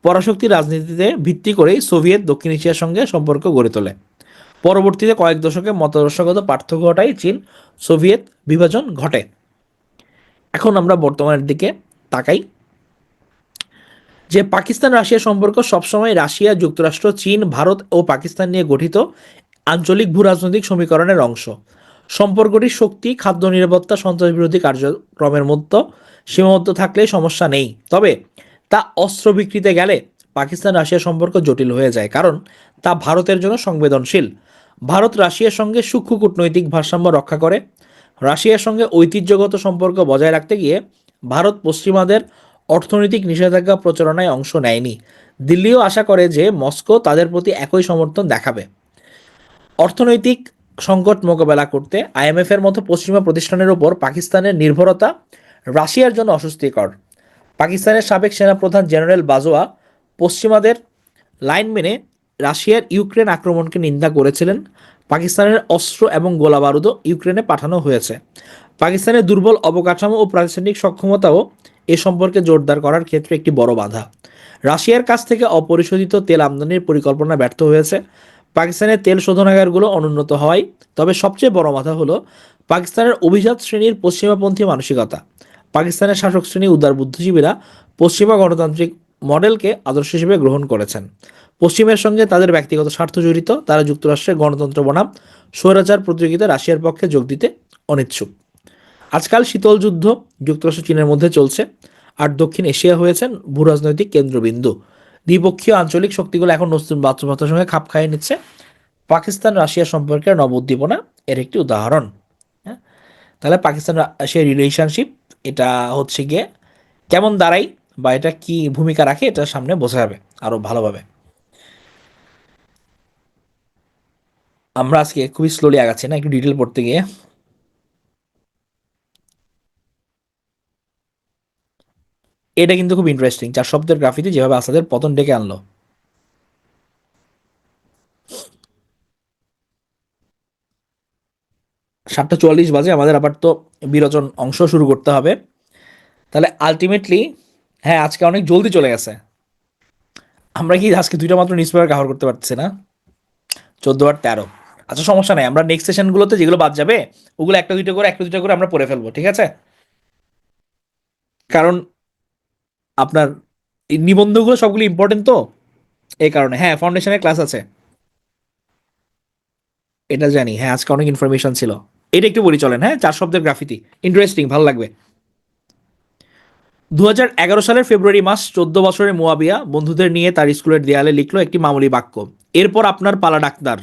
পরাশক্তি রাজনীতিতে ভিত্তি করেই সোভিয়েত দক্ষিণ এশিয়ার সঙ্গে সম্পর্ক গড়ে তোলে। পরবর্তীতে কয়েক দশকে মতাদর্শগত পার্থক্য ঘটায় চীন সোভিয়েত বিভাজন ঘটে। এখন আমরা বর্তমানের দিকে তাকাই, যে পাকিস্তান রাশিয়া সম্পর্ক সবসময় রাশিয়া, যুক্তরাষ্ট্র, চীন, ভারত ও পাকিস্তান নিয়ে গঠিত আঞ্চলিক ভূরাজনৈতিক সমীকরণের অংশ। সম্পর্কটি শক্তি, খাদ্য নিরাপত্তা, সন্ত্রাস বিরোধী কার্যক্রমের মধ্যে সীমাবদ্ধ থাকলে সমস্যা নেই। তবে তা অস্ত্র বিক্রিতে গেলে পাকিস্তান রাশিয়া সম্পর্ক জটিল হয়ে যায়, কারণ তা ভারতের জন্য সংবেদনশীল। ভারত রাশিয়ার সঙ্গে সূক্ষ্ম কূটনৈতিক ভারসাম্য রক্ষা করে। রাশিয়ার সঙ্গে ঐতিহ্যগত সম্পর্ক বজায় রাখতে গিয়ে ভারত পশ্চিমাদের অর্থনৈতিক নিষেধাজ্ঞা প্রচারণায় অংশ নেয়নি। দিল্লিও আশা করে যে মস্কো তাদের প্রতি একই সমর্থন দেখাবে। অর্থনৈতিক সংকট মোকাবেলা করতে আইএমএফ এর মতো পশ্চিমা প্রতিষ্ঠানের উপর পাকিস্তানের নির্ভরতা রাশিয়ার জন্য অস্বস্তিকর। পাকিস্তানের সাবেক সেনাপ্রধান জেনারেল বাজওয়া পশ্চিমাদের লাইন মেনে রাশিয়ার ইউক্রেন আক্রমণকে নিন্দা করেছিলেন। পাকিস্তানের অস্ত্র এবং গোলাবারুদও ইউক্রেনে পাঠানো হয়েছে। পাকিস্তানের দুর্বল অবকাঠামো ও প্রাতিষ্ঠানিক সক্ষমতাও এ সম্পর্কে জোরদার করার ক্ষেত্রে একটি বড় বাধা। রাশিয়ার কাছ থেকে অপরিশোধিত তেল আমদানির পরিকল্পনা ব্যর্থ হয়েছে। পাকিস্তানের তেল শোধনাগারগুলো অনুন্নত হওয়ায়। তবে সবচেয়ে বড় বাধা হলো পাকিস্তানের অভিজাত শ্রেণীর পশ্চিমাপন্থী মানসিকতা। পাকিস্তানের শাসক শ্রেণী উদার বুদ্ধিজীবীরা পশ্চিমা গণতান্ত্রিক মডেলকে আদর্শ হিসেবে গ্রহণ করেছেন। পশ্চিমের সঙ্গে তাদের ব্যক্তিগত স্বার্থ জড়িত। তারা যুক্তরাষ্ট্রের গণতন্ত্র বনাম স্বৈরাচার প্রতিযোগিতায় রাশিয়ার পক্ষে যোগ দিতে অনিচ্ছুক। আজকাল শীতল যুদ্ধ যুক্তরাষ্ট্র চীনের মধ্যে চলছে, আর দক্ষিণ এশিয়া হয়েছেন ভূরাজনৈতিক কেন্দ্রবিন্দু। দ্বিপক্ষীয় আঞ্চলিক শক্তিগুলো এখন নতুন বাস্তবতার সঙ্গে খাপ খাইয়ে নিচ্ছে। পাকিস্তান রাশিয়া সম্পর্কের নবউদ্দীপনা এর একটি উদাহরণ। হ্যাঁ, তাহলে পাকিস্তান রাশিয়া রিলেশনশিপ এটা হচ্ছে গিয়ে কেমন দাঁড়ায় বা এটা কি ভূমিকা রাখে, এটা সামনে বোঝা যাবে আরো ভালোভাবে। আমরা আজকে খুবই স্লোলি আগাচ্ছি না, একটু ডিটেল পড়তে গিয়ে। এটা কিন্তু খুব ইন্টারেস্টিং, 4 শব্দের গ্রাফিতে যেভাবে আসাদের পতন ডেকে আনলো। 7:44 বাজে, আমাদের আবার তো বিরোচন অংশ শুরু করতে হবে। তাহলে আলটিমেটলি হ্যাঁ, আজকে অনেক জলদি চলে গেছে। আমরা কি আজকে 2টা মাত্র নিউজ পেপার কভার করতে পারছি না? 14 আর 13। আচ্ছা, সমস্যা নাই, আমরা নেক্সট সেশনগুলোতে যেগুলো বাদ যাবে ওগুলো একটা দুইটা করে আমরা পড়ে ফেলবো, ঠিক আছে? কারণ আপনার এই নিবন্ধগুলো সবগুলো ইম্পর্টেন্ট তো, এই কারণে। হ্যাঁ, ফাউন্ডেশনের ক্লাস আছে, এটা জানি। হ্যাঁ, আজকে অনেক ইনফরমেশন ছিল। এটা একটু বলি চলেন। হ্যাঁ, 4 শব্দের গ্রাফিতি ইন্টারেস্টিং, ভালো লাগবে। 2011 সালের ফেব্রুয়ারি মাস, 14 বছরের মুয়াবিয়া বন্ধুদের নিয়ে তার স্কুলের দেয়ালে লিখলো একটি মামুলি বাক্য, এরপর আপনার পালা ডাক্তার।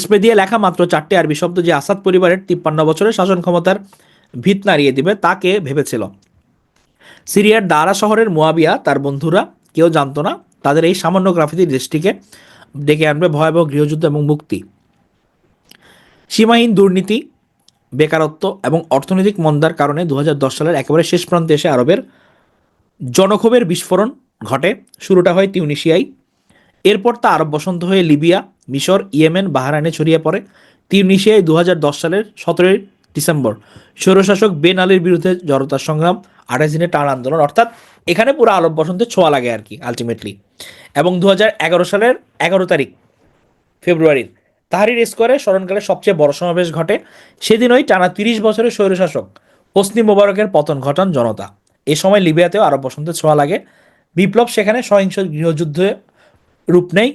স্প্রে দিয়ে লেখা মাত্র 4টে আরবি শব্দ যে আসাদ পরিবারের 53 বছরের শাসন ক্ষমতার ভিত নাড়িয়ে দিবে, তাকে ভেবেছিল। সিরিয়ার দারা শহরের মুয়াবিয়া তার বন্ধুরা কেউ জানতো না তাদের এই সামান্য গ্রাফিতি দেশটিকে ডেকে আনবে ভয়াবহ গৃহযুদ্ধ এবং মুক্তি। সীমাহীন দুর্নীতি, বেকারত্ব এবং অর্থনৈতিক মন্দার কারণে 2010 সালের একেবারে শেষ প্রান্তে এসে আরবের জনক্ষোভের বিস্ফোরণ ঘটে। শুরুটা হয় তিউনিশিয়ায়, এরপর তা আরব বসন্ত হয়ে লিবিয়া, মিশর, ইয়েমেন, বাহরাইনে ছড়িয়ে পড়ে। তিউনিশিয়ায় 2010 সালের 17 ডিসেম্বর স্বৈরশাসক বেন আলীর বিরুদ্ধে জনতার সংগ্রাম, 28 দিনের টান আন্দোলন, অর্থাৎ এখানে পুরো আরব বসন্তের ছোঁয়া লাগে আর কি আলটিমেটলি। এবং 2011 সালের 11 তারিখ ফেব্রুয়ারির তাহরির স্কোয়ারে স্মরণকালে সবচেয়ে বড় সমাবেশ ঘটে। সেদিনই টানা 30 বছরের স্বৈরশাসক হোসনি মোবারকের পতন ঘটান জনতা। এ সময় লিবিয়াতেও আরব বসন্তের ছোঁয়া লাগে। বিপ্লব সেখানে সহিংস গৃহযুদ্ধে রূপ নেয়।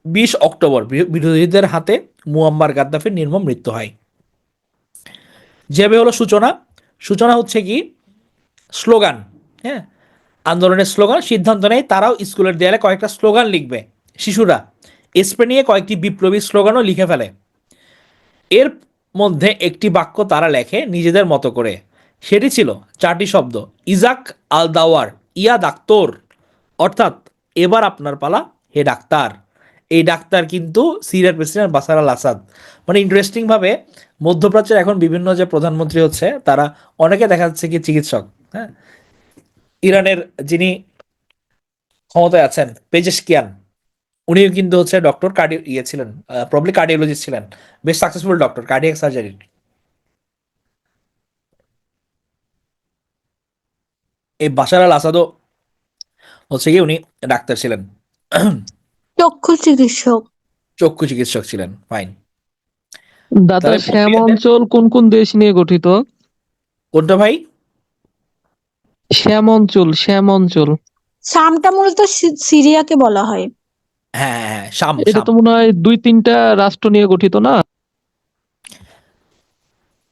20 অক্টোবর বিরোধীদের হাতে মুয়াম্মার গাদ্দাফির নির্মম মৃত্যু হয়। যেভাবে হলো সূচনা, সূচনা হচ্ছে কি স্লোগান। হ্যাঁ, আন্দোলনের স্লোগান। সিদ্ধান্ত নেয় তারাও স্কুলের দেয়ালে কয়েকটা স্লোগান লিখবে। শিশুরা স্প্রে নিয়ে কয়েকটি বিপ্লবী স্লোগানও লিখে ফেলে। এর মধ্যে একটি বাক্য তারা লেখে নিজেদের মতো করে। সেটি ছিল 4টি শব্দ, ইজাক আল দাওয়ার ইয়া ডাক্তর, অর্থাৎ এবার আপনার পালা হে ডাক্তার। এই ডাক্তার কিন্তু সিরিয়ার প্রেসিডেন্ট বাশার আল আসাদ। মানে ইন্টারেস্টিং ভাবে মধ্যপ্রাচ্যের এখন বিভিন্ন যে প্রধানমন্ত্রী হচ্ছে তারা অনেকে দেখা যাচ্ছে কি চিকিৎসক। হ্যাঁ, ইরানের যিনি ক্ষমতায় আছেন পেজেশকিয়ান, উনিও কিন্তু হচ্ছে ডক্টর ছিলেন, প্রবলি কার্ডিওলজিস্ট ছিলেন, বেশ সাকসেসফুল ডক্টর কার্ডিয়াক সার্জারি। এই বাশার আল আসাদও হচ্ছে কি উনি ডাক্তার ছিলেন, চক্ষু চিকিৎসক। চক্ষু চিকিৎসক ছিলেন। ফাইন। দাদা, তাহলে শ্যাম অঞ্চল কোন কোন দেশ নিয়ে গঠিত? কোনটা ভাই? শ্যাম অঞ্চল, শ্যাম অঞ্চল। শামটা মূলত সিরিয়াকে বলা হয়। হ্যাঁ হ্যাঁ হ্যাঁ, শাম এটা শাম। তো মনে হয় 2-3টা রাষ্ট্র নিয়ে গঠিত না?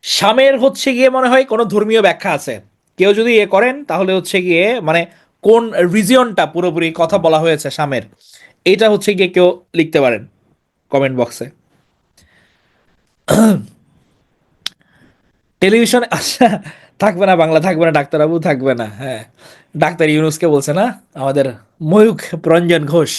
শামের হচ্ছে গিয়ে মনে হয় কোনো ধর্মীয় ব্যাখ্যা আছে। কেউ যদি এ করেন তাহলে হচ্ছে গিয়ে মানে কোন রিজিয়নটা পুরোপুরি কথা বলা হয়েছে শামের, এটা হচ্ছে গিয়ে কেউ লিখতে পারেন কমেন্ট বক্সে। টেলিভিশনে আচ্ছা, থাকবে না বাংলা, থাকবে না ডাক্তারবাবু, থাকবে না। হ্যাঁ, ডাক্তার ইউনুসকে বলছে না আমাদের ময়ূখ রঞ্জন ঘোষ।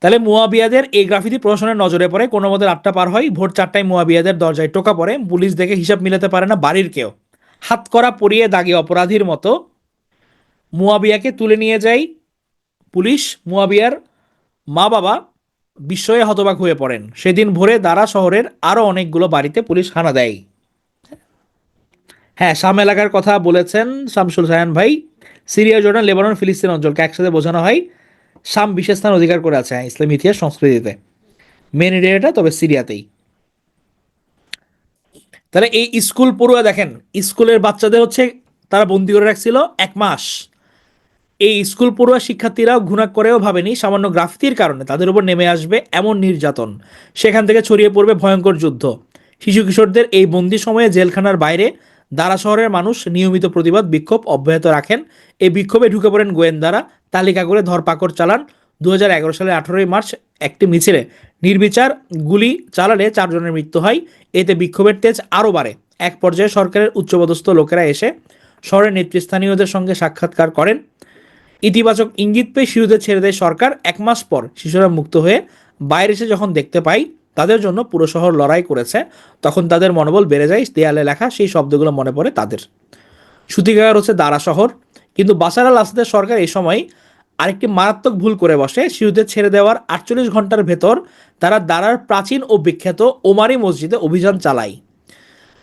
তাহলে মুয়াবিয়াদের এই গ্রাফিতি প্রশাসনের নজরে পড়ে, কোনো মতে 8টা পার হয়, ভোর 4টায় মুয়াবিয়াদের দরজায় টোকা পড়ে, পুলিশ দেখে হিসাব মিলাতে পারে না বাড়ির কেউ, হাত করা পরিয়ে দাগে অপরাধীর মতো মুয়াবিয়াকে তুলে নিয়ে যায় পুলিশ। মুয়াবিয়ার মা বাবা বিস্ময়ে হতবাক হয়ে পড়েন। সেদিন ভোরে দারা শহরের আরও অনেকগুলো বাড়িতে পুলিশ হানা দেয়। হ্যাঁ, শাম এলাকার কথা বলেছেন শামসুল সায়ান ভাই। সিরিয়া, জর্ডান, লেবানন, ফিলিস্তিন অঞ্চলকে একসাথে বোঝানো হয়। শাম বিশেষ স্থান অধিকার করে আছে ইসলামী ইতিহাস সংস্কৃতিতে, মেন এরিয়াটা তবে সিরিয়াতেই। তাহলে এই স্কুল পড়ুয়া দেখেন, স্কুলের বাচ্চাদের হচ্ছে তারা বন্দি করে রাখছিল 1 মাস। এই স্কুল পড়ুয়া শিক্ষার্থীরাও ঘুণা করেও ভাবেনি সামান্য গ্রাফিতির কারণে তাদের উপর নেমে আসবে এমন নির্যাতন। সেখান থেকে ছড়িয়ে পড়বে ভয়ঙ্কর যুদ্ধ। শিশু কিশোরদের এই বন্দি সময়ে জেলখানার বাইরে দারা শহরের মানুষ নিয়মিত প্রতিবাদ বিক্ষোভ অব্যাহত রাখেন। এই বিক্ষোভে ঢুকে পড়েন গোয়েন্দারা, তালিকা করে ধরপাকড় চালান। 2011 সালের 18 মার্চ একটি মিছিলে নির্বিচার গুলি চালালে 4 জনের মৃত্যু হয়। এতে বিক্ষোভের তেজ আরও বাড়ে। এক পর্যায়ে সরকারের উচ্চপদস্থ লোকেরা এসে শহরের নেতৃস্থানীয়দের সঙ্গে সাক্ষাৎকার করেন। ইতিবাচক ইঙ্গিত পেয়ে শিশুদের ছেড়ে দেয় সরকার। 1 মাস পর শিশুরা মুক্ত হয়ে বাইরে এসে যখন দেখতে পাই তাদের জন্য পুরো শহর লড়াই করেছে, তখন তাদের মনোবল বেড়ে যায়। দেয়ালে লেখা সেই শব্দগুলো মনে পড়ে তাদের। সূতিকাগার হচ্ছে দারা শহর। কিন্তু বাশার আল আসাদের সরকার এই সময় আরেকটি মারাত্মক ভুল করে বসে। শিশুদের ছেড়ে দেওয়ার 48 ঘন্টার ভেতর তারা দারার প্রাচীন ও বিখ্যাত ওমারি মসজিদে অভিযান চালায়।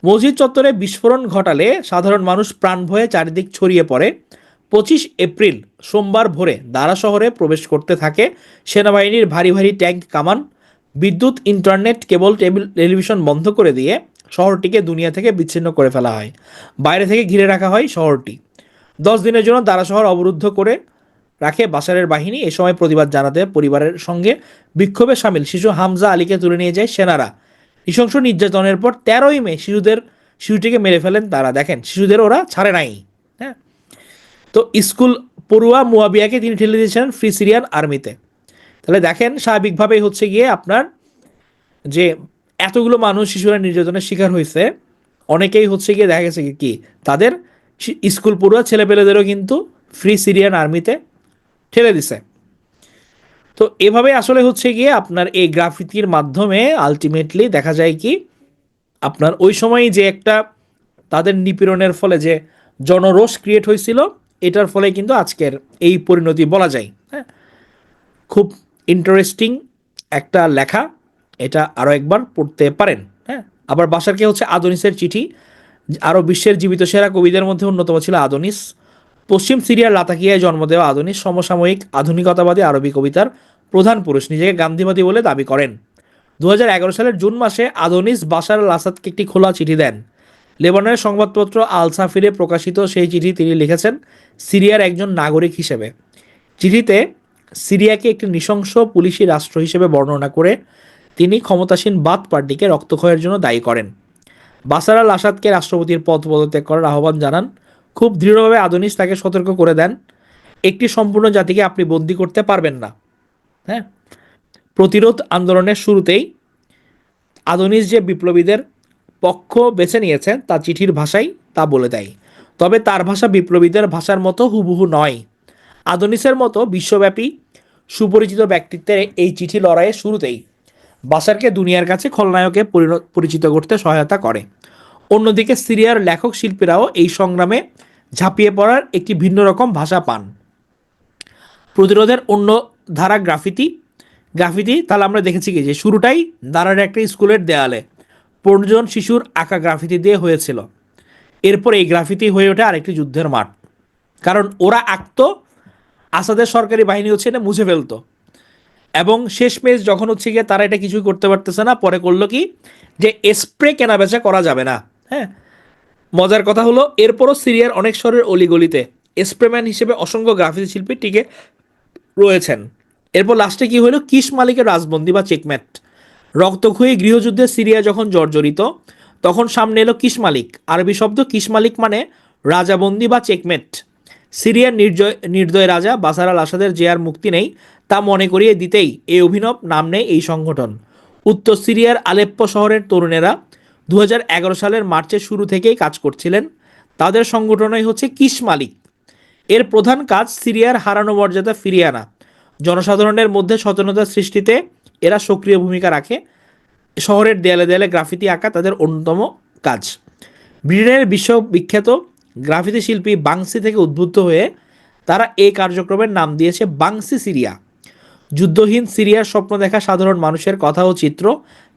মসজিদ চত্বরে বিস্ফোরণ ঘটালে সাধারণ মানুষ প্রাণ ভয়ে চারিদিক ছড়িয়ে পড়ে। 25 এপ্রিল সোমবার ভোরে দারা শহরে প্রবেশ করতে থাকে সেনাবাহিনীর ভারী ভারী ট্যাঙ্ক কামান। বিদ্যুৎ, ইন্টারনেট, কেবল, টেলিভিশন বন্ধ করে দিয়ে শহরটিকে দুনিয়া থেকে বিচ্ছিন্ন করে ফেলা হয়। বাইরে থেকে ঘিরে রাখা হয় শহরটি। 10 দিনের জন্য দারা শহর অবরুদ্ধ করে রাখে বাশারের বাহিনী। এ সময় প্রতিবাদ জানাতে পরিবারের সঙ্গে বিক্ষোভে সামিল শিশু হামজা আলীকে তুলে নিয়ে যায় সেনারা। নৃশংস নির্যাতনের পর 13ই মে শিশুটিকে মেরে ফেলেন তারা। দেখেন, শিশুদের ওরা ছাড়ে নাই। হ্যাঁ, তো স্কুল পড়ুয়া মুয়াবিয়াকে তিনি ঠেলে দিয়েছিলেন ফ্রি সিরিয়ান আর্মিতে। তাহলে দেখেন, স্বাভাবিকভাবেই হচ্ছে গিয়ে আপনার যে এতগুলো মানুষ শিশুরা নির্যাতনের শিকার হয়েছে, অনেকেই হচ্ছে গিয়ে দেখা গেছে কি তাদের স্কুল পড়ুয়া ছেলেপেলেদেরও কিন্তু ফ্রি সিরিয়ান আর্মিতে ঠেলে দিছে। তো এভাবে আসলে হচ্ছে গিয়ে আপনার এই গ্রাফিতির মাধ্যমে আলটিমেটলি দেখা যায় কি আপনার ওই সময় যে একটা তাদের নিপীড়নের ফলে যে জনরোষ ক্রিয়েট হয়েছিল, এটার ফলে কিন্তু আজকের এই পরিণতি বলা যায়। হ্যাঁ, খুব ইন্টারেস্টিং একটা লেখা, এটা আরও একবার পড়তে পারেন। হ্যাঁ, আবার বাশারকে হচ্ছে আদোনিসের চিঠি। আরও বিশ্বের জীবিত সেরা কবিদের মধ্যে অন্যতম ছিল আদোনিস। পশ্চিম সিরিয়ার লাতাকিয়ায় জন্ম দেওয়া আদোনিস সমসাময়িক আধুনিকতাবাদী আরবি কবিতার প্রধান পুরুষ। নিজেকে গান্ধীবাদী বলে দাবি করেন। 2011 সালের জুন মাসে আদোনিস বাশার আল আসাদকে একটি খোলা চিঠি দেন। লেবাননের সংবাদপত্র আল সাফিরে প্রকাশিত সেই চিঠি তিনি লিখেছেন সিরিয়ার একজন নাগরিক হিসেবে। চিঠিতে সিরিয়াকে একটি নৃশংস পুলিশি রাষ্ট্র হিসেবে বর্ণনা করে তিনি ক্ষমতাসীন বাথ পার্টিকে রক্তক্ষয়ের জন্য দায়ী করেন। বাশার আল আসাদকে রাষ্ট্রপতির পদ পদত্যাগ করার আহ্বান জানান। খুব দৃঢ়ভাবে আদোনিস তাকে সতর্ক করে দেন, একটি সম্পূর্ণ জাতিকে আপনি বন্দী করতে পারবেন না। হ্যাঁ, প্রতিরোধ আন্দোলনের শুরুতেই আদোনিস যে বিপ্লবীদের পক্ষ বেছে নিয়েছেন তা চিঠির ভাষায় তা বলে দেয়। তবে তার ভাষা বিপ্লবীদের ভাষার মতো হুবহু নয়। আদোনিসের মতো বিশ্বব্যাপী সুপরিচিত ব্যক্তিত্বের এই চিঠি লড়াইয়ের শুরুতেই বাশারকে দুনিয়ার কাছে খলনায়কে পরিচিত করতে সহায়তা করে। অন্যদিকে সিরিয়ার লেখক শিল্পীরাও এই সংগ্রামে ঝাঁপিয়ে পড়ার একটি ভিন্ন রকম ভাষা পান। প্রতিরোধের অন্য ধারা গ্রাফিতি। তাহলে আমরা দেখেছি কি যে শুরুটাই দারার একটা স্কুলের দেয়ালে 15 জন শিশুর আঁকা গ্রাফিতি দিয়ে হয়েছিল। এরপর এই গ্রাফিতি হয়ে ওঠে আরেকটি যুদ্ধের মাঠ, কারণ ওরা আঁকতো, আসাদের সরকারি বাহিনী হচ্ছে এটা মুছে ফেলতো। এবং শেষমেশ যখন হচ্ছে গিয়ে তারা এটা কিছুই করতে পারতেছে না, পরে করলো কি যে স্প্রে কেনা বেচা করা যাবে না। হ্যাঁ, মজার কথা হলো এরপরও সিরিয়ার অনেক শহরের অলিগলিতে স্প্রেম্যান হিসেবে অসংখ্য গ্রাফিতি শিল্পী টিকে রয়েছেন। এরপর লাস্টে কি হলো, কিস মালিকের রাজবন্দি বা চেকমেট। রক্তক্ষয়ী গৃহযুদ্ধে সিরিয়া যখন জর্জরিত, তখন সামনে এলো কিস মালিক। আরবি শব্দ কিস মালিক মানে রাজাবন্দি বা চেকমেট। সিরিয়ার নির্দয় রাজা বাশার আল আসাদের যে আর মুক্তি নেই তা মনে করিয়ে দিতেই এই অভিনব নাম নেয় এই সংগঠন। উত্তর সিরিয়ার আলেপ্পো শহরের তরুণেরা 2011 সালের মার্চের শুরু থেকেই কাজ করছিলেন। তাদের সংগঠনই হচ্ছে কিস মালিক। এর প্রধান কাজ সিরিয়ার হারানো মর্যাদা ফিরিয়ে আনা। জনসাধারণের মধ্যে সচেতনতা সৃষ্টিতে এরা সক্রিয় ভূমিকা রাখে। শহরের দেয়ালে দেয়ালে গ্রাফিতি আঁকা তাদের অন্যতম কাজ। ব্রিটেনের বিশ্ববিখ্যাত গ্রাফিতি শিল্পী বাংসি থেকে উদ্বুদ্ধ হয়ে তারা এই কার্যক্রমের নাম দিয়েছে বাংসি সিরিয়া। যুদ্ধহীন সিরিয়ার স্বপ্ন দেখা সাধারণ মানুষের কথা ও চিত্র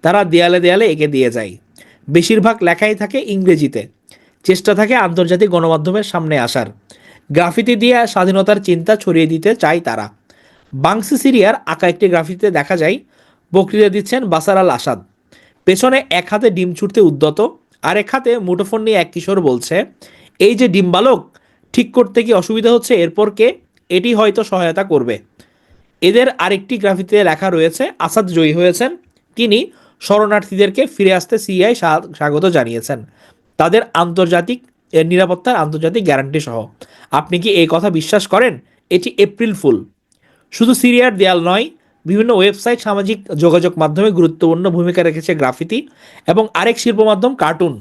তারা দেয়ালে দেয়ালে এঁকে দিয়ে যায়। বেশিরভাগ লেখাই থাকে ইংরেজিতে। চেষ্টা থাকে আন্তর্জাতিক গণমাধ্যমের সামনে আসার। গ্রাফিতি দিয়ে স্বাধীনতার চিন্তা ছড়িয়ে দিতে চায় তারা। বাংসি সিরিয়ার আঁকা একটি গ্রাফিতিতে দেখা যায় বক্তৃতা দিচ্ছেন বাসার আল আসাদ। পেছনে এক হাতে ডিম ছুটতে উদ্যত, আর এক হাতে মুঠোফোন নিয়ে এক কিশোর বলছে, এই যে ডিম বালক, ঠিক করতে কি অসুবিধা হচ্ছে, এরপর কে? এটি হয়তো সহায়তা করবে। এদের আরেকটি গ্রাফিতিতে লেখা রয়েছে আসাদ জয়ী হয়েছেন, তিনি শরণার্থীদেরকে ফিরে আসতে সিরিয়ায় স্বাগত জানিয়েছেন, তাদের আন্তর্জাতিক নিরাপত্তার আন্তর্জাতিক গ্যারান্টি সহ। আপনি কি এই কথা বিশ্বাস করেন? এটি এপ্রিল ফুল। শুধু সিরিয়ার দেয়াল নয়, বিভিন্ন ওয়েবসাইট, সামাজিক যোগাযোগ মাধ্যমে গুরুত্বপূর্ণ ভূমিকা রেখেছে গ্রাফিতি এবং আরেক শিল্প মাধ্যম cartoon.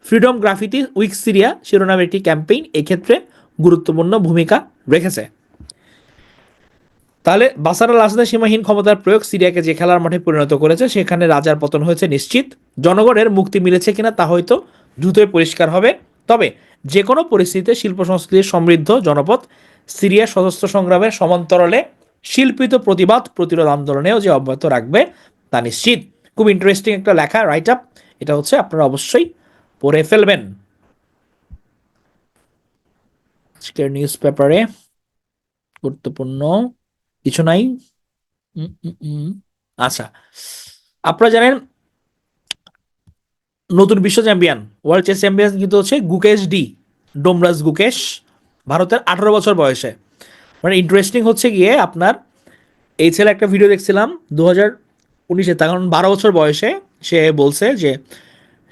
Freedom graffiti week Syria শিরোনামে একটি ক্যাম্পেইন এক্ষেত্রে গুরুত্বপূর্ণ ভূমিকা রেখেছে। তাহলে বাসার আল আসাদের সীমাহীন ক্ষমতার প্রয়োগ সিরিয়াকে যে খেলার মাঠে পরিণত করেছে সেখানে রাজার পতন হয়েছে নিশ্চিত। জনগণের মুক্তি মিলেছে কিনা তা হয়তো দ্রুতই পরিষ্কার হবে। তবে যে কোনো পরিস্থিতিতে শিল্প সংস্কৃতির সমৃদ্ধ জনপদ সিরিয়ার সশস্ত্র সংগ্রামের সমান্তরালে শিল্পিত প্রতিবাদ প্রতিরোধ আন্দোলনেও যে অব্যাহত রাখবে তা নিশ্চিত। খুব ইন্টারেস্টিং একটা লেখা, রাইট আপ। এটা হচ্ছে আপনারা অবশ্যই পড়ে ফেলবেন আজকের নিউজ পেপারে। গুরুত্বপূর্ণ কিছু নাই। আচ্ছা, আপনারা জানেন নতুন বিশ্ব চ্যাম্পিয়ন, ওয়ার্ল্ড চেস চ্যাম্পিয়ন কিন্তু হচ্ছে গুকেশ ডি, ডোমরাজ গুকেশ, ভারতের 18 বছর বয়সে। মানে ইন্টারেস্টিং হচ্ছে গিয়ে আপনার এই ছেলে একটা ভিডিও দেখছিলাম 2019-এ, তখন 12 বছর বয়সে সে বলছে যে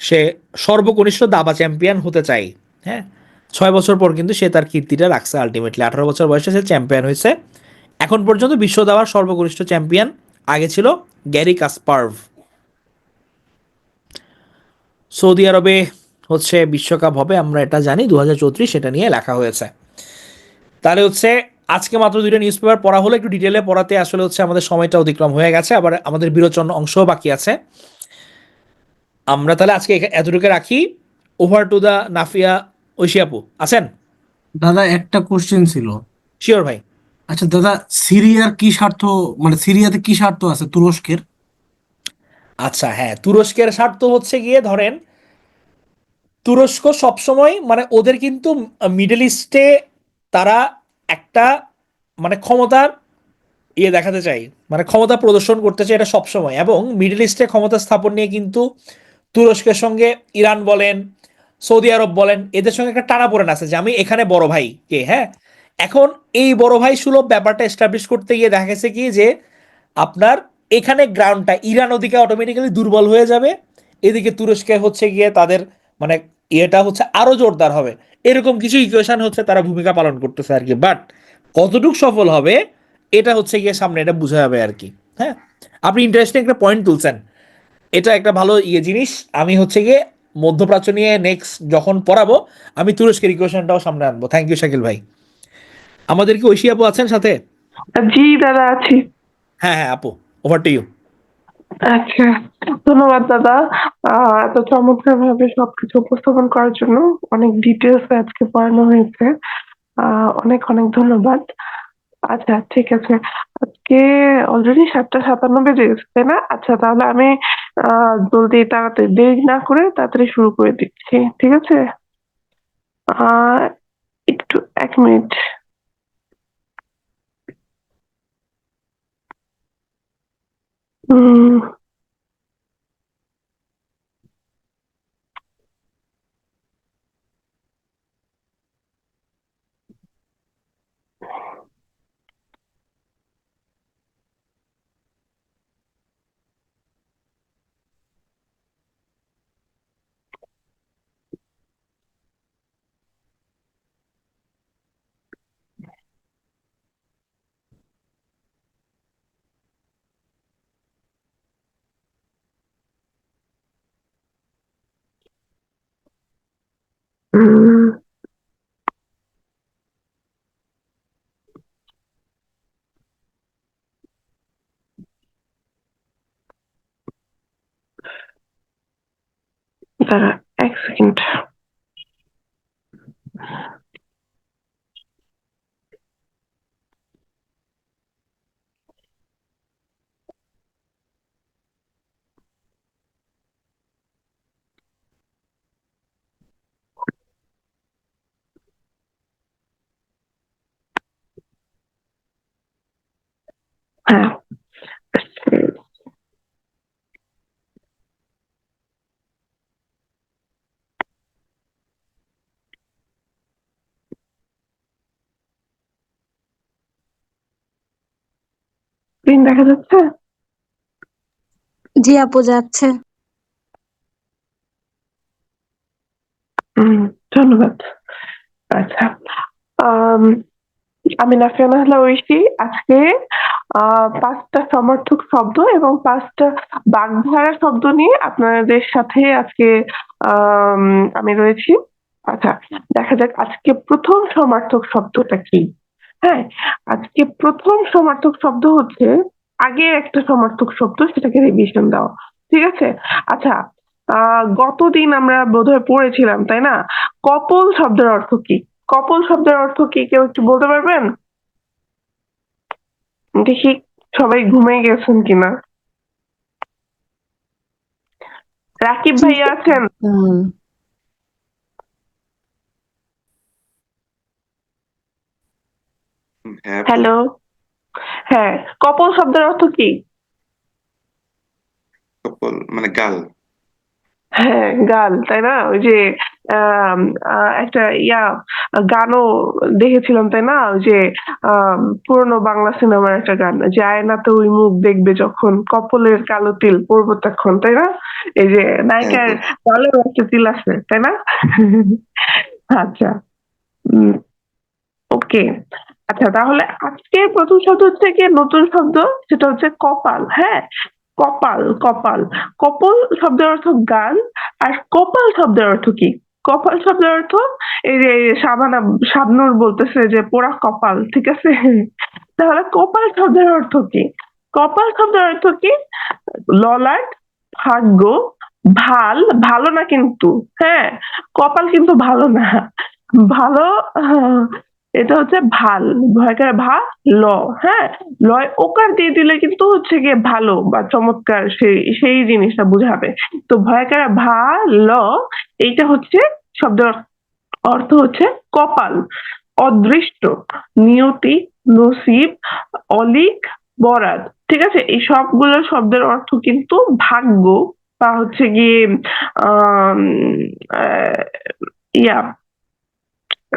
সে সর্বকনিষ্ঠ দাবা চ্যাম্পিয়ন হতে চায়। হ্যাঁ, 6 বছর পর কিন্তু সে তার কীর্তিটা রাখছে। আলটিমেটলি 18 বছর বয়সে সে চ্যাম্পিয়ন হয়েছে। এখন পর্যন্ত বিশ্ব দাবার সর্বকনিষ্ঠ চ্যাম্পিয়ন আগে ছিল গ্যারি কাসপারভ। সৌদি আরবে হচ্ছে বিশ্বকাপ হবে, আমরা এটা জানি, 2034 সেটা নিয়ে লেখা হয়েছে। তাহলে হচ্ছে আজকে মাত্র 2টা নিউজ পেপার পড়া হলো, একটু ডিটেলে পড়াতে আসলে হচ্ছে আমাদের সময়টা অতিক্রম হয়ে গেছে, আবার আমাদের বিরোচন অংশও বাকি আছে। আমরা তাহলে আজকে এতটুকু রাখি। Over to the Nafia. Oishi আপু আছেন? দাদা একটা কোশ্চেন ছিল। শিওর ভাই। আচ্ছা দাদা, সিরিয়ার কি স্বার্থ, মানে সিরিয়াতে কি স্বার্থ আছে তুরস্কের? আচ্ছা হ্যাঁ, তুরস্কের স্বার্থ হচ্ছে গিয়ে ধরেন তুরস্ক সবসময় মানে ওদের কিন্তু মিডল ইস্টে তারা একটা মানে ক্ষমতার দেখাতে চাই, মানে ক্ষমতা প্রদর্শন করতে চাই এটা সবসময়। এবং মিডল ইস্টে ক্ষমতা স্থাপন নিয়ে কিন্তু তুরস্কের সঙ্গে ইরান বলেন, সৌদি আরব বলেন, এদের সঙ্গে একটা টানাপোড়েন আছে যে আমি এখানে বড় ভাই কে। হ্যাঁ, এখন এই বড় ভাই সুলভ ব্যাপারটা এস্টাবলিশ করতে গিয়ে দেখা গেছে কি যে আপনার এখানে গ্রাউন্ডটা ইরান ওদিকে অটোমেটিক্যালি দুর্বল হয়ে যাবে, এদিকে তুরস্কে হচ্ছে গিয়ে তাদের মানে ইয়েটা হচ্ছে আরো জোরদার হবে। এরকম কিছু ইকুয়েশন হচ্ছে তারা ভূমিকা পালন করতেছে আর কি। বাট কতটুকু সফল হবে এটা হচ্ছে গিয়ে সামনে এটা বোঝা যাবে আর কি। হ্যাঁ, আপনি ইন্টারেস্টিং একটা পয়েন্ট তুলছেন, এটা একটা ভালো জিনিস। আমি হচ্ছে গিয়ে মধ্যপ্রাচ্য নিয়ে নেক্সট যখন পড়াবো আমি তুরস্কের ইকুয়েশনটাও সামনে আনবো। থ্যাংক ইউ শাকিল ভাই। আমাদের কি ঐশী আপু আছেন সাথে? জি দাদা আছি। হ্যাঁ হ্যাঁ আপু, ওভার টু ইউ। আচ্ছা, ধন্যবাদ দাদা এত চমৎকার ভাবে সবকিছু উপস্থাপন করার জন্য। অনেক ডিটেলস আজকে পড়ানো হয়েছে। অনেক অনেক ধন্যবাদ। আচ্ছা ঠিক আছে, আজকে অলরেডি 7:57 বেজে গেছে তাই না? আচ্ছা তাহলে আমি জলদি তাড়াতাড়ি দেরি না করে তাড়াতাড়ি শুরু করে দিচ্ছি, ঠিক আছে? আহ একটু 1 মিনিট। উম উম, দাঁড়া 1 সেকেন্ড। হ্যাঁ, স্ক্রিন দেখা যাচ্ছে? জি আপু যাচ্ছে। হুম, ধন্যবাদ। আচ্ছা, আম, আমি নাফিয়া নাহলা ঐশী। আজকে 5টা সমর্থক শব্দ এবং 5টা বাগধারা শব্দ নিয়ে আপনাদের সাথে আজকে আম, আমি রয়েছি। আচ্ছা, দেখা যাক আজকে প্রথম সমার্থক শব্দটা কি। হ্যাঁ, আজকে প্রথম সমার্থক শব্দ হচ্ছে আগের একটা সমার্থক শব্দ, সেটাকে রিভিশন দেওয়া। ঠিক আছে? আচ্ছা, গতদিন আমরা বোধহয় পড়েছিলাম, তাই না? কপল শব্দের অর্থ কি? কপল শব্দের অর্থ কি কেউ একটু বলতে পারবেন? দেখি সবাই ঘুমিয়ে গেছেন কিনা। রাকিব ভাইয়া আছেন? হ্যালো, হ্যাঁ, কপল শব্দের অর্থ কি? কপল মানে গাল। হ্যাঁ, গাল, তাই না? ওই যে আম, একটা গানও দেখেছিলাম, তাই না? ওই যে পুরনো বাংলা সিনেমার একটা গান, যে আয়নাতে ওই মুখ দেখবে যখন, কপলের কালো তিল পড়বো তখন, তাই না? এই যে নায়িকার হ্যাঁ, গালেও একটা তিল আছে, তাই না? আচ্ছা, ওকে। আচ্ছা, তাহলে আজকের প্রথম শব্দ হচ্ছে কি নতুন শব্দ, সেটা হচ্ছে কপাল। হ্যাঁ, কপাল, কপাল। কপল শব্দের অর্থ গাল, আর কপাল শব্দের অর্থ কি? কপাল শব্দের অর্থ এই যে শাবনূর বলতেছে যে পোড়া কপাল, ঠিক আছে? তাহলে কপাল শব্দের অর্থ কি? কপাল শব্দের অর্থ কি? ললাট, ভাগ্য, ভালো না কিন্তু। হ্যাঁ, কপাল কিন্তু ভালো না। ভালো, এটা হচ্ছে ভাল, ভয়কার ভা, ল। হ্যাঁ, লয় ওকার দিয়ে দিলে কিন্তু হচ্ছে গিয়ে ভালো বা চমৎকার, সেই জিনিসটা বুঝাবে। তো ভয়কার ভা, ল, এইটা হচ্ছে শব্দের অর্থ হচ্ছে কপাল। অদৃষ্ট, নিয়তি, নসিব, অলিক, বরাত। ঠিক আছে? এই সবগুলো শব্দের অর্থ কিন্তু ভাগ্য বা হচ্ছে গিয়ে আম, আহ, ইয়া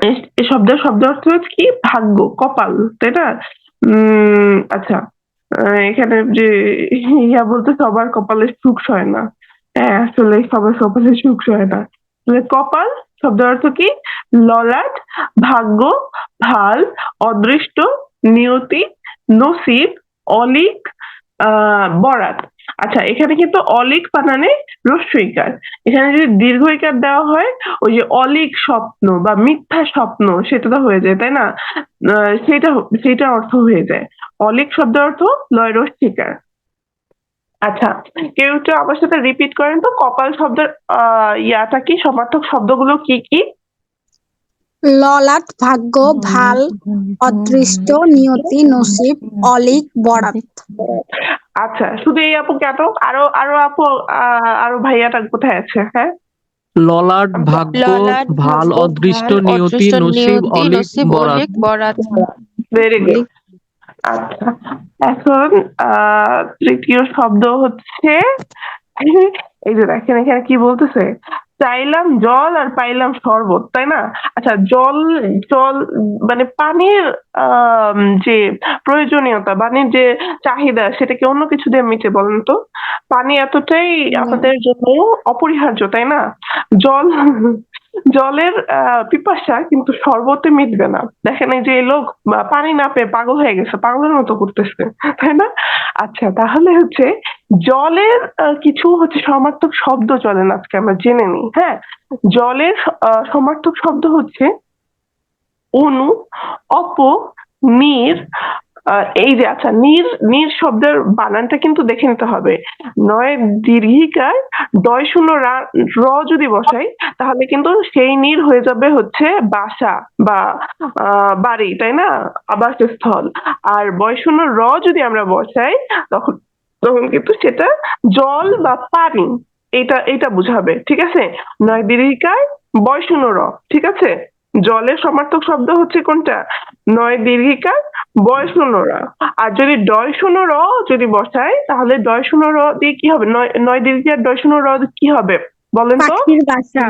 এই শব্দ অর্থ হচ্ছে কি ভাগ্য, কপাল, তাই না? আচ্ছা, এখানে যে বলতে সবার কপালে সুখ সয় না। হ্যাঁ, আসলে সবার কপালে সুখ সয় না। তাহলে কপাল শব্দের অর্থ কি? ললাট, ভাগ্য, ভাল, অদৃষ্ট, নিয়তি, নসিব, অলিক, বরাত। আচ্ছা, এখানে কিন্তু অলিক বানানে রস্বইকার। এখানে যদি দীর্ঘইকার দেওয়া হয়, ওই যে অলিক স্বপ্ন বা মিথ্যা স্বপ্ন, সেটা তো হয়ে যায়, তাই না? সেটা অর্থ হয়ে যায়। অলিক শব্দের অর্থ লয় রস্বইকার। আচ্ছা, কেউ একটু আমার সাথে রিপিট করেন তো, কপাল শব্দের ইয়াটা কি, সমার্থক শব্দগুলো কি কি? ললাট, ভাগ্য, ভাল, অদৃষ্ট, নিয়তি, নসিব, অলিক, বরাত। আচ্ছা, শুধু এই আপু কেন? আরো আরো আপু, আরো ভাইয়াটা কোথায় আছে? হ্যাঁ, ললাট, ভাগ্য, ললাট, ভাল, ভাগ্য, অদৃষ্ট, ভাল, নিয়তি, অদৃষ্ট, নসিব, নিয়তি, অলিক, নসিব, বরাত। অলিক, বরাত। Very good. আচ্ছা, এখন তৃতীয় শব্দ হচ্ছে, এই যে দেখেন এখানে কি বলতেছে, চাইলাম জল আর পাইলাম শরবত, তাই না? আচ্ছা, জল, জল মানে পানির যে প্রয়োজনীয়তা, পানির যে চাহিদা, সেটাকে অন্য কিছু দিয়ে মিটে, বলেন তো? পানি এতটাই আমাদের জন্য অপরিহার্য, তাই না? জল জলের পিপাসা কিন্তু শরবতে মিটবে না। দেখেন এই যে এই লোক পানি না পেয়ে পাগল হয়ে গেছে, পাগলের মতো করতেছে, তাই না? আচ্ছা, তাহলে হচ্ছে জলের কিছু হচ্ছে সমার্থক শব্দ চলেন আজকে আমরা জেনে নিই। হ্যাঁ, জলের সমার্থক শব্দ হচ্ছে অনু, অপ, নীর। এই যে আচ্ছা, নীর নীর শব্দের বানানটা কিন্তু দেখে নিতে হবে। নয় দীর্ঘিকার ডয় শূন্য র যদি বসাই তাহলে কিন্তু সেই নীর হয়ে যাবে হচ্ছে বাসা বা বাড়ি, তাই না? আবাসস্থল। আর বয় শূন্য র যদি আমরা বসাই তখন তখন কিন্তু সেটা জল বা পানি, এটা বুঝাবে। ঠিক আছে? নয় দীর্ঘিকার বয় শূন্য র। ঠিক আছে? জলের সমার্থক শব্দ হচ্ছে কোনটা? নয় দীর্ঘিকার বয় শূন্য র। আর যদি ডয় শূন্য র যদি বসাই তাহলে ডয় শূন্য র দিয়ে কি হবে? নয় দীর্ঘিকার ডয় শূন্য র কি হবে বলেন তো? পাখির বাসা।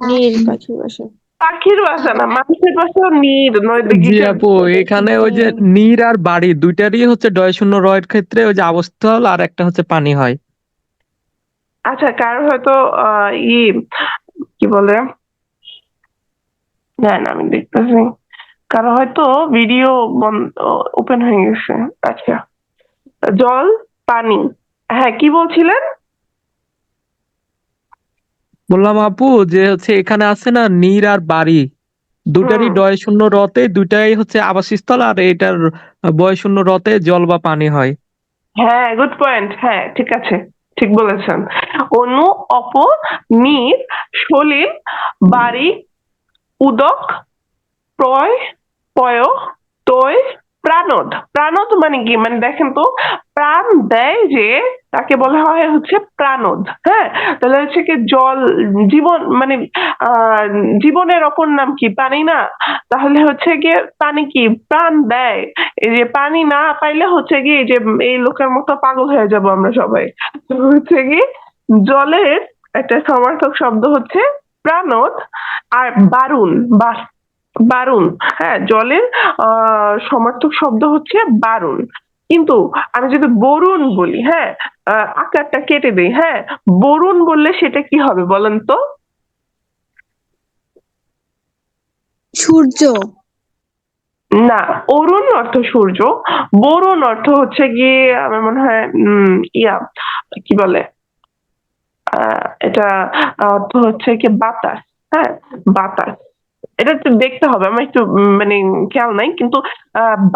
নীর পাখির বাসা। পাখির বাসা না, মানুষের বাসা নীর, নয় জি দীর্ঘিকার। আপু, এখানে ওই যে নীর আর বাড়ি দুইটারই হচ্ছে ডয় শূন্য র এর ক্ষেত্রে ওই যে আবাসস্থল আর একটা হচ্ছে পানি হয়। আচ্ছা, কারো হয়তো কি বলে, না না আমি দেখতেছি, কারো হয়তো ভিডিও ওপেন হয়ে গেছে। আচ্ছা, জল, পানি। হ্যাঁ, কি বলছিলেন? বললাম আপু যে হচ্ছে এখানে আছে না নীর আর বাড়ি দুইটারই হুম, ডয় শূন্য রতে দুইটাই হচ্ছে আবাসস্থল আর এটার বয় শূন্য রতে জল বা পানি হয়। হ্যাঁ, গুড পয়েন্ট। হ্যাঁ, ঠিক আছে, ঠিক বলেছেন। অনু, অপ, নীর, সলিল, বাড়ি, উদক, প্রয়, পয়, তয়, প্রাণদ। প্রাণদ মানে কি? মানে দেখেন তো, প্রাণ দেয় যে তাকে বলা হয় হচ্ছে প্রাণদ। হ্যাঁ, তাহলে হচ্ছে কি জল, জীবন মানে আহ জীবনের অপর নাম কি? পানি না? তাহলে হচ্ছে গিয়ে পানি কি প্রাণ দেয়। এই যে পানি না পাইলে হচ্ছে কি এই যে এই লোকের মতো পাগল হয়ে যাব আমরা সবাই। তো হচ্ছে কি জলের একটা সমার্থক শব্দ হচ্ছে প্রাণদ। আর বারুণ, বারুণ। হ্যাঁ, জলের সমার্থক শব্দ হচ্ছে বারুণ। কিন্তু আমি যদি বরুণ বলি, হ্যাঁ, আকারটা কেটে দেই, হ্যাঁ, বরুণ বললে সেটা কি হবে বলেন তো? সূর্য। না, অরুণ অর্থ সূর্য, বরুণ অর্থ হচ্ছে গিয়ে আমার মনে হয় ইয়া কি বলে, এটা অর্থ হচ্ছে কি বাতাস। হ্যাঁ, বাতাস। এটা একটু দেখতে হবে, আমার একটু মানে খেয়াল নাই, কিন্তু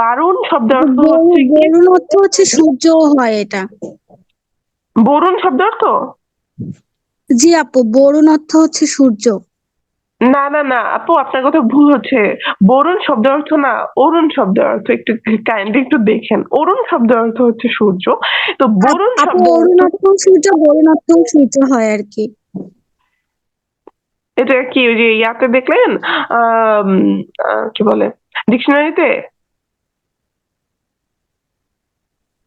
বারুণ শব্দের অর্থ হচ্ছে কি? বরুণ অর্থ হচ্ছে সূর্য হয় এটা। বরুণ শব্দ অর্থ? জি আপু, বরুণ অর্থ হচ্ছে সূর্য। না না না আপু, আপনার কথা ভুল হচ্ছে। বরুণ শব্দের অর্থ না, অরুণ শব্দের অর্থ। একটু কাইন্ডলি একটু দেখেন, অরুণ শব্দের অর্থ হচ্ছে সূর্য। তো বরুণ আপু, শব্দের অরুণ অর্থ, অর্থ সূর্য, বরুণ অর্থ সূর্য হয় আর কি। এটা কি ওই যে ইয়াতে দেখলেন কি বলে, ডিকশনারিতে?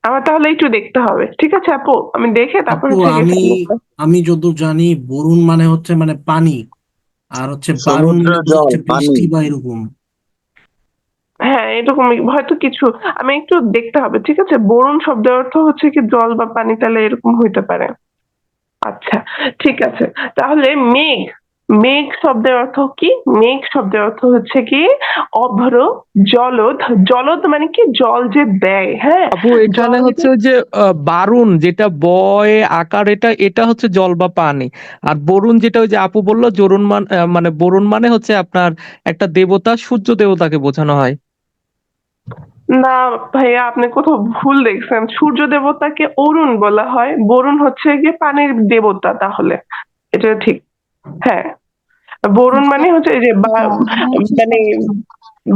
আমার তাহলে একটু দেখতে হবে। ঠিক আছে আপু, আমি দেখে তারপর আপু হচ্ছে গিয়ে আমি submit করব। আমি যতদূর জানি বরুণ মানে হচ্ছে মানে পানি, আর হচ্ছে বারুণ মানে সমুদ্রের তো জল হচ্ছে পানি। বৃষ্টি বা এরকম। হ্যাঁ, এরকমই হয়তো কিছু, আমি একটু দেখতে হবে। ঠিক আছে, বরুণ শব্দের অর্থ হচ্ছে কি জল বা পানি, তাহলে এরকম হইতে পারে। আচ্ছা, ঠিক আছে। তাহলে মেঘ, মেঘ শব্দের অর্থ কি? মেঘ শব্দের অর্থ হচ্ছে কি অভ্র, জলদ। জলদ মানে কি জল যে দেয়। হ্যাঁ, আপু এখানে জল হচ্ছে ওই যে বারুণ যেটা বয় আকার এটা এটা হচ্ছে জল বা পানি। আর বরুণ যেটা ওই যে আপু বললো জরুন মানে বরুণ মানে হচ্ছে আপনার একটা দেবতা, সূর্য দেবতাকে বোঝানো হয়। না ভাইয়া, আপনি কোথাও ভুল দেখছেন। সূর্য দেবতাকে অরুণ বলা হয়, বরুণ হচ্ছে গিয়ে পানির দেবতা। তাহলে এটা ঠিক। হ্যাঁ, বরুণ মানে হচ্ছে এই যে মানে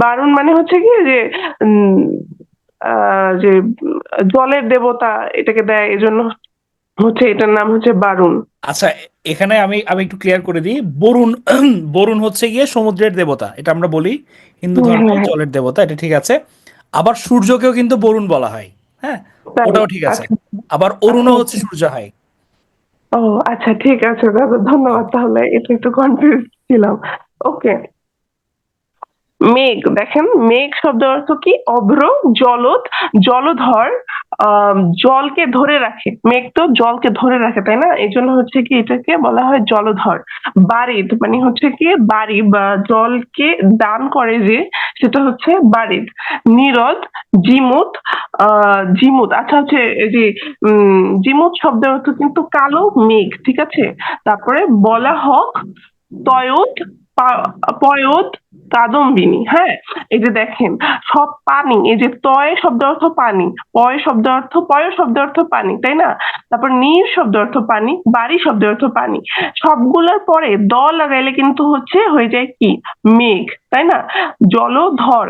বারুণ মানে হচ্ছে কি যে উম যে জলের দেবতা এটাকে দেয়, এজন্য হচ্ছে এটার নাম হচ্ছে বারুণ। আচ্ছা, এখানে আমি আমি একটু ক্লিয়ার করে দিই। বরুণ বরুণ হচ্ছে গিয়ে সমুদ্রের দেবতা, এটা আমরা বলি হিন্দু ধর্মে হ্যাঁ, জলের দেবতা, এটা ঠিক আছে। আবার সূর্যকেও কিন্তু বরুণ বলা হয়। হ্যাঁ, তাই? ওটাও ঠিক আছে। আচ্ছা আবার আচ্ছা অরুণও হচ্ছে আচ্ছা। সূর্য হয়। ও আচ্ছা, ঠিক আছে দাদা, ধন্যবাদ। তাহলে এটা একটু কনফিউজ ছিলাম। ওকে, মেঘ, দেখেন মেঘ শব্দের অর্থ কি? অভ্র, জলদ, জলধর, জলকে ধরে রাখে। মেঘ তো জলকে ধরে রাখে, তাই না? এই জন্য হচ্ছে কি এটাকে বলা হয় জলধর। বারিদ মানে হচ্ছে কি বাড়ি বা জলকে দান করে যে, সেটা হচ্ছে বারিদ। নীরদ, জিমুত, জিমুত আচ্ছা হচ্ছে এই যে জিমুত শব্দের অর্থ কিন্তু কালো মেঘ, ঠিক আছে? তারপরে বলা হক, তয়ত, পয়ত, কাদম্বিনী। হ্যাঁ, এই যে দেখেন সব পানি, এই যে তয় শব্দ অর্থ পানি, পয় শব্দ অর্থ পানি, তাই না? তারপর নীর শব্দ অর্থ পানি, বাড়ি শব্দ অর্থ পানি। সবগুলোর পরে দ লাগাইলে কিন্তু হচ্ছে হয়ে যায় কি? মেঘ, তাই না? জলধর,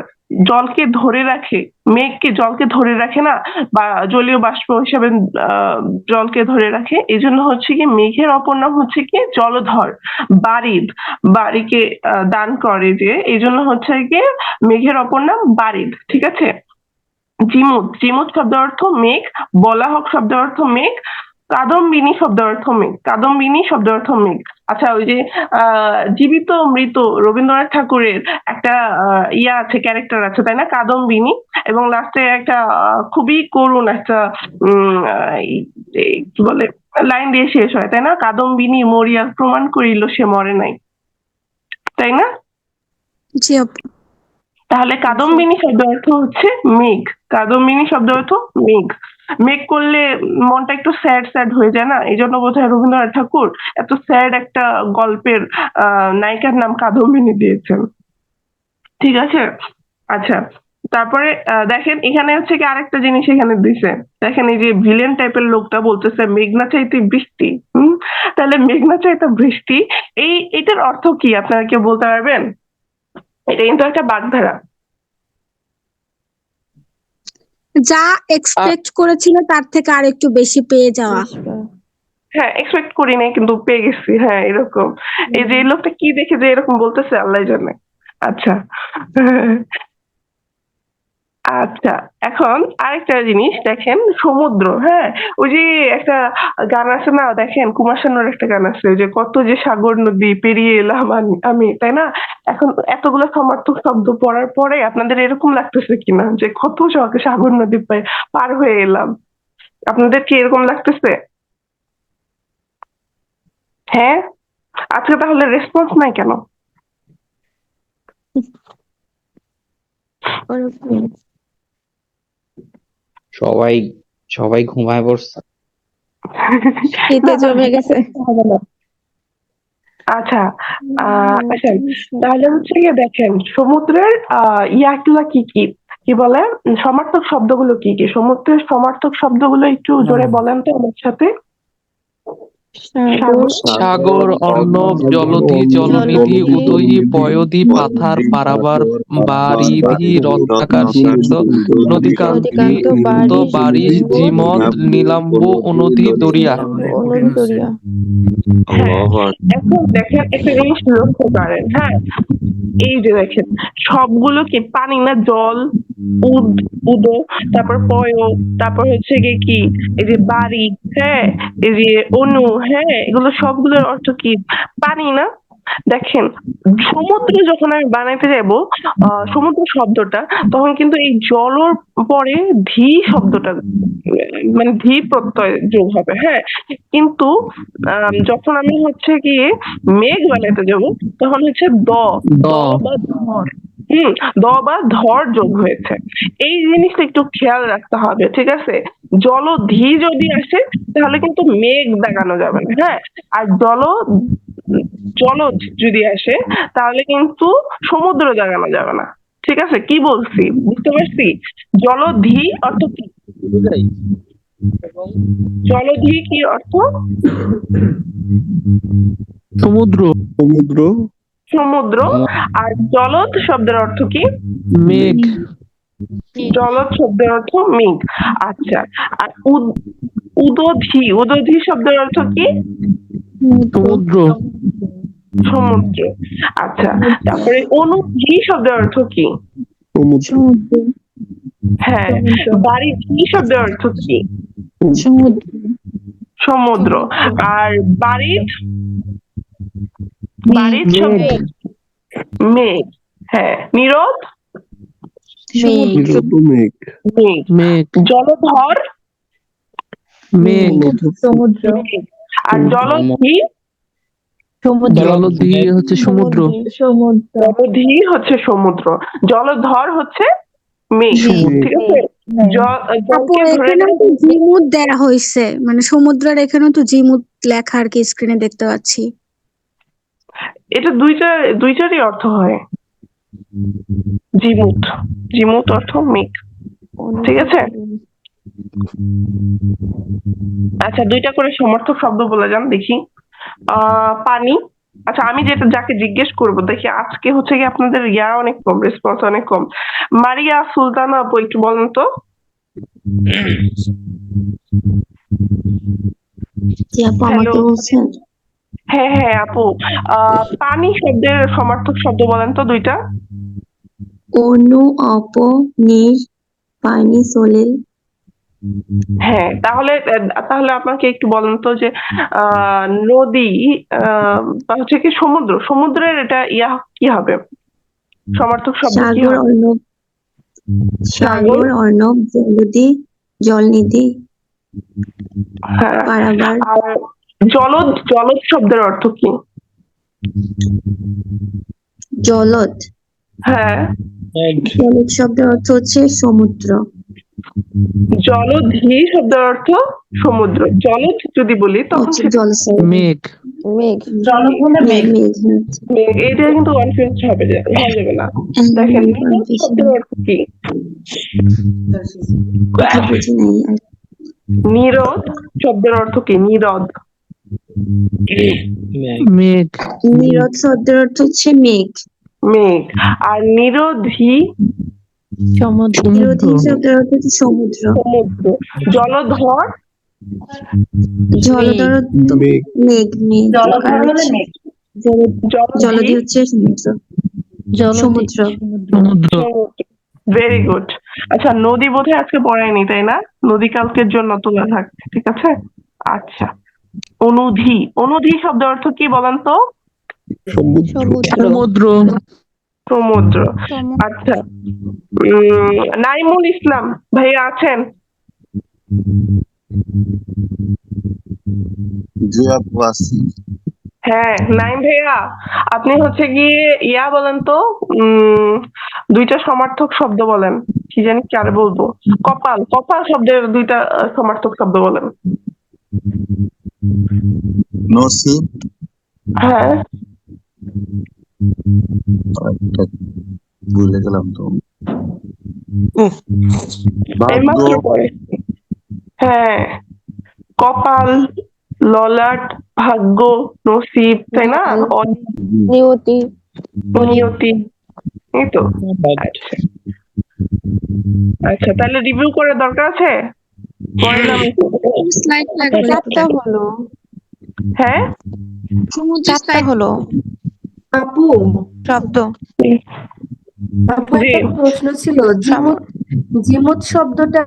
জলকে ধরে রাখে। মেঘকে জলকে ধরে রাখে না, বা জলীয় বাষ্প হিসাবে জলকে ধরে রাখে। এই জন্য হচ্ছে কি মেঘের অপর নাম হচ্ছে কি জলধর। বারিদ, বাড়িকে দান করে যে, এই জন্য হচ্ছে কি মেঘের অপর নাম বারিদ, ঠিক আছে? জিমুত, জিমুত শব্দ অর্থ মেঘ। বলা হক শব্দ অর্থ মেঘ। কাদম্বিনী শব্দ অর্থ মেঘ, কাদম্বিনী শব্দ অর্থ মেঘ। আচ্ছা, ওই যে জীবিত মৃত রবীন্দ্রনাথ ঠাকুরের একটা ইয়া আছে, ক্যারেক্টার আছে, তাই না? কাদম্বিনী। এবং লাস্টে একটা খুবই করুণ একটা কি বলে লাইন দিয়ে শেষ হয়, তাই না? কাদম্বিনী মরিয়া প্রমাণ করিল সে মরে নাই, তাই না? জি আপু। তাহলে কাদম্বিনী শব্দ অর্থ হচ্ছে মেঘ। কাদম্বিনী শব্দ অর্থ মেঘ। মেঘ করলে মনটা একটু স্যাড স্যাড হয়ে যায় না? এই জন্য বোধহয় রবীন্দ্রনাথ ঠাকুর এত স্যাড একটা গল্পের নায়িকার নাম কাদম্বিনী দিয়েছেন, ঠিক আছে? আচ্ছা, তারপরে দেখেন এখানে হচ্ছে কি আরেকটা জিনিস এখানে দিছে। দেখেন এই যে ভিলেন টাইপের লোকটা বলতেছে মেঘনা চাইতে বৃষ্টি। তাহলে মেঘনা চাইতে বৃষ্টি, এটার অর্থ কি আপনারা কেউ বলতে পারবেন? এটা কিন্তু একটা বাগধারা। যা এক্সপেক্ট করেছিল তার থেকে আর একটু বেশি পেয়ে যাওয়া। হ্যাঁ, এক্সপেক্ট করি নাই কিন্তু পেয়ে গেছি, হ্যাঁ এরকম। এই যে এই লোকটা কি দেখে যে এরকম বলতেছে আল্লাহ জানে। আচ্ছা আচ্ছা, এখন আরেকটা জিনিস দেখেন, সমুদ্র। হ্যাঁ, ওই যে একটা গান আছে না, দেখেন কুমার শানুর একটা গান আছে যে কত যে সাগর নদী পেরিয়ে এলাম আমি, তাই না? এখন এতগুলো সমার্থক শব্দ পড়ার পরে আপনাদের এরকম লাগতেছে কিনা যে কত সাগর নদী পার হয়ে এলাম? আপনাদের কি এরকম লাগতেছে? হ্যাঁ, আজকে তাহলে রেসপন্স নাই কেন? সবাই সবাই ঘুমায় পড়ছে। শীতে জমে গেছে। আচ্ছা, আচ্ছা, তাহলে হচ্ছে গিয়ে দেখেন সমুদ্রের ইয়াগুলা কি কি কি বলে, সমার্থক শব্দগুলো কি কি? সমুদ্রের সমার্থক শব্দগুলো একটু জোরে বলেন তো আমার সাথে। সাগর, অর্ণব, জলধি, জলনিধি, উদয়ী, পয়ধি, পাথার, পারাবার, বারিধি, রত্নাকার, সিন্ধ, নদীকান্তি, বারিশ, জিমত, নীলাম্ব, অনধি, দরিয়া। হ্যাঁ, এখন দেখেন একটা জিনিস লক্ষ্য করেন। হ্যাঁ, এই যে দেখেন সবগুলো কি পানি না? জল, উদ, তারপর পয়, তারপর হচ্ছে গিয়ে কি এই যে বাড়ি, হ্যাঁ, এই যে অনু, হ্যাঁ, এগুলো সবগুলোর অর্থ কি? পানি না? দেখেন সমুদ্র যখন আমি বানাইতে যাব সমুদ্র শব্দটা, তখন কিন্তু এই জলর পরে ধি শব্দটা মানে ধি প্রত্যয় যোগ হবে। হ্যাঁ, কিন্তু যখন আমি হচ্ছে গিয়ে মেঘ বানাইতে যাব, তখন হচ্ছে দ বা ধর। দ বা ধর যোগ হয়েছে। এই জিনিসটা একটু খেয়াল রাখতে হবে, ঠিক আছে? জলধি যদি আসে তাহলে কিন্তু মেঘ দেখানো যাবে না। হ্যাঁ, আর জলজ যদি আসে তাহলে কিন্তু সমুদ্র দেখানো যাবে না, ঠিক আছে? কি বলছি বুঝতে পারছি? জলধি অর্থ কি? জলধি কি অর্থ? সমুদ্র, সমুদ্র, সমুদ্র। আর জলদ শব্দের অর্থ কি? মেঘ। জলদ শব্দের অর্থ মেঘ। আচ্ছা, আর উদধি, উদধি শব্দের অর্থ কি? সমুদ্র, সমুদ্র। আচ্ছা, তারপরে অনুধি শব্দের অর্থ কি? সমুদ্র, হ্যাঁ, বারিধি শব্দের অর্থ কি? সমুদ্র। আর বারিদ, বারিদ শব্দ মেঘ। হ্যাঁ, নিরোধ মেঘ মেঘ মেঘ। মেঘ জলধর মেঘ সমুদ্র মেঘ। আর জলধি সমুদ্র জলধি হচ্ছে সমুদ্র সমুদ্র জলধি হচ্ছে সমুদ্র, জলধর হচ্ছে মেঘ। সমুদ্র ঠিক আছে, আপু জলকে ধরে এখানেও তো জিমুত দেয়া হয়েছে, মানে সমুদ্রের এখানেও তো জিমুত লেখা আর কি স্ক্রিনে দেখতে পাচ্ছি। এটা দুইটারই অর্থ হয়। জিমুত, জিমুত অর্থ মেঘ। ঠিক আছে, আচ্ছা দুইটা করে সমর্থক শব্দ বলে যান দেখি। পানি। আচ্ছা আমি যাকে জিজ্ঞেস করবো দেখি, আজকে হচ্ছে কি আপনাদের অনেক কম, রেসপন্স অনেক কম। মারিয়া সুলতানা আপু একটু বলেন তো। হ্যালো, হ্যাঁ হ্যাঁ আপু, পানি শব্দের সমার্থক শব্দ বলেন তো দুইটা। অনু অপ নির পানি সলিল হ্যাঁ, তাহলে তাহলে আপনাকে একটু বলেন তো যে নদী বা হচ্ছে কি সমুদ্রের এটা কি হবে, সমার্থক শব্দ কি সাগর হবে? অর্ণব সাগর অর্ণব জলদি জলনিধি হ্যাঁ, কারাগার আর জলদ শব্দের অর্থ কি? জলদ হ্যাঁ, জলদ শব্দের অর্থ হচ্ছে সমুদ্র। জলধি শব্দের অর্থ সমুদ্র। জলদ যদি বলি তখন হচ্ছে সেটা জলস্রোত মেঘ মেঘ জলদ হলে মেঘ মেঘ। মেঘ এটা কিন্তু কনফিউজ হওয়া যাবে না। দেখেন নিরোধ শব্দের অর্থ কি? কথা বুঝি নাই আর নিরোধ শব্দের অর্থ কি? নিরোধ মেঘ নিরোধ শব্দের অর্থ হচ্ছে মেঘ। মেঘ। আর নিরোধী সমুদ্র নিরোধী শব্দের অর্থ হচ্ছে সমুদ্র। সমুদ্র। জলধর জলধর তো মেঘ মেঘ মেঘ জলধর আর হলে হচ্ছে মেঘ। জলধি জলধি হচ্ছে সমুদ্র সমুদ্র সমুদ্র ভেরি গুড। আচ্ছা নদী বোধহয় আজকে পড়ায়নি তাই না? নদী কালকের জন্য তোলা থাকছে, ঠিক আছে। আচ্ছা, অনুধি শব্দের অর্থ কি বলেন তো? সমুদ্র সমুদ্র সমুদ্র। আচ্ছা, নাইমুল ইসলাম ভাইয়া আছেন? জি আপু আছি। হ্যাঁ নাইম ভাইয়া, আপনি হচ্ছে গিয়ে বলেন তো, দুইটা সমার্থক শব্দ বলেন। কি জানি কার বলবো, কপাল শব্দের দুইটা সমার্থক শব্দ বলেন। নসিব হ্যাঁ, একটা ভুলে গেলাম তো। ভাগ্য এইমাত্র পরে। হ্যাঁ, কপাল, ললাট, ভাগ্য, নসিব, তাই না? নিয়তি নিয়তি, এই তো। আচ্ছা আচ্ছা, তাহলে রিভিউ করার দরকার আছে? পড়লাম। স্লাইড লাগবে। চারটা হলো হ্যাঁ, চারটা হলো আপু শব্দ। আপু জি। একটা প্রশ্ন ছিল, জিমুত শব্দটা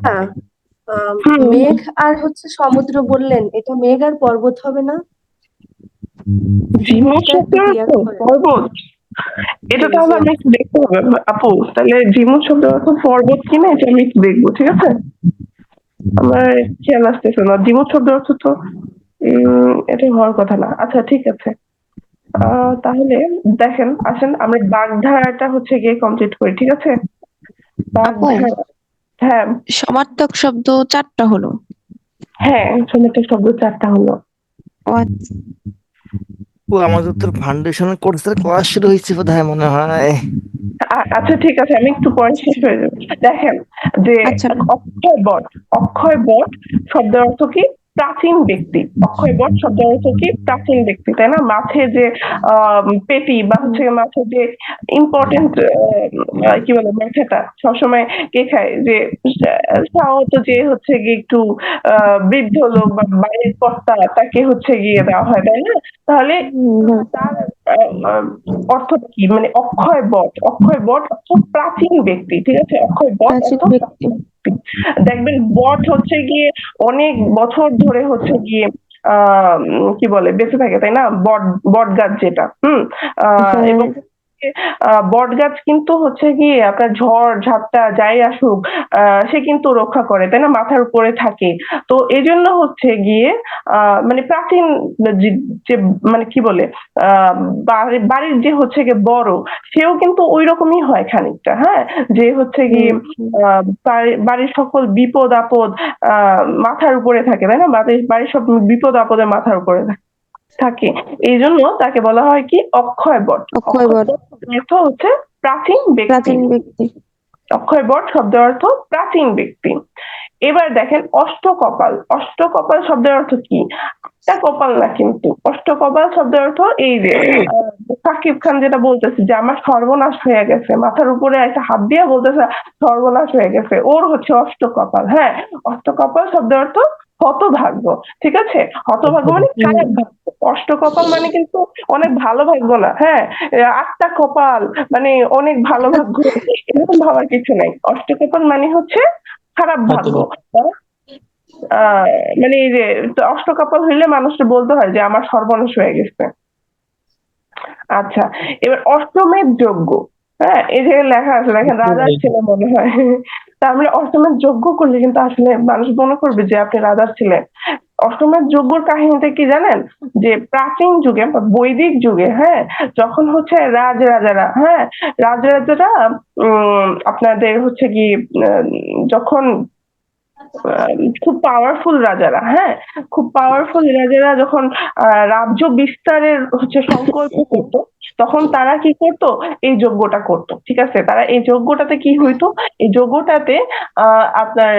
মেঘ আর হচ্ছে সমুদ্র বললেন, এটা মেঘ আর পর্বত হবে না? জিমুত জিমুতটা একটু শব্দের ক্লিয়ার অর্থ করে। পর্বত, এটা তাহলে আমি একটু দেখতে হবে আপু। তাহলে জিমুত শব্দের অর্থ পর্বত কিনা এটা আমি একটু দেখবো, ঠিক আছে। আমার খেয়াল আসতেছে না, জিমুত শব্দের অর্থ তো এটা হওয়ার কথা না। আচ্ছা ঠিক আছে, তাহলে দেখেন আসেন আমরা বাগধারাটা হচ্ছে গিয়ে কমপ্লিট করি, ঠিক আছে। বাগধারা, হ্যাঁ সমার্থক শব্দ চারটা হলো। হ্যাঁ, সমার্থক শব্দ চারটা হলো। আমাদের তো ফাউন্ডেশনের কোর্সের ক্লাস শুরু হয়েছে বোধহয় মনে হয়। আচ্ছা ঠিক আছে, আমি একটু পরে শেষ হয়ে যাবে। দেখেন যে অক্ষয় বট শব্দের অর্থ কি? প্রাচীন ব্যক্তি। অক্ষয় বট শব্দের অর্থ কি? প্রাচীন ব্যক্তি, তাই না? মাছে যে পেটি বা হচ্ছে মাছে যে ইম্পর্টেন্ট কি বলে মাথাটা সবসময় কে খায়, যে সাধারণত যে হচ্ছে গিয়ে একটু বৃদ্ধ লোক বা বাড়ির কর্তা, তাকে হচ্ছে গিয়ে দেওয়া হয়, তাই না? তাহলে তার অর্থটা কি? মানে অক্ষয় বট অর্থ প্রাচীন ব্যক্তি, ঠিক আছে। অক্ষয় বট অর্থ প্রাচীন ব্যক্তি। দেখবেন বট হচ্ছে গিয়ে অনেক বছর ধরে হচ্ছে গিয়ে কি বলে বেঁচে থাকে, তাই না? বট গাছ যেটা এবং বট গাছ কিন্তু হচ্ছে গিয়ে আপনার ঝড় ঝাপটা যাই আসুক সে কিন্তু রক্ষা করে, তাই না? মাথার উপরে থাকে। তো এজন্য হচ্ছে গিয়ে মানে প্রাচীন যে মানে কি বলে বাড়ির যে হচ্ছে গিয়ে বড়, সেও কিন্তু ওই রকমই হয় খানিকটা, হ্যাঁ? যে হচ্ছে গিয়ে বাড়ির সকল বিপদ আপদ মাথার উপরে থাকে, তাই না? বাড়ির সব বিপদ আপদে মাথার উপরে থাকে। এই জন্য তাকে বলা হয় কি অক্ষয় বট। অক্ষয় বট, অর্থ হচ্ছে প্রাচীন ব্যক্তি। প্রাচীন ব্যক্তি। অক্ষয় বট শব্দের অর্থ প্রাচীন ব্যক্তি। এবার দেখেন অষ্টকপাল। অষ্টকপাল শব্দের অর্থ কি? একটা কপাল না কিন্তু। অষ্টকপাল শব্দের অর্থ এই যে সাকিব খান যেটা বলতেছে যে আমার সর্বনাশ হয়ে গেছে, মাথার উপরে একটা হাত দিয়ে বলতেছে সর্বনাশ হয়ে গেছে, ওর হচ্ছে অষ্টকপাল। হ্যাঁ, অষ্টকপাল শব্দের অর্থ হতভাগ্য। ঠিক আছে? হতভাগ্য মানে খারাপ ভাগ্য। অষ্টকপাল মানে কিন্তু অনেক ভালো ভাগ্য না। হ্যাঁ, ৮টা কপাল মানে অনেক ভালো ভাগ্য, এরকম ভাবার কিছু নাই। অষ্টকপাল মানে হচ্ছে খারাপ ভাগ্য। মানে এই যে অষ্টকপাল হইলে মানুষকে বলতে হয় যে আমার সর্বনাশ হয়ে গেছে। আচ্ছা, এবার অষ্টমেধ যজ্ঞ। হ্যাঁ, এই যে লেখা আছে দেখেন রাজার ছেলে মনে হয়। তার মানে অষ্টমেধ যজ্ঞ করলে কিন্তু আসলে মানুষ মনে করবে যে আপনি রাজার ছিলেন। অষ্টমেধ যজ্ঞর কাহিনীটা কি জানেন? যে প্রাচীন যুগে বা বৈদিক যুগে, হ্যাঁ, যখন হচ্ছে রাজারা, হ্যাঁ, রাজারা আপনাদের হচ্ছে কি যখন খুব পাওয়ারফুল রাজারা, হ্যাঁ, খুব পাওয়ারফুল রাজারা যখন রাজ্য বিস্তারের হচ্ছে সংকল্প করতো, তখন তারা কি করতো? এই যজ্ঞটা করতো। ঠিক আছে? তারা এই যজ্ঞটাতে কি হইতো? এই যজ্ঞটাতে আপনার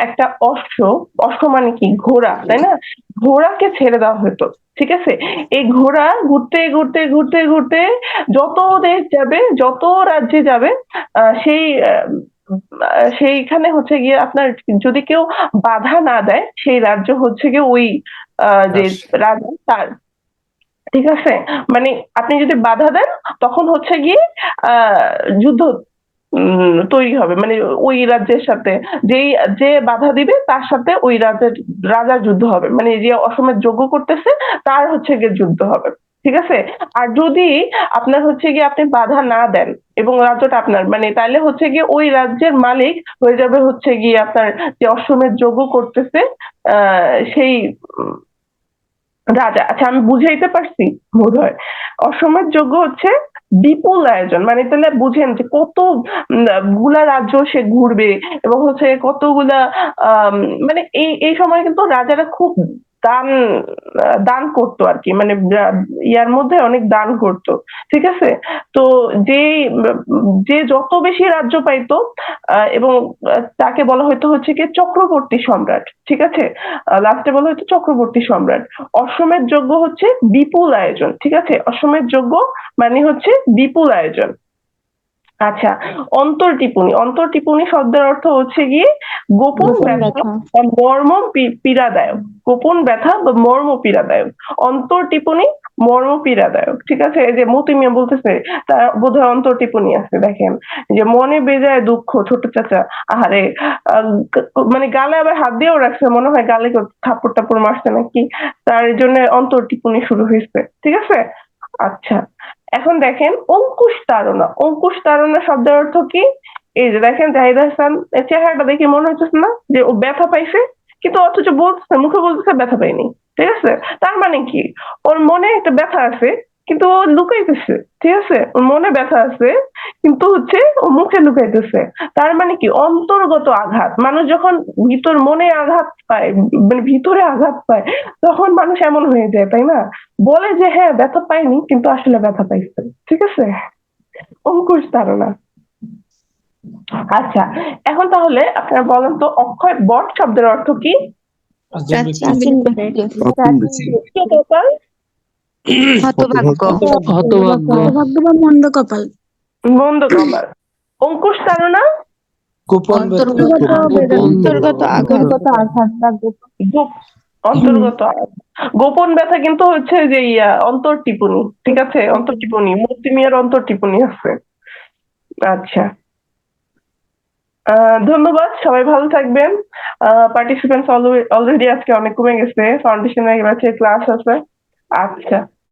একটা অশ্ব মানে কি? ঘোড়া, তাই না? ঘোড়াকে ছেড়ে দেওয়া হতো। ঠিক আছে? এই ঘোড়া ঘুরতে ঘুরতে ঘুরতে ঘুরতে যত দেশ যাবে, যত রাজ্যে যাবে সেইখানে হচ্ছে গিয়ে আপনার যদি কেউ বাধা না দেয়, সেই রাজ্য হচ্ছে গিয়ে ওই যে রাজা তার। ঠিক আছে? মানে আপনি যদি বাধা দেন তখন হচ্ছে গিয়ে যুদ্ধ তৈরি হবে, মানে ওই রাজ্যের সাথে যে বাধা দিবে তার সাথে ওই রাজার যুদ্ধ হবে, মানে যে অসমের যজ্ঞ করতেছে তার হচ্ছে গিয়ে যুদ্ধ হবে। ঠিক আছে? আর যদি আপনার হচ্ছে গিয়ে আপনি বাধা না দেন এবং রাজ্যটা আপনার, মানে তাহলে হচ্ছে গিয়ে ওই রাজ্যের মালিক হয়ে যাবে হচ্ছে গিয়ে আপনার যে অশ্বমেধ যজ্ঞ করতেছে সেই রাজা। আচ্ছা, আমি বুঝাইতে পারছি বোধহয়? অশ্বমেধ যজ্ঞ হচ্ছে বিপুল আয়োজন, মানে তাহলে বুঝেন যে কত গুলা রাজ্য সে ঘুরবে এবং হচ্ছে কতগুলা মানে এই সময় কিন্তু রাজারা খুব দান করতো আর কি, মানে ইয়ার মধ্যে অনেক দান করতো। ঠিক আছে? তো যে যত বেশি রাজ্য পাইতো এবং তাকে বলা হয়তো হচ্ছে কি চক্রবর্তী সম্রাট। ঠিক আছে? লাস্টে বলা হয়তো চক্রবর্তী সম্রাট। অশ্বমেধ যজ্ঞ হচ্ছে বিপুল আয়োজন। ঠিক আছে? অশ্বমেধ যজ্ঞ মানে হচ্ছে বিপুল আয়োজন। আচ্ছা, অন্তর্টিপুনি শব্দের অর্থ হচ্ছে গিয়ে গোপন ব্যথা বা মর্ম পীড়াদায়ক। গোপন ব্যথা বা মর্ম পীড়াদায়ক। অন্তর্টিপুনি মর্ম পীড়াদায়ক। ঠিক আছে? এই যে মতি মিয়া বলতেছে তার বোধহয় অন্তর্টিপুনি আছে, দেখেন যে মনে বেজায় দুঃখ ছোট চাচা, আহারে মানে গালে আবার হাত দিয়েও রাখছে, মনে হয় গালে থাপ্পড় টাপ্পড় মারছে নাকি, তার জন্য অন্তর্টিপুনি শুরু হয়েছে। ঠিক আছে? আচ্ছা, এখন দেখেন অঙ্কুশ তাড়না। অঙ্কুশ তাড়না শব্দের অর্থ কি? এই যে দেখেন জাহিদ হাসান চেহারাটা দেখে মনে হচ্ছে না যে ও ব্যথা পাইছে, কিন্তু অথচ বলতেছে, মুখে বলতেছে ব্যথা পাইনি। ঠিক আছে? তার মানে কি ওর মনে একটা ব্যথা আছে কিন্তু ও লুকাইতেছে। ঠিক আছে? ওর মনে ব্যথা আছে কিন্তু হচ্ছে ও মুখে লুকাইতেছে। তার মানে কি অন্তর্গত আঘাত। মানুষ যখন মনে আঘাত পায়, মানে ভিতরে আঘাত পায়, তখন মানুষ এমন হয়ে যায়, তাই না? বলে যে হ্যাঁ ব্যথা পাইনি কিন্তু আসলে ব্যথা পাইছে। ঠিক আছে? অঙ্কুশ তাড়না। আচ্ছা, এখন তাহলে আপনারা বলেন তো অক্ষয় বট শব্দের অর্থ কি? প্রাচীন ব্যক্তি। হতভাগ্য। হতভাগ্য বা মন্দ কপাল। মন্দ কপাল। অঙ্কুশ তাড়না অন্তর্গত আঘাত। অন্তর্গত আঘাত। গোপন ব্যথা কিন্তু হচ্ছে যে অন্তর্টিপুনি। ঠিক আছে? অন্তর্টিপুনি, মতি মিয়ার অন্তর্টিপুনি আছে। আচ্ছা, ধন্যবাদ, সবাই ভালো থাকবেন। পার্টিসিপেন্টস অলরেডি আজকে অনেক কমে গেছে, ফাউন্ডেশনের ক্লাস আছে। আচ্ছা।